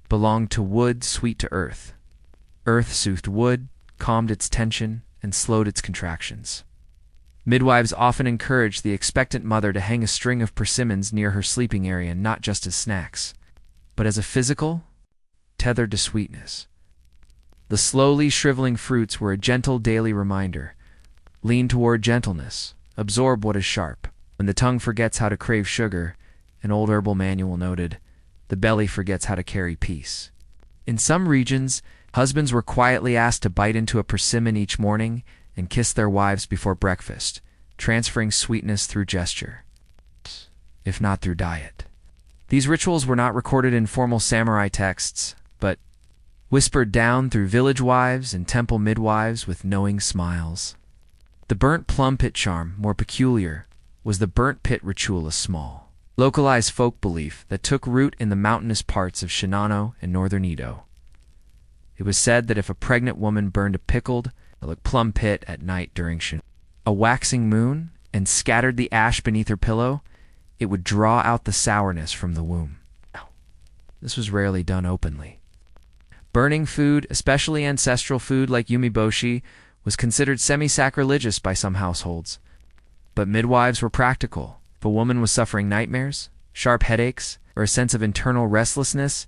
Belonged to wood, sweet to earth. Earth soothed wood, calmed its tension, and slowed its contractions. Midwives often encouraged the expectant mother to hang a string of persimmons near her sleeping area, not just as snacks, but as a physical, tethered to sweetness. The slowly shriveling fruits were a gentle daily reminder. Lean toward gentleness. Absorb what is sharp. When the tongue forgets how to crave sugar, an old herbal manual noted, the belly forgets how to carry peace. In some regions, husbands were quietly asked to bite into a persimmon each morning and kiss their wives before breakfast, transferring sweetness through gesture, if not through diet. These rituals were not recorded in formal samurai texts, but whispered down through village wives and temple midwives with knowing smiles. The burnt plum pit charm, more peculiar, was the burnt pit ritual, a small, localized folk belief that took root in the mountainous parts of Shinano and northern Edo. It was said that if a pregnant woman burned a pickled, plum pit at night during a waxing moon and scattered the ash beneath her pillow, it would draw out the sourness from the womb. This was rarely done openly. Burning food, especially ancestral food like yumiboshi, was considered semi-sacrilegious by some households. But midwives were practical. If a woman was suffering nightmares, sharp headaches, or a sense of internal restlessness,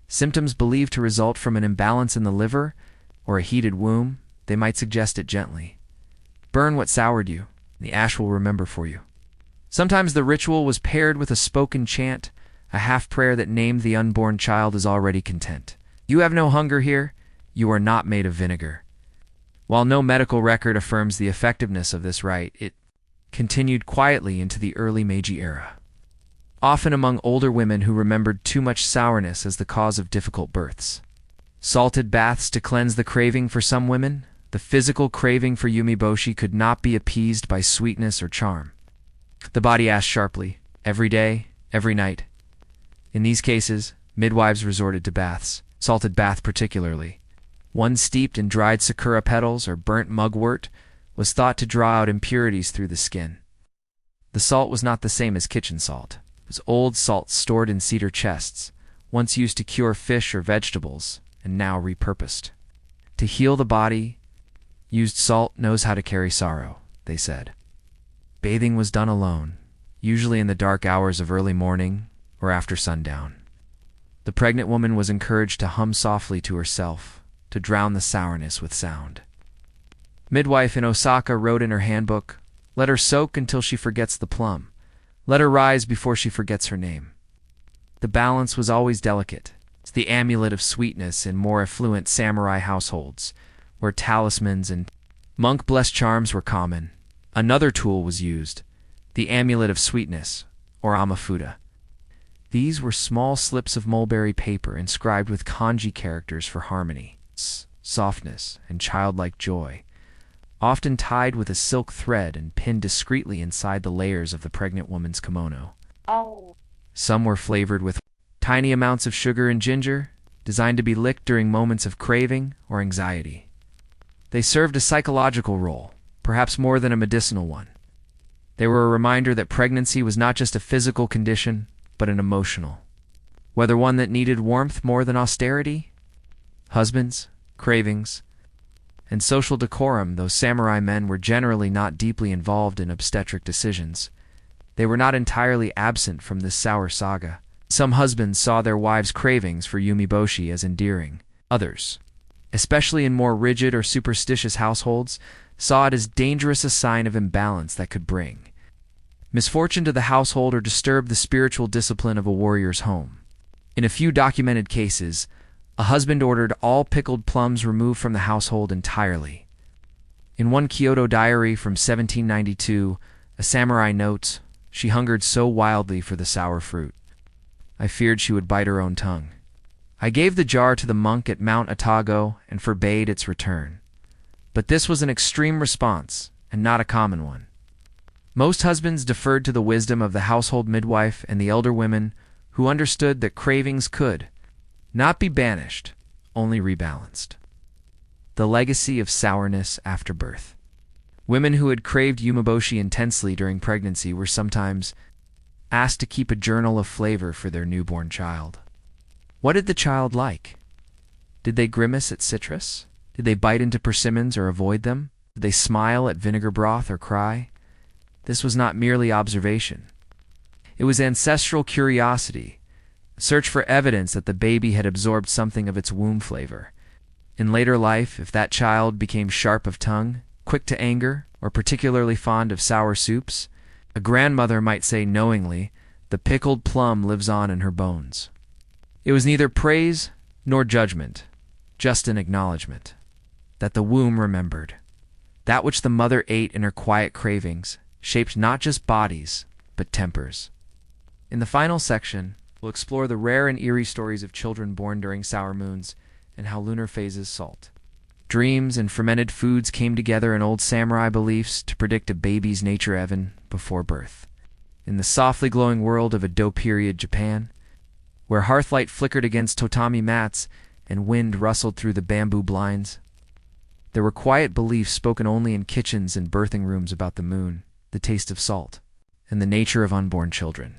symptoms believed to result from an imbalance in the liver or a heated womb, they might suggest it gently. Burn what soured you, and the ash will remember for you. Sometimes the ritual was paired with a spoken chant, a half-prayer that named the unborn child as already content. You have no hunger here. You are not made of vinegar. While no medical record affirms the effectiveness of this rite, it continued quietly into the early Meiji era, often among older women who remembered too much sourness as the cause of difficult births. Salted baths to cleanse the craving for some women. The physical craving for yumiboshi could not be appeased by sweetness or charm. The body asked sharply, every day, every night. In these cases, midwives resorted to baths, salted bath particularly. One steeped in dried sakura petals or burnt mugwort was thought to draw out impurities through the skin. The salt was not the same as kitchen salt. It was old salt stored in cedar chests, once used to cure fish or vegetables, and now repurposed. To heal the body, used salt knows how to carry sorrow, they said. Bathing was done alone, usually in the dark hours of early morning or after sundown. The pregnant woman was encouraged to hum softly to herself, to drown the sourness with sound. Midwife in Osaka wrote in her handbook, "Let her soak until she forgets the plum. Let her rise before she forgets her name." The balance was always delicate. It's the amulet of sweetness in more affluent samurai households, where talismans and monk-blessed charms were common. Another tool was used, the amulet of sweetness, or amafuda. These were small slips of mulberry paper inscribed with kanji characters for harmony, softness, and childlike joy, often tied with a silk thread and pinned discreetly inside the layers of the pregnant woman's kimono. Some were flavored with tiny amounts of sugar and ginger, designed to be licked during moments of craving or anxiety. They served a psychological role, perhaps more than a medicinal one. They were a reminder that pregnancy was not just a physical condition, but an emotional, whether one that needed warmth more than austerity. Husbands, cravings, and social decorum, though samurai men were generally not deeply involved in obstetric decisions, they were not entirely absent from this sour saga. Some husbands saw their wives' cravings for yumiboshi as endearing. Others, especially in more rigid or superstitious households, saw it as dangerous, a sign of imbalance that could bring misfortune to the household or disturb the spiritual discipline of a warrior's home. In a few documented cases, a husband ordered all pickled plums removed from the household entirely. In one Kyoto diary from 1792, a samurai notes, "She hungered so wildly for the sour fruit. I feared she would bite her own tongue. I gave the jar to the monk at Mount Otago and forbade its return." But this was an extreme response, and not a common one. Most husbands deferred to the wisdom of the household midwife and the elder women who understood that cravings could not be banished, only rebalanced. The legacy of sourness after birth. Women who had craved yumiboshi intensely during pregnancy were sometimes asked to keep a journal of flavor for their newborn child. What did the child like? Did they grimace at citrus? Did they bite into persimmons or avoid them? Did they smile at vinegar broth or cry? This was not merely observation. It was ancestral curiosity, a search for evidence that the baby had absorbed something of its womb flavor. In later life, if that child became sharp of tongue, quick to anger, or particularly fond of sour soups, a grandmother might say knowingly, "The pickled plum lives on in her bones." It was neither praise nor judgment, just an acknowledgement that the womb remembered. That which the mother ate in her quiet cravings shaped not just bodies, but tempers. In the final section, we'll explore the rare and eerie stories of children born during sour moons and how lunar phases salt Dreams and fermented foods came together in old samurai beliefs to predict a baby's nature even before birth. In the softly glowing world of Edo period Japan, where hearthlight flickered against tatami mats and wind rustled through the bamboo blinds, there were quiet beliefs spoken only in kitchens and birthing rooms about the moon, the taste of salt, and the nature of unborn children.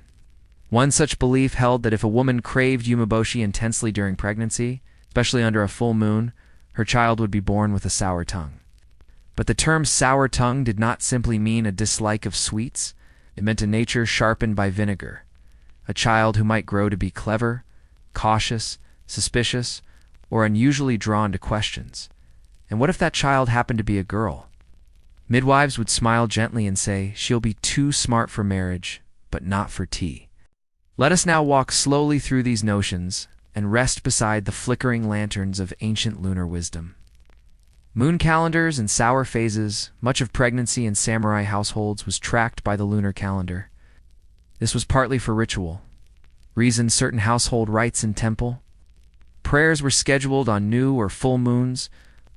One such belief held that if a woman craved umeboshi intensely during pregnancy, especially under a full moon, her child would be born with a sour tongue. But the term sour tongue did not simply mean a dislike of sweets. It meant a nature sharpened by vinegar, a child who might grow to be clever, cautious, suspicious, or unusually drawn to questions. And what if that child happened to be a girl? Midwives would smile gently and say, "She'll be too smart for marriage, but not for tea." Let us now walk slowly through these notions and rest beside the flickering lanterns of ancient lunar wisdom. Moon calendars and sour phases. Much of pregnancy in samurai households was tracked by the lunar calendar. This was partly for ritual, reasoned certain household rites in temple. Prayers were scheduled on new or full moons,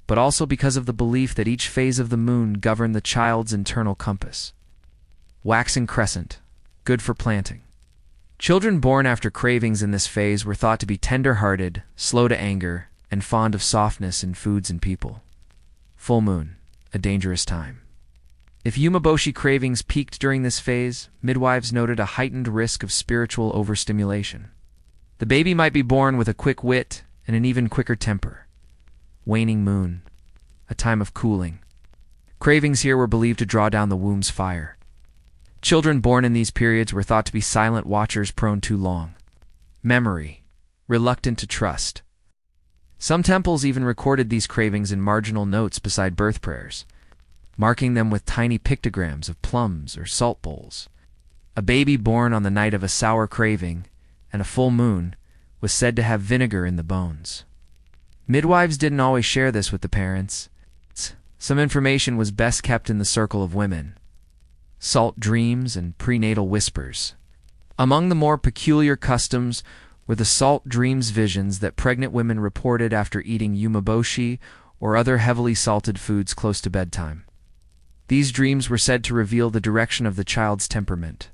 but also because of the belief that each phase of the moon governed the child's internal compass. Waxing crescent, good for planting. Children born after cravings in this phase were thought to be tender-hearted, slow to anger, and fond of softness in foods and people. Full moon, a dangerous time. If umeboshi cravings peaked during this phase, midwives noted a heightened risk of spiritual overstimulation. The baby might be born with a quick wit and an even quicker temper. Waning moon, a time of cooling. Cravings here were believed to draw down the womb's fire. Children born in these periods were thought to be silent watchers prone too long. Memory, reluctant to trust. Some temples even recorded these cravings in marginal notes beside birth prayers, marking them with tiny pictograms of plums or salt bowls. A baby born on the night of a sour craving and a full moon was said to have vinegar in the bones. Midwives didn't always share this with the parents. Some information was best kept in the circle of women. Salt dreams and prenatal whispers. Among the more peculiar customs were the salt dreams visions that pregnant women reported after eating umeboshi or other heavily salted foods close to bedtime. These dreams were said to reveal the direction of the child's temperament.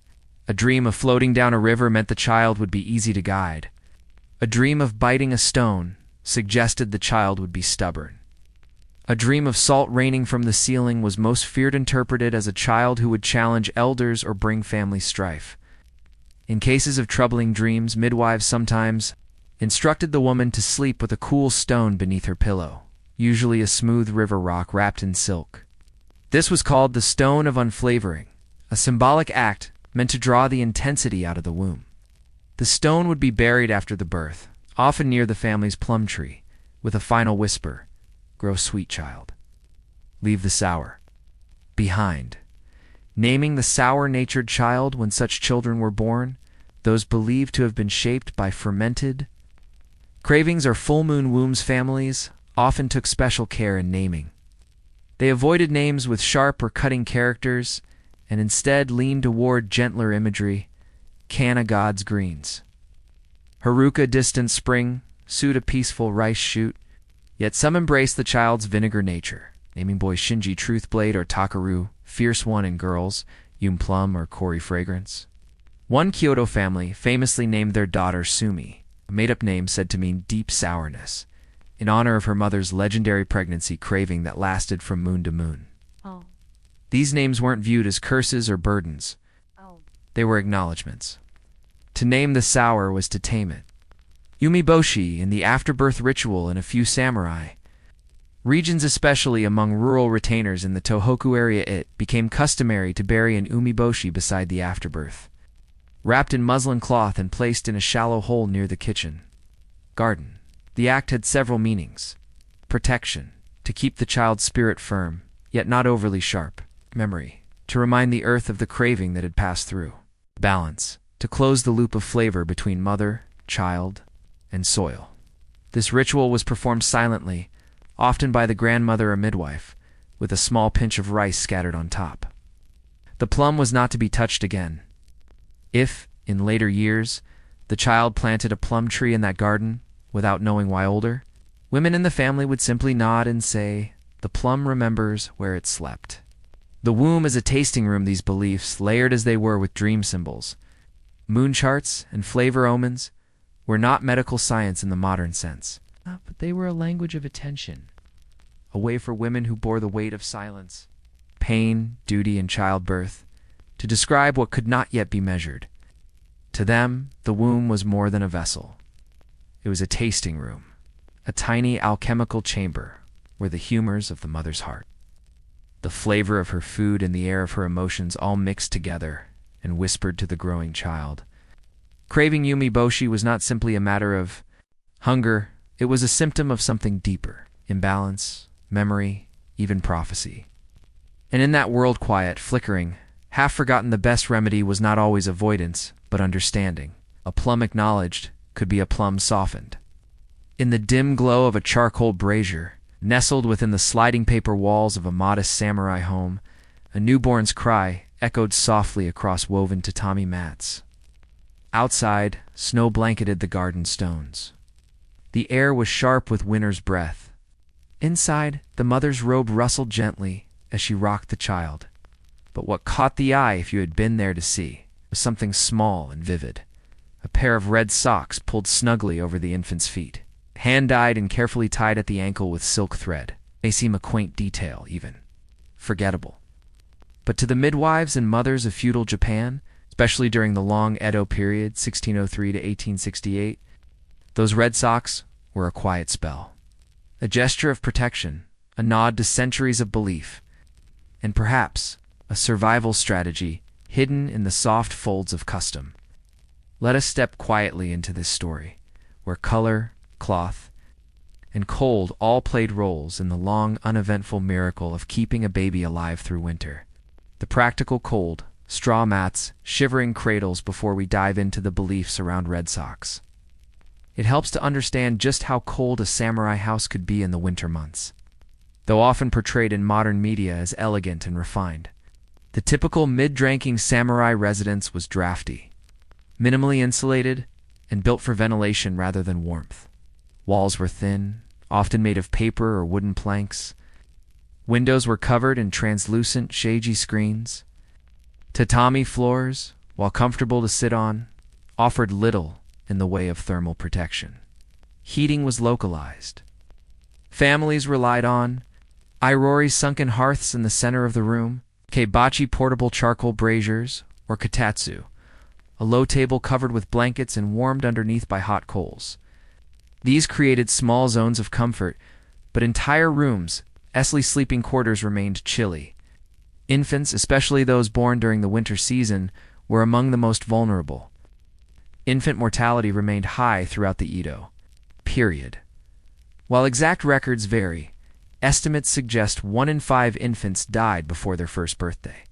A dream of floating down a river meant the child would be easy to guide. A dream of biting a stone suggested the child would be stubborn. A dream of salt raining from the ceiling was most feared, interpreted as a child who would challenge elders or bring family strife. In cases of troubling dreams, midwives sometimes instructed the woman to sleep with a cool stone beneath her pillow, usually a smooth river rock wrapped in silk. This was called the stone of unflavoring, a symbolic act meant to draw the intensity out of the womb. The stone would be buried after the birth, often near the family's plum tree, with a final whisper, "Grow sweet, child. Leave the sour behind." Naming the sour-natured child when such children were born, those believed to have been shaped by fermented cravings or full moon wombs, families often took special care in naming. They avoided names with sharp or cutting characters and instead leaned toward gentler imagery. Kana God's greens. Haruka distant spring, Suda peaceful rice shoot. Yet some embraced the child's vinegar nature, naming boy Shinji Truthblade or Takaru, fierce one, in girls, Yum Plum or Kori Fragrance. One Kyoto family famously named their daughter Sumi, a made-up name said to mean deep sourness, in honor of her mother's legendary pregnancy craving that lasted from moon to moon. Oh. These names weren't viewed as curses or burdens. They were acknowledgments. To name the sour was to tame it. Umeboshi in the afterbirth ritual in a few samurai regions, especially among rural retainers in the Tohoku area, it became customary to bury an umeboshi beside the afterbirth, wrapped in muslin cloth and placed in a shallow hole near the kitchen garden. The act had several meanings. Protection, to keep the child's spirit firm, yet not overly sharp. Memory, to remind the earth of the craving that had passed through. Balance, to close the loop of flavor between mother, child, and soil. This ritual was performed silently, often by the grandmother or midwife, with a small pinch of rice scattered on top. The plum was not to be touched again. If, in later years, the child planted a plum tree in that garden, without knowing why older, Women in the family would simply nod and say, "The plum remembers where it slept." The womb is a tasting room, these beliefs, layered as they were with dream symbols. Moon charts and flavor omens were not medical science in the modern sense, but they were a language of attention, a way for women who bore the weight of silence, pain, duty, and childbirth to describe what could not yet be measured. To them, the womb was more than a vessel. It was a tasting room, a tiny alchemical chamber where the humors of the mother's heart, the flavor of her food and the air of her emotions all mixed together and whispered to the growing child. Craving umeboshi was not simply a matter of hunger, it was a symptom of something deeper, imbalance, memory, even prophecy. And in that world quiet, flickering, half-forgotten, the best remedy was not always avoidance, but understanding. A plum acknowledged could be a plum softened. In the dim glow of a charcoal brazier, nestled within the sliding paper walls of a modest samurai home, a newborn's cry echoed softly across woven tatami mats. Outside, snow blanketed the garden stones. The air was sharp with winter's breath. Inside, the mother's robe rustled gently as she rocked the child. But what caught the eye, if you had been there to see, was something small and vivid. A pair of red socks pulled snugly over the infant's feet, hand-dyed and carefully tied at the ankle with silk thread. May seem a quaint detail, even forgettable. But to the midwives and mothers of feudal Japan, especially during the long Edo period, 1603 to 1868, those red socks were a quiet spell. A gesture of protection, a nod to centuries of belief, and perhaps a survival strategy hidden in the soft folds of custom. Let us step quietly into this story, where color, cloth, and cold all played roles in the long, uneventful miracle of keeping a baby alive through winter. The practical cold, straw mats, shivering cradles before we dive into the beliefs around red socks. It helps to understand just how cold a samurai house could be in the winter months. Though often portrayed in modern media as elegant and refined, the typical mid-ranking samurai residence was drafty, minimally insulated, and built for ventilation rather than warmth. Walls were thin, often made of paper or wooden planks. Windows were covered in translucent, shaggy screens. Tatami floors, while comfortable to sit on, offered little in the way of thermal protection. Heating was localized. Families relied on irori sunken hearths in the center of the room, keibachi portable charcoal braziers, or katatsu, a low table covered with blankets and warmed underneath by hot coals. These created small zones of comfort, but entire rooms, especially sleeping quarters, remained chilly. Infants, especially those born during the winter season, were among the most vulnerable. Infant mortality remained high throughout the Edo period. While exact records vary, estimates suggest 1 in 5 infants died before their first birthday.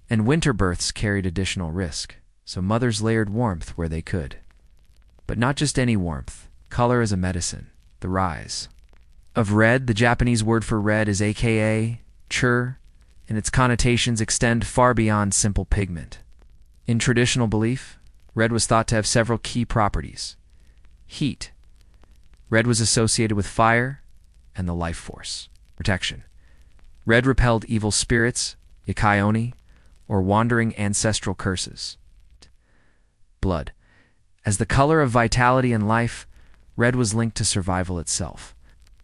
And winter births carried additional risk, so mothers layered warmth where they could. But not just any warmth. Color as a medicine. The rise of red, the Japanese word for red is aka chur, and its connotations extend far beyond simple pigment. In traditional belief, red was thought to have several key properties. Heat. Red was associated with fire and the life force. Protection. Red repelled evil spirits, yakai-oni, or wandering ancestral curses. Blood. As the color of vitality and life, red was linked to survival itself.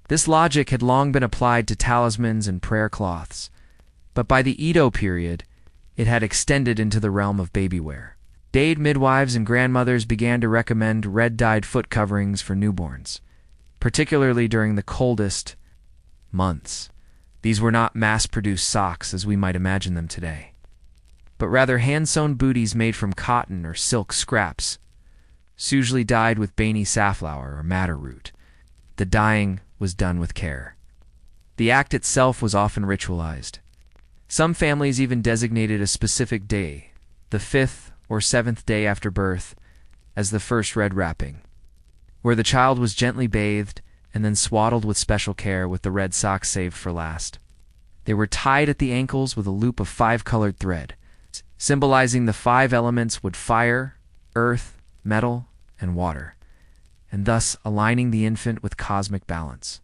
This logic had long been applied to talismans and prayer cloths, but by the Edo period, it had extended into the realm of baby wear. Dade midwives and grandmothers began to recommend red-dyed foot coverings for newborns, particularly during the coldest months. These were not mass-produced socks as we might imagine them today, but rather hand-sewn booties made from cotton or silk scraps, usually dyed with Bani safflower or madder root. The dyeing was done with care. The act itself was often ritualized. Some families even designated a specific day, the 5th or 7th day after birth, as the first red wrapping, where the child was gently bathed and then swaddled with special care with the red socks saved for last. They were tied at the ankles with a loop of 5-colored thread, symbolizing the 5 elements: wood, fire, earth, metal, and water. and thus aligning the infant with cosmic balance.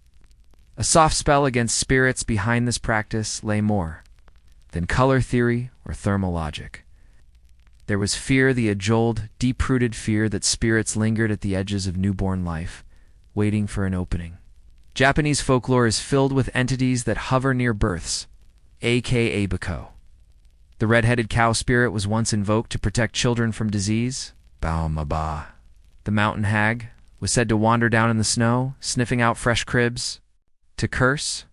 A soft spell against spirits behind this practice lay more than color theory or thermal logic. There was fear, the age-old, deep-rooted fear that spirits lingered at the edges of newborn life, waiting for an opening. Japanese folklore is filled with entities that hover near births, aka Bako. The red-headed cow spirit was once invoked to protect children from disease. Baomaba. The mountain hag was said to wander down in the snow, sniffing out fresh cribs. To curse?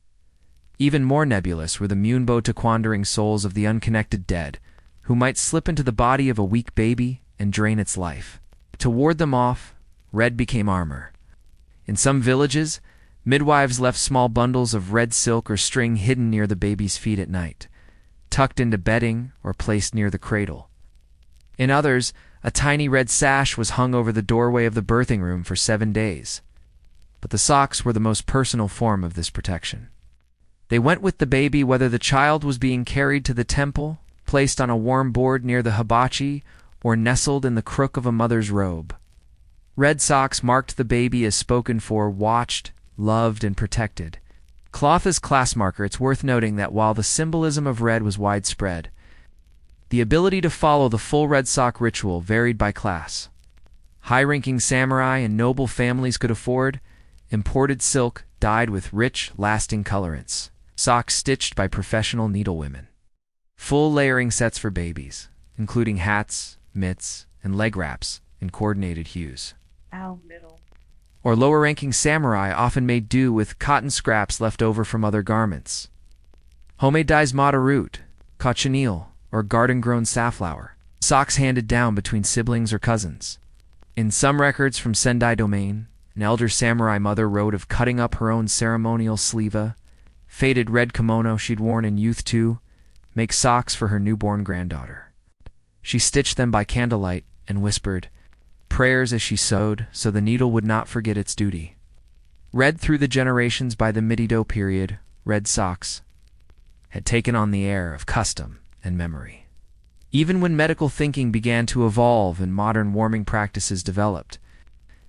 Even more nebulous were the munbo to quandering souls of the unconnected dead, who might slip into the body of a weak baby and drain its life. To ward them off, red became armor. In some villages, midwives left small bundles of red silk or string hidden near the baby's feet at night, tucked into bedding or placed near the cradle. In others, a tiny red sash was hung over the doorway of the birthing room for 7 days. But the socks were the most personal form of this protection. They went with the baby whether the child was being carried to the temple, placed on a warm board near the hibachi, or nestled in the crook of a mother's robe. Red socks marked the baby as spoken for, watched, loved, and protected. Cloth as class marker, it's worth noting that while the symbolism of red was widespread, the ability to follow the full red sock ritual varied by class. High-ranking samurai and noble families could afford imported silk dyed with rich, lasting colorants, socks stitched by professional needlewomen, full layering sets for babies, including hats, mitts, and leg wraps in coordinated hues. Or lower-ranking samurai often made do with cotton scraps left over from other garments. Homemade dyes mata root, cochineal, or garden-grown safflower, socks handed down between siblings or cousins. In some records from Sendai domain, an elder samurai mother wrote of cutting up her own ceremonial sleeva, faded red kimono she'd worn in youth to make socks for her newborn granddaughter. She stitched them by candlelight and whispered prayers as she sewed so the needle would not forget its duty. Read through the generations by the Mido period, red socks had taken on the air of custom and memory. Even when medical thinking began to evolve and modern warming practices developed,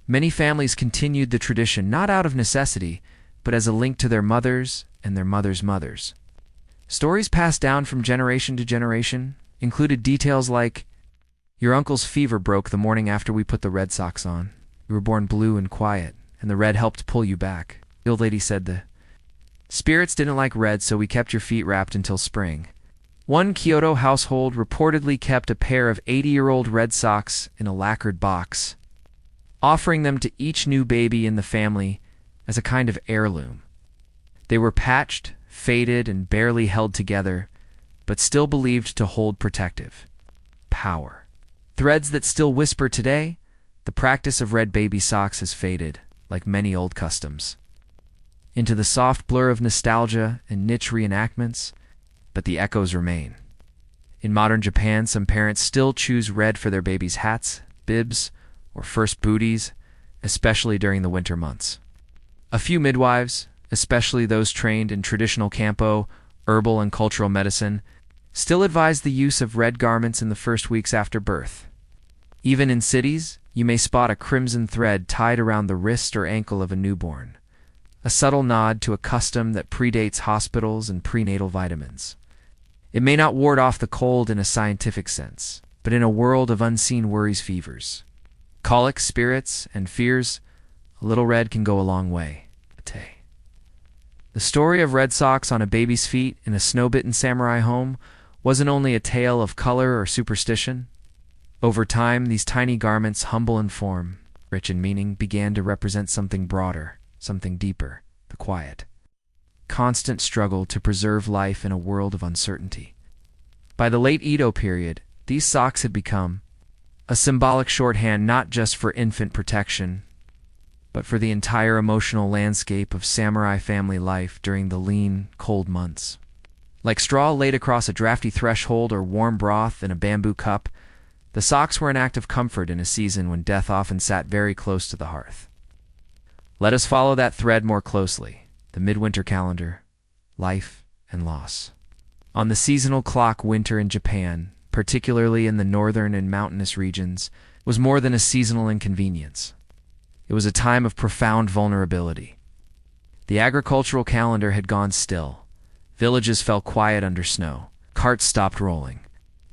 many families continued the tradition not out of necessity, but as a link to their mothers and their mothers' mothers. Stories passed down from generation to generation included details like, "Your uncle's fever broke the morning after we put the red socks on. You were born blue and quiet, and the red helped pull you back. The old lady said the spirits didn't like red, so we kept your feet wrapped until spring." One Kyoto household reportedly kept a pair of 80-year-old red socks in a lacquered box, offering them to each new baby in the family as a kind of heirloom. They were patched, faded, and barely held together, but still believed to hold protective power. Threads that still whisper today, the practice of red baby socks has faded, like many old customs, into the soft blur of nostalgia and niche reenactments, but the echoes remain. In modern Japan, some parents still choose red for their babies' hats, bibs, or first booties, especially during the winter months. A few midwives, especially those trained in traditional campo, herbal, and cultural medicine, still advise the use of red garments in the first weeks after birth. Even in cities, you may spot a crimson thread tied around the wrist or ankle of a newborn, a subtle nod to a custom that predates hospitals and prenatal vitamins. It may not ward off the cold in a scientific sense, but in a world of unseen worries, fevers, colics, spirits, and fears, a little red can go a long way. The story of red socks on a baby's feet in a snow-bitten samurai home wasn't only a tale of color or superstition. Over time, these tiny garments, humble in form, rich in meaning, began to represent something broader, something deeper, the quiet, constant struggle to preserve life in a world of uncertainty. By the late Edo period, these socks had become a symbolic shorthand not just for infant protection, but for the entire emotional landscape of samurai family life during the lean, cold months. Like straw laid across a drafty threshold or warm broth in a bamboo cup, the socks were an act of comfort in a season when death often sat very close to the hearth. Let us follow that thread more closely, the midwinter calendar, life and loss. On the seasonal clock, winter in Japan, particularly in the northern and mountainous regions, was more than a seasonal inconvenience. It was a time of profound vulnerability. The agricultural calendar had gone still. Villages fell quiet under snow. Carts stopped rolling.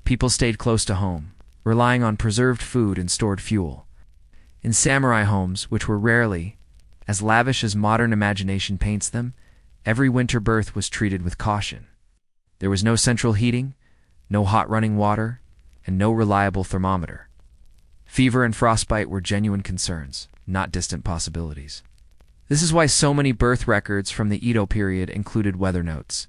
People stayed close to home, relying on preserved food and stored fuel. In samurai homes, which were rarely as lavish as modern imagination paints them, every winter birth was treated with caution. There was no central heating, no hot running water, and no reliable thermometer. Fever and frostbite were genuine concerns, not distant possibilities. This is why so many birth records from the Edo period included weather notes.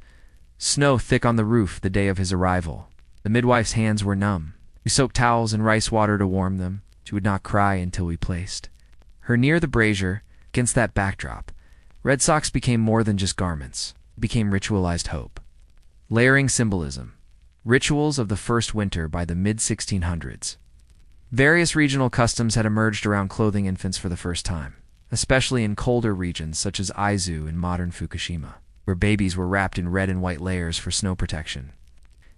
Snow thick on the roof the day of his arrival. The midwife's hands were numb. We soaked towels in rice water to warm them. She would not cry until we placed her near the brazier. Against that backdrop, red socks became more than just garments. It became ritualized hope. Layering symbolism. Rituals of the first winter by the mid-1600s. Various regional customs had emerged around clothing infants for the first time, especially in colder regions such as Aizu in modern Fukushima, where babies were wrapped in red and white layers for snow protection.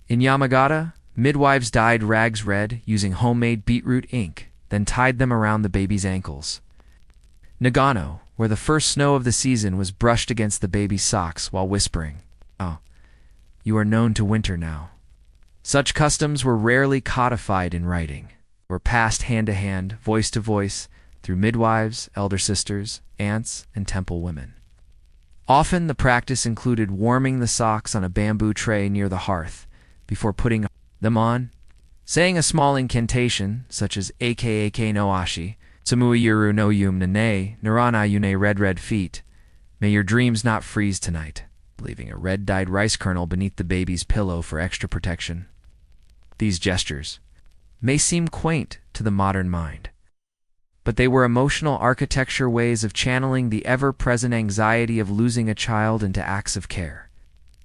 In Yamagata, midwives dyed rags red using homemade beetroot ink, then tied them around the baby's ankles. Nagano, where the first snow of the season was brushed against the baby's socks while whispering, "Oh, you are known to winter now." Such customs were rarely codified in writing, were passed hand to hand, voice to voice, through midwives, elder sisters, aunts, and temple women. Often the practice included warming the socks on a bamboo tray near the hearth before putting them on, saying a small incantation such as "Aka no ashi," "Samui no yum nane, narana yune red feet," "May your dreams not freeze tonight," leaving a red-dyed rice kernel beneath the baby's pillow for extra protection. These gestures may seem quaint to the modern mind, but they were emotional architecture ways of channeling the ever-present anxiety of losing a child into acts of care.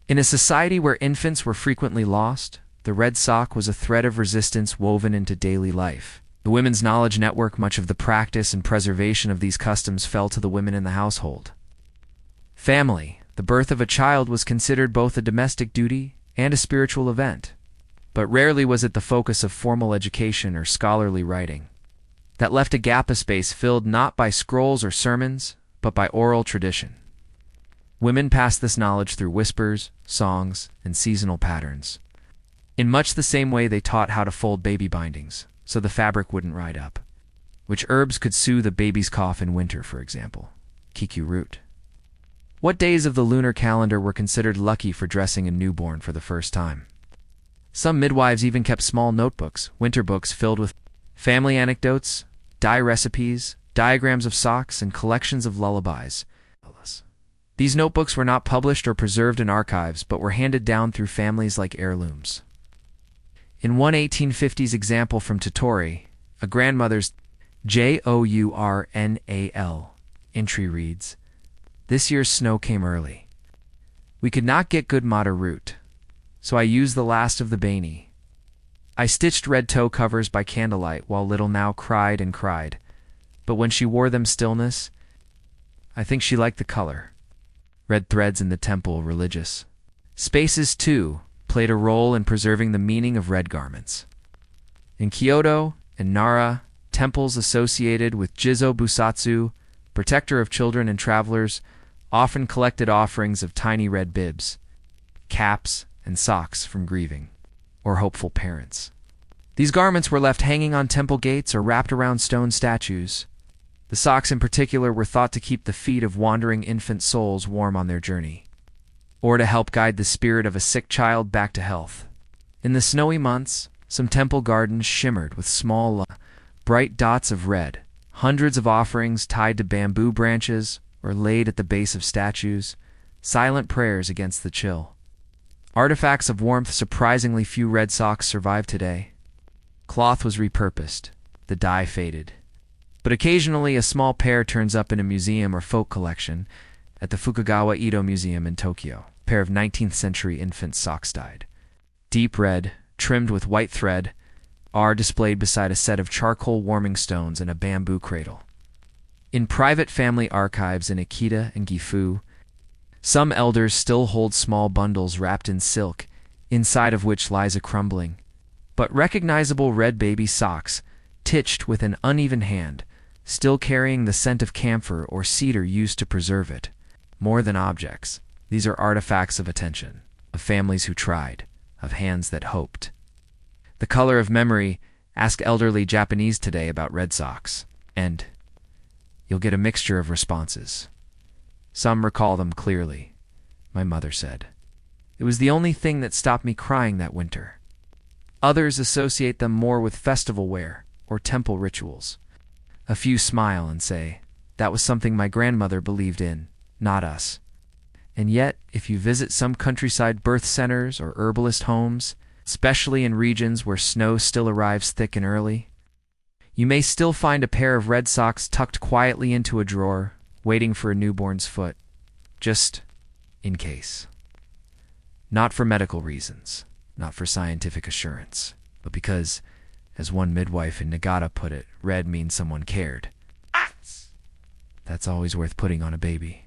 In a society where infants were frequently lost, the red sock was a thread of resistance woven into daily life. The Women's Knowledge Network, much of the practice and preservation of these customs fell to the women in the household. Family, the birth of a child was considered both a domestic duty and a spiritual event, but rarely was it the focus of formal education or scholarly writing. That left a gap of space filled not by scrolls or sermons, but by oral tradition. Women passed this knowledge through whispers, songs, and seasonal patterns. In much the same way they taught how to fold baby bindings, so the fabric wouldn't ride up. Which herbs could soothe a baby's cough in winter, for example? Kiku root. What days of the lunar calendar were considered lucky for dressing a newborn for the first time? Some midwives even kept small notebooks, winter books filled with family anecdotes, dye recipes, diagrams of socks, and collections of lullabies. These notebooks were not published or preserved in archives, but were handed down through families like heirlooms. In one 1850s example from Totori, a grandmother's journal entry reads, "This year's snow came early. We could not get good madder root, so I used the last of the bani. I stitched red toe covers by candlelight while little Now cried and cried, but when she wore them stillness, I think she liked the color." Red threads in the temple, religious. Spaces, too, played a role in preserving the meaning of red garments. In Kyoto and Nara, temples associated with Jizo Busatsu, protector of children and travelers, often collected offerings of tiny red bibs, caps, and socks from grieving or hopeful parents. These garments were left hanging on temple gates or wrapped around stone statues. The socks in particular were thought to keep the feet of wandering infant souls warm on their journey, or to help guide the spirit of a sick child back to health. In the snowy months, some temple gardens shimmered with small, bright dots of red, hundreds of offerings tied to bamboo branches or laid at the base of statues, silent prayers against the chill. Artifacts of warmth. Surprisingly few red socks survive today. Cloth was repurposed, the dye faded. But occasionally a small pair turns up in a museum or folk collection. At the Fukugawa Edo Museum in Tokyo, a pair of 19th century infant socks dyed deep red, trimmed with white thread, are displayed beside a set of charcoal warming stones and a bamboo cradle. In private family archives in Akita and Gifu, some elders still hold small bundles wrapped in silk, inside of which lies a crumbling, but recognizable red baby socks, stitched with an uneven hand, still carrying the scent of camphor or cedar used to preserve it. More than objects, these are artifacts of attention, of families who tried, of hands that hoped. The color of memory. Ask elderly Japanese today about red socks, and you'll get a mixture of responses. Some recall them clearly. My mother said, "It was the only thing that stopped me crying that winter." Others associate them more with festival wear or temple rituals. A few smile and say, "That was something my grandmother believed in, not us." And yet, if you visit some countryside birth centers or herbalist homes, especially in regions where snow still arrives thick and early, you may still find a pair of red socks tucked quietly into a drawer, waiting for a newborn's foot, just in case. Not for medical reasons, not for scientific assurance, but because, as one midwife in Nagata put it, red means someone cared. That's always worth putting on a baby.